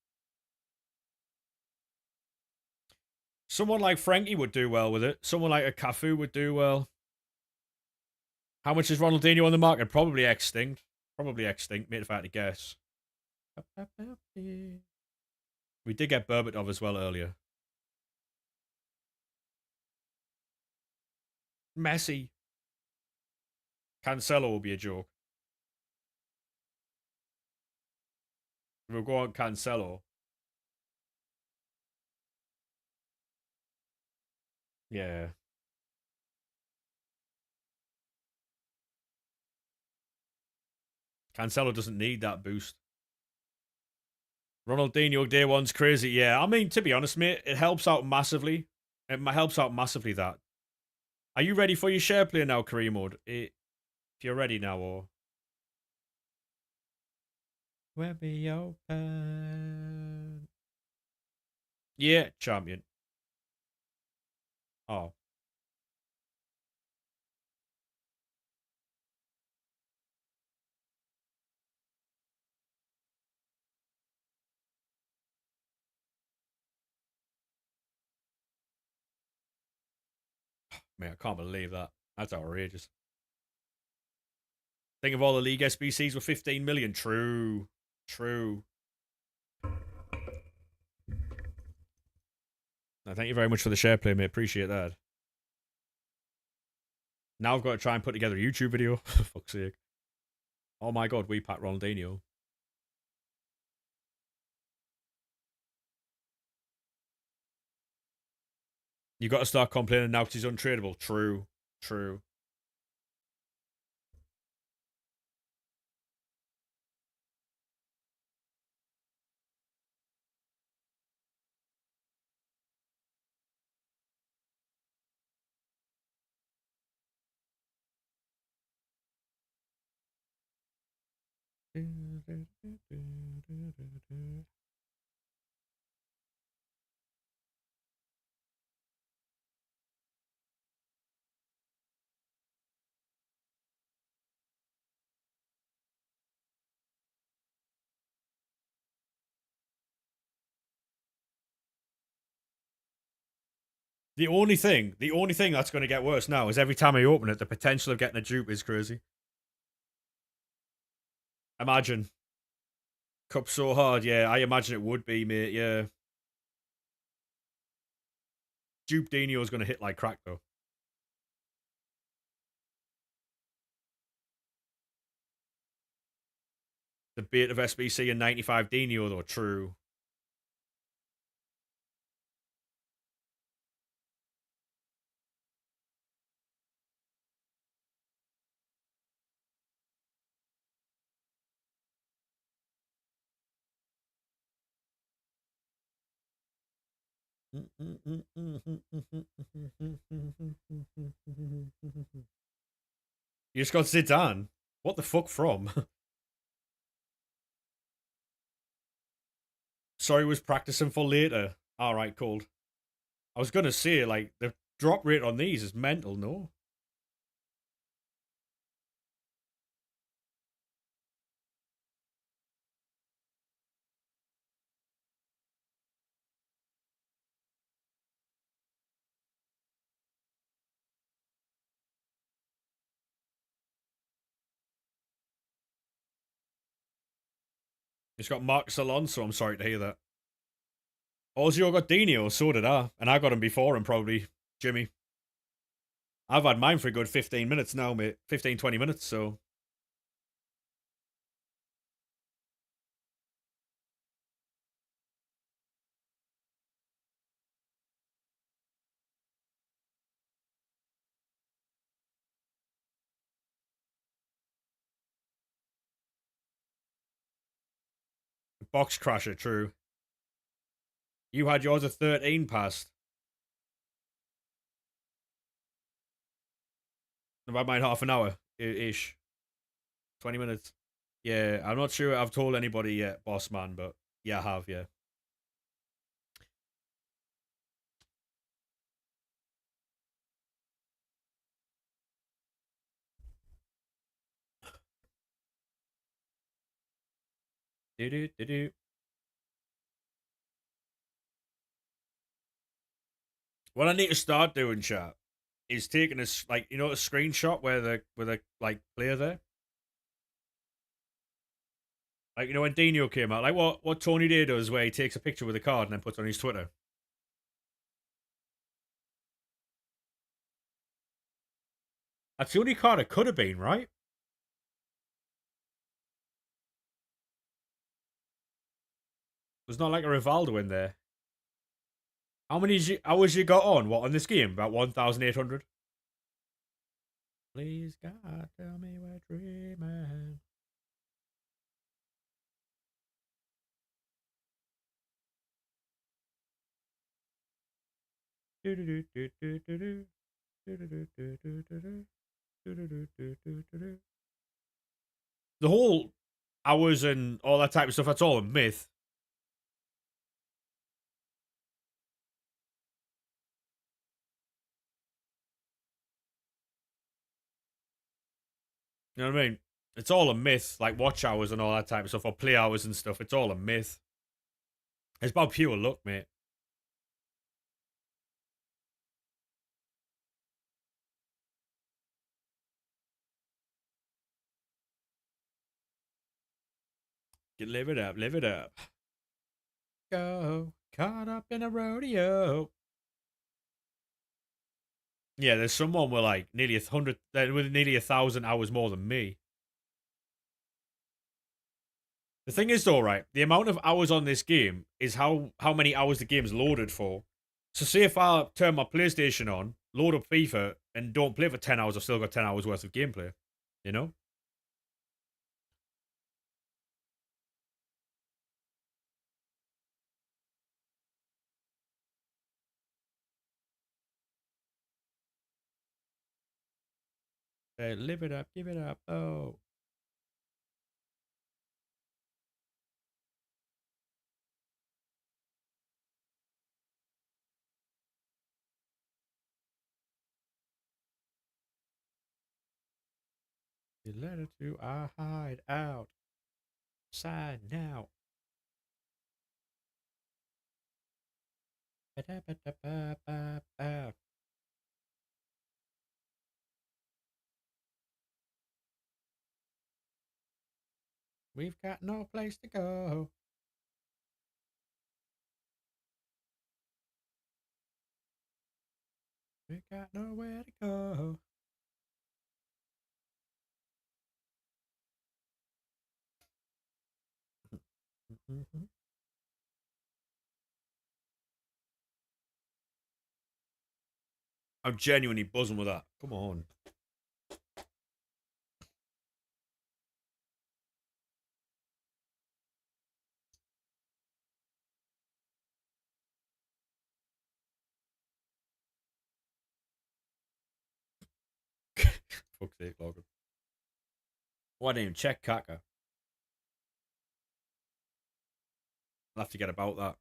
Someone like Frankie would do well with it. Someone like a Cafu would do well. How much is Ronaldinho on the market? Probably extinct. Probably extinct, mate, if I had to guess. We did get Berbatov as well earlier. Messi. Cancelo will be a joke. We'll go on Cancelo. Yeah. Cancelo doesn't need that boost. Ronaldinho day one's crazy. Yeah, I mean, to be honest, mate, it helps out massively. It helps out massively that. Are you ready for your share play now, career mode? If you're ready now, or we'll be open. Yeah, champion. Oh, Man, I can't believe that. That's outrageous. Think of all the league SBCs with 15 million. True. True. No, thank you very much for the share play, mate. Appreciate that. Now I've got to try and put together a YouTube video. For fuck's sake. Oh my god, we pack Ronaldinho. You got to start complaining now because he's untradeable. True. True. The only thing that's going to get worse now is every time I open it, the potential of getting a dupe is crazy. Imagine. Cup so hard, yeah. I imagine it would be, mate, yeah. Dupe Dino is going to hit like crack, though. The bait of SBC and 95 Dino, though, true. You just got Zidane. What the fuck from? Sorry, was practicing for later. Alright, cool. I was gonna say, like, the drop rate on these is mental, no? It's got Marcus Alonso, I'm sorry to hear that. Ozio got Dino, so did I. And I got him before him, probably. Jimmy. I've had mine for a good 15 minutes now, mate. 15, 20 minutes, so. Box Crasher, true. You had yours at 13 past. I've had mine half an hour ish. 20 minutes. Yeah, I'm not sure I've told anybody yet, boss man, but yeah, I have, yeah. Do-do-do-do. What I need to start doing, chat, is taking a like a screenshot where the like player there, like when Dino came out, like what Tony Day does, where he takes a picture with a card and then puts on his Twitter. That's the only card it could have been, right? There's not like a Rivaldo in there. How many hours you got on? What on this game? About 1,800. Please God, tell me we're dreaming. The whole hours and all that type of stuff, that's all a myth. You know what I mean? It's all a myth, like watch hours and all that type of stuff, or play hours and stuff. It's all a myth. It's about pure luck, mate. Live it up, live it up. Go, caught up in a rodeo. Yeah, there's someone with like nearly 100, with nearly 1,000 hours more than me. The thing is, though, right? The amount of hours on this game is how many hours the game's loaded for. So, say if I turn my PlayStation on, load up FIFA, and don't play for 10 hours, I've still got 10 hours worth of gameplay. You know? Live it up, give it up. Oh, you let it to I hide out. Side now. Ba-da-ba-da-ba-ba-ba. We've got no place to go. We got nowhere to go. I'm genuinely buzzing with that. Come on. Fuck's sake, Logan. Why didn't even check Kaka? I'll have to get about that.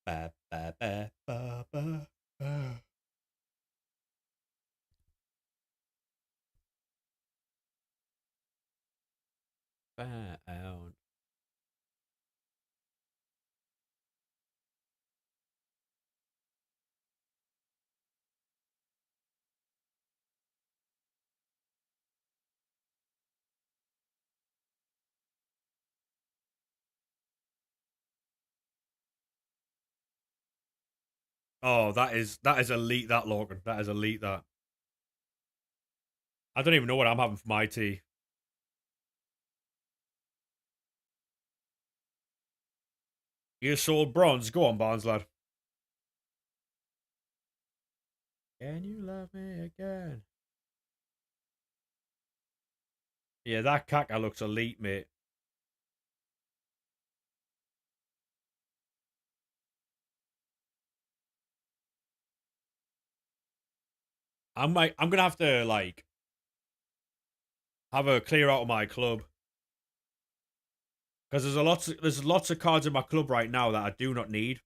Ba, ba, ba, ba, ba, ba. Found. Oh, that is elite. That Logan. That is elite. That. I don't even know what I'm having for my tea. You sold bronze. Go on, Barnes lad. Can you love me again? Yeah, that Kaka looks elite, mate. I'm gonna have to like have a clear out of my club because there's lots of cards in my club right now that I do not need.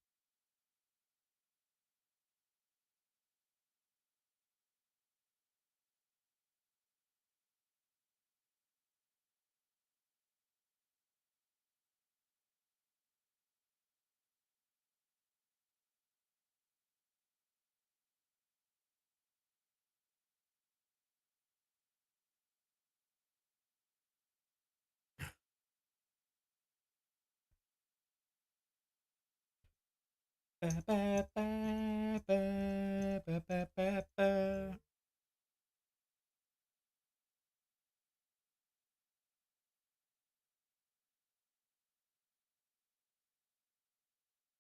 Ba, ba, ba, ba, ba, ba, ba, ba.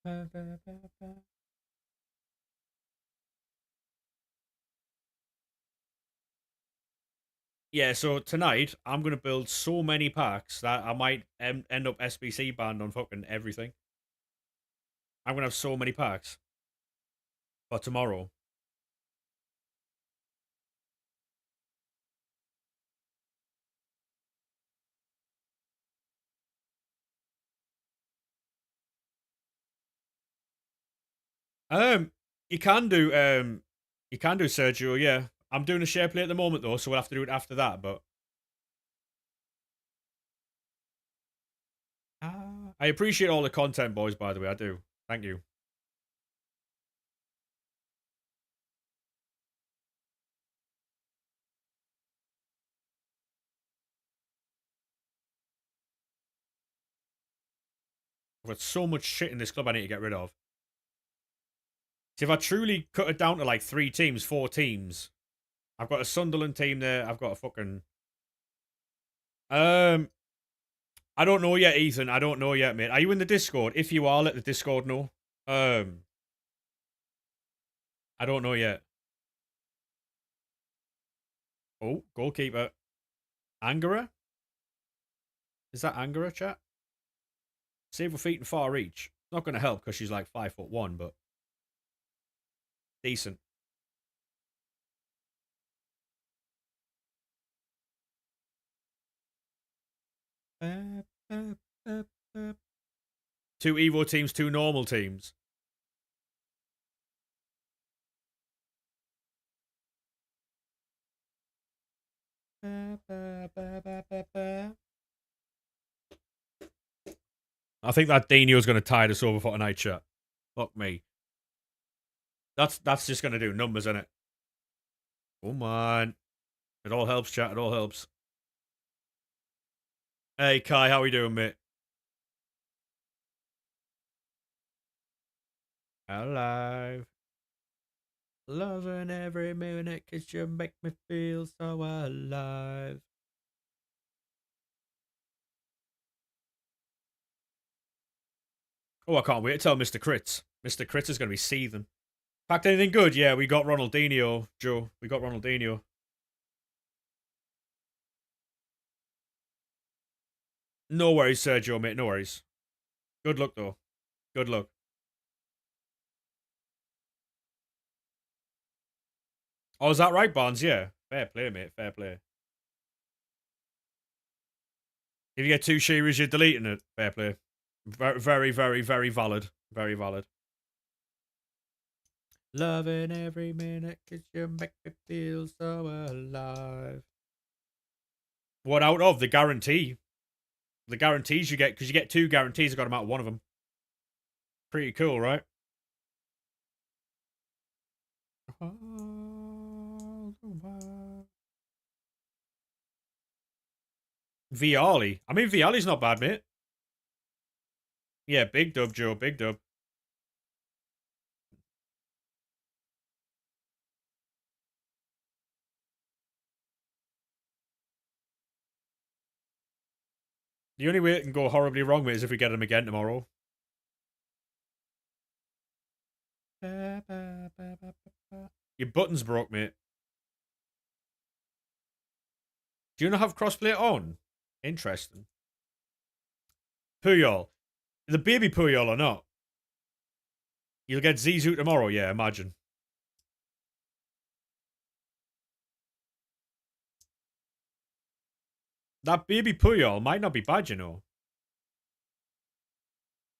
Ba, ba, ba, ba. Yeah, so tonight I'm gonna build so many packs that I might end up SBC banned on fucking everything. I'm gonna have so many packs for tomorrow. Um, you can do Sergio. Yeah, I'm doing a share play at the moment though, so we'll have to do it after that. But I appreciate all the content, boys, by the way. I do. Thank you. I've got so much shit in this club I need to get rid of. See, if I truly cut it down to like 3 teams, 4 teams, I've got a Sunderland team there. I've got a fucking... I don't know yet, Ethan. I don't know yet, mate. Are you in the Discord? If you are, let the Discord know. I don't know yet. Oh, goalkeeper. Angara? Is that Angara, chat? Save with feet and far reach. Not going to help because she's like 5'1", but decent. Two Evo teams, 2 normal teams. I think that Dino's going to tide us over for tonight, chat. Fuck me. That's just going to do numbers, isn't it? Come on. It all helps, chat. It all helps. Hey, Kai, how we doing, mate? Alive. Loving every minute because you make me feel so alive. Oh, I can't wait to tell Mr. Crits. Mr. Crits is going to be seething. Packed anything good? Yeah, we got Ronaldinho, Joe. We got Ronaldinho. No worries, Sergio, mate. No worries. Good luck, though. Good luck. Oh, is that right, Barnes? Yeah. Fair play, mate. Fair play. If you get 2 Shearers, you're deleting it. Fair play. Very, very, very, very valid. Very valid. Loving every minute because you make me feel so alive. What out of? The guarantee. The guarantees you get, because you get 2 guarantees. I got them out of one of them. Pretty cool, right? Viali. I mean, Viali's not bad, mate. Yeah, big dub, Joe. Big dub. The only way it can go horribly wrong, mate, is if we get him again tomorrow. Your button's broke, mate. Do you not have crossplay on? Interesting. Puyol. The baby Puyol or not? You'll get Zizou tomorrow, yeah, imagine. That baby Puyol might not be bad, you know.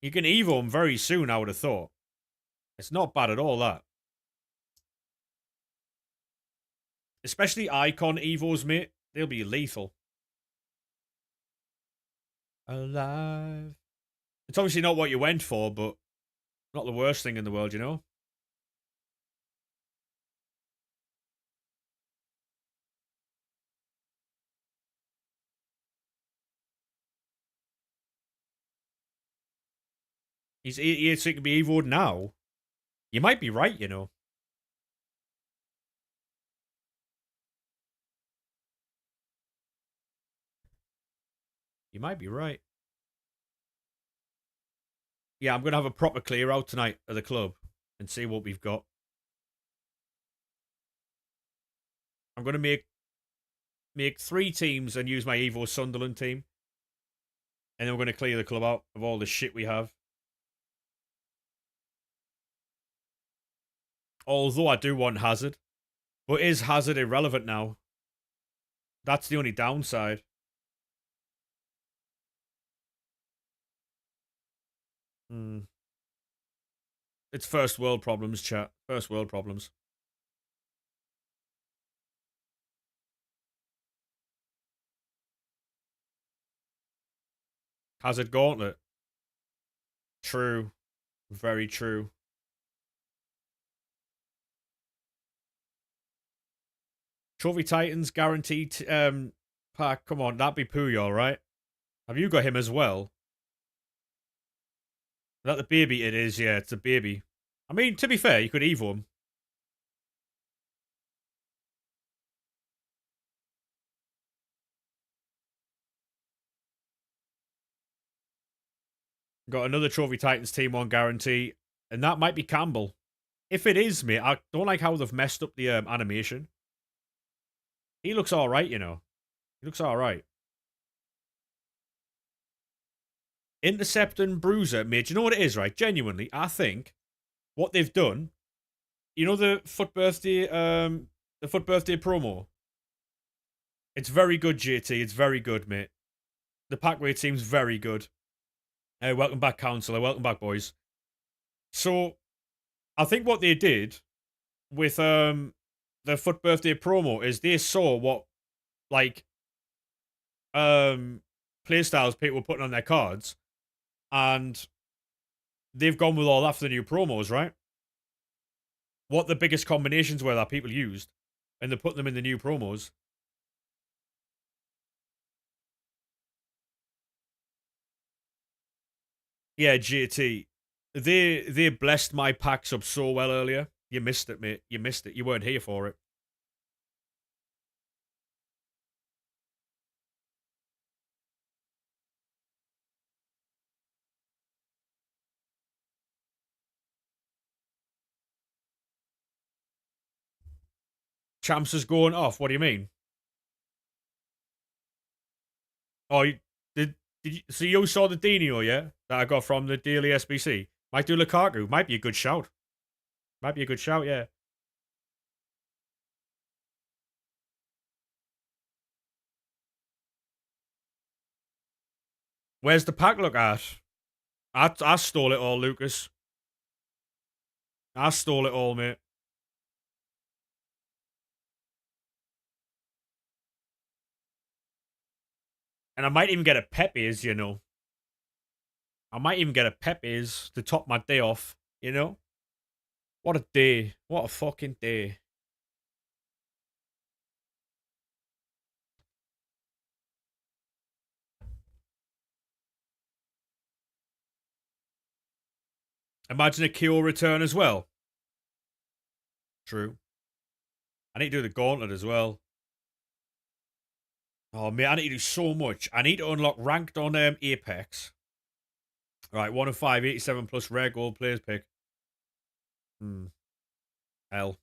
You can Evo him very soon, I would have thought. It's not bad at all, that. Especially Icon Evos, mate. They'll be lethal. Alive. It's obviously not what you went for, but not the worst thing in the world, you know? He's so he can be Evo'd now. You might be right, you know. You might be right. Yeah, I'm going to have a proper clear out tonight at the club and see what we've got. I'm going to make 3 teams and use my Evo Sunderland team. And then we're going to clear the club out of all the shit we have. Although I do want Hazard. But is Hazard irrelevant now? That's the only downside. It's first world problems, chat. First world problems. Hazard Gauntlet. True. Very true. Trophy Titans guaranteed pack. Come on, that'd be Puyol, right? Have you got him as well? Is that the baby? It is, yeah, it's a baby. I mean, to be fair, you could Evo him. Got another Trophy Titans team on guarantee, and that might be Campbell. If it is, mate, I don't like how they've messed up the animation. He looks all right, you know. He looks all right. Intercept and Bruiser, mate. Do you know what it is, right? Genuinely, I think what they've done. You know the foot birthday promo. It's very good, JT. It's very good, mate. The pack weight seems very good. Welcome back, Counselor. Welcome back, boys. So, I think what they did with the foot birthday promo is they saw what like playstyles people were putting on their cards, and they've gone with all that for the new promos, right? What the biggest combinations were that people used, and they're putting them in the new promos. Yeah, JT. They blessed my packs up so well earlier. You missed it, mate. You missed it. You weren't here for it. Champs is going off. What do you mean? Oh, did you, so you saw the Dino, yeah? That I got from the daily SBC. Might do Lukaku. Might be a good shout. Might be a good shout, yeah. Where's the pack look at? I stole it all, Lucas. I stole it all, mate. And I might even get a Pepe's, you know. I might even get a Pepe's to top my day off, you know? What a day. What a fucking day. Imagine a KO return as well. True. I need to do the gauntlet as well. Oh, man, I need to do so much. I need to unlock ranked on Apex. Right, 1 of 5, 87 plus rare gold players pick. Hell.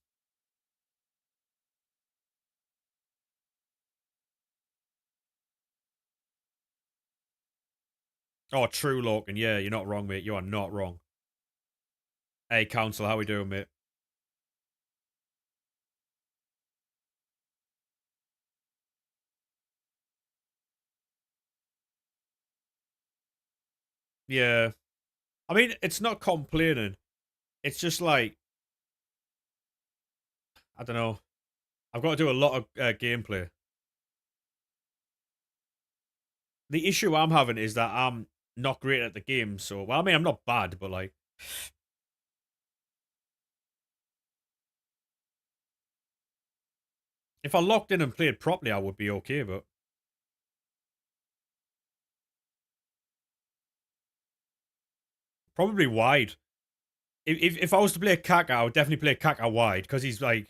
Oh, true, Logan. Yeah, you're not wrong, mate. You are not wrong. Hey, Council, how we doing, mate? Yeah. I mean, it's not complaining. It's just like, I don't know. I've got to do a lot of gameplay. The issue I'm having is that I'm not great at the game. So, well, I mean, I'm not bad, but like, if I locked in and played properly, I would be okay, but probably wide. If I was to play Kaka, I would definitely play Kaka wide because he's like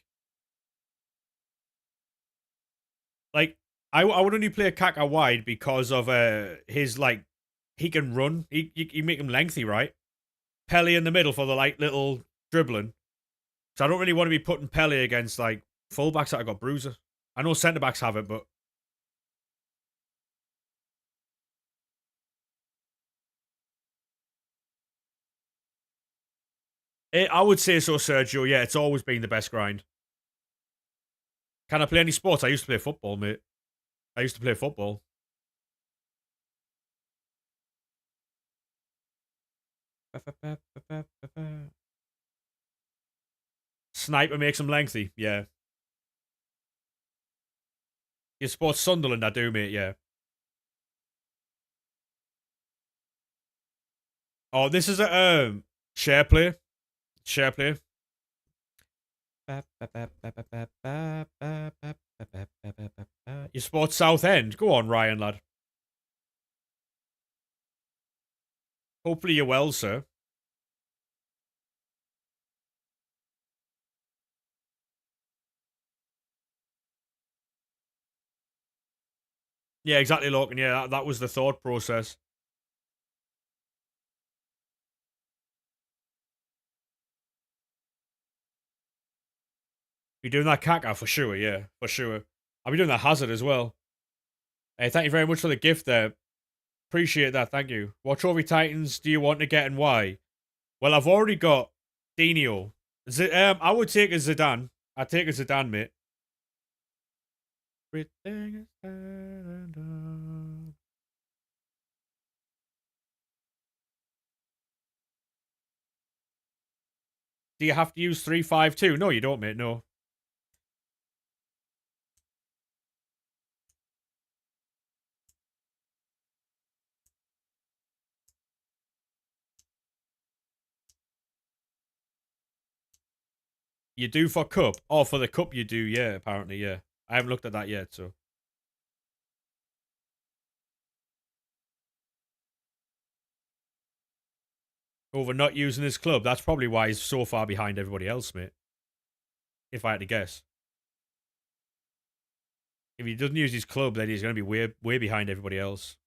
I would only play Kaka wide because of his like he can run. You make him lengthy, right? Pele in the middle for the like little dribbling. So I don't really want to be putting Pele against like fullbacks that I got bruiser. I know centre backs have it, but I would say so, Sergio. Yeah, it's always been the best grind. Can I play any sports? I used to play football, mate. I used to play football. Sniper makes him lengthy. Yeah. You support Sunderland, I do, mate. Yeah. Oh, this is a share play. Share play. You support Southend? Go on, Ryan, lad. Hopefully you're well, sir. Yeah, exactly, Logan. Yeah, that was the thought process. You're doing that Kaka for sure, yeah, for sure. I'll be doing that Hazard as well. Hey, thank you very much for the gift there. Appreciate that, thank you. What Trophy Titans do you want to get and why? Well, I've already got Dino. I would take a Zidane. I'd take a Zidane, mate. Everything is said and done. Do you have to use 3-5-2? No, you don't, mate, no. You do for Cup? Oh, for the Cup you do, yeah, apparently, yeah. I haven't looked at that yet, so. Over not using his club. That's probably why he's so far behind everybody else, mate. If I had to guess. If he doesn't use his club, then he's going to be way behind everybody else.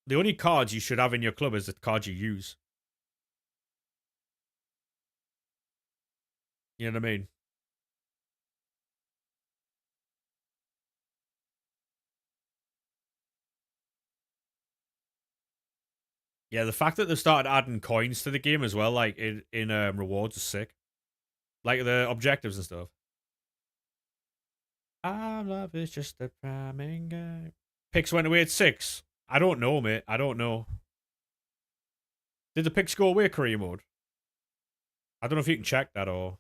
The only cards you should have in your club is the cards you use. You know what I mean? Yeah, the fact that they started adding coins to the game as well, like in rewards, is sick. Like the objectives and stuff. Our love is just a priming game. Picks went away at 6. I don't know, mate. I don't know. Did the picks go away career mode? I don't know if you can check that or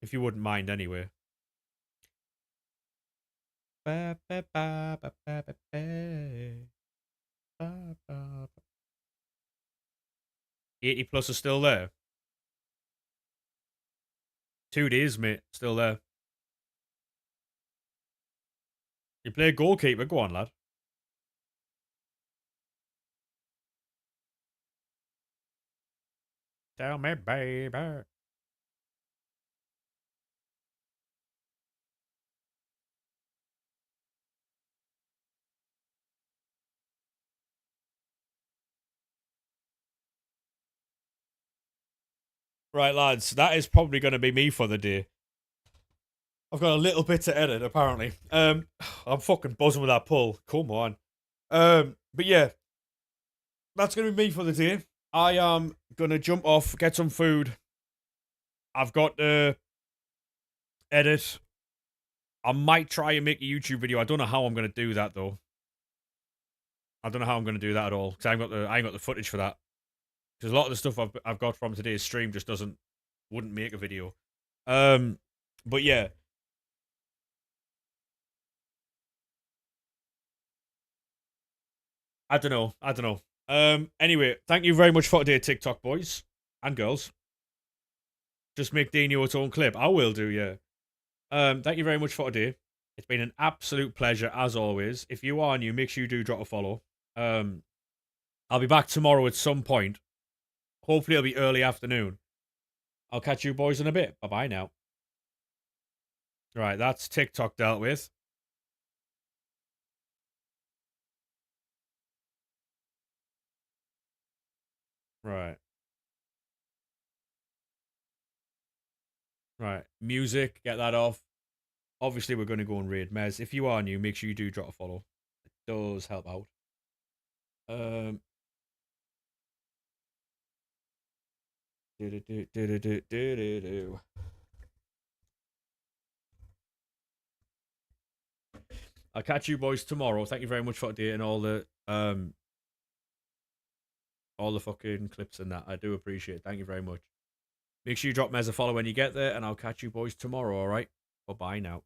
if you wouldn't mind anyway. 80 plus are still there. 2 days, mate. Still there. You play goalkeeper. Go on, lad. Tell me, baby. Right, lads. That is probably going to be me for the day. I've got a little bit to edit, apparently. I'm fucking buzzing with that pull. Come on. But yeah, that's going to be me for the day. I am going to jump off, get some food. I've got to edit. I might try and make a YouTube video. I don't know how I'm going to do that, though. I don't know how I'm going to do that at all because I ain't got the footage for that. Because a lot of the stuff I've got from today's stream just wouldn't make a video. But yeah. I don't know. Anyway, thank you very much for today, TikTok boys and girls. Just make Dino its own clip. I will do, yeah. Thank you very much for today. It's been an absolute pleasure as always. If you are new, make sure you do drop a follow. I'll be back tomorrow at some point. Hopefully it'll be early afternoon. I'll catch you boys in a bit. Bye bye now. Right, that's TikTok dealt with. Right. Right. Music, get that off. Obviously, we're going to go and raid Mez. If you are new, make sure you do drop a follow. It does help out. Um. I'll catch you boys tomorrow. Thank you very much for today and all the fucking clips and that. I do appreciate it. Thank you very much. Make sure you drop Mez a follow when you get there, and I'll catch you boys tomorrow, alright? Bye-bye now.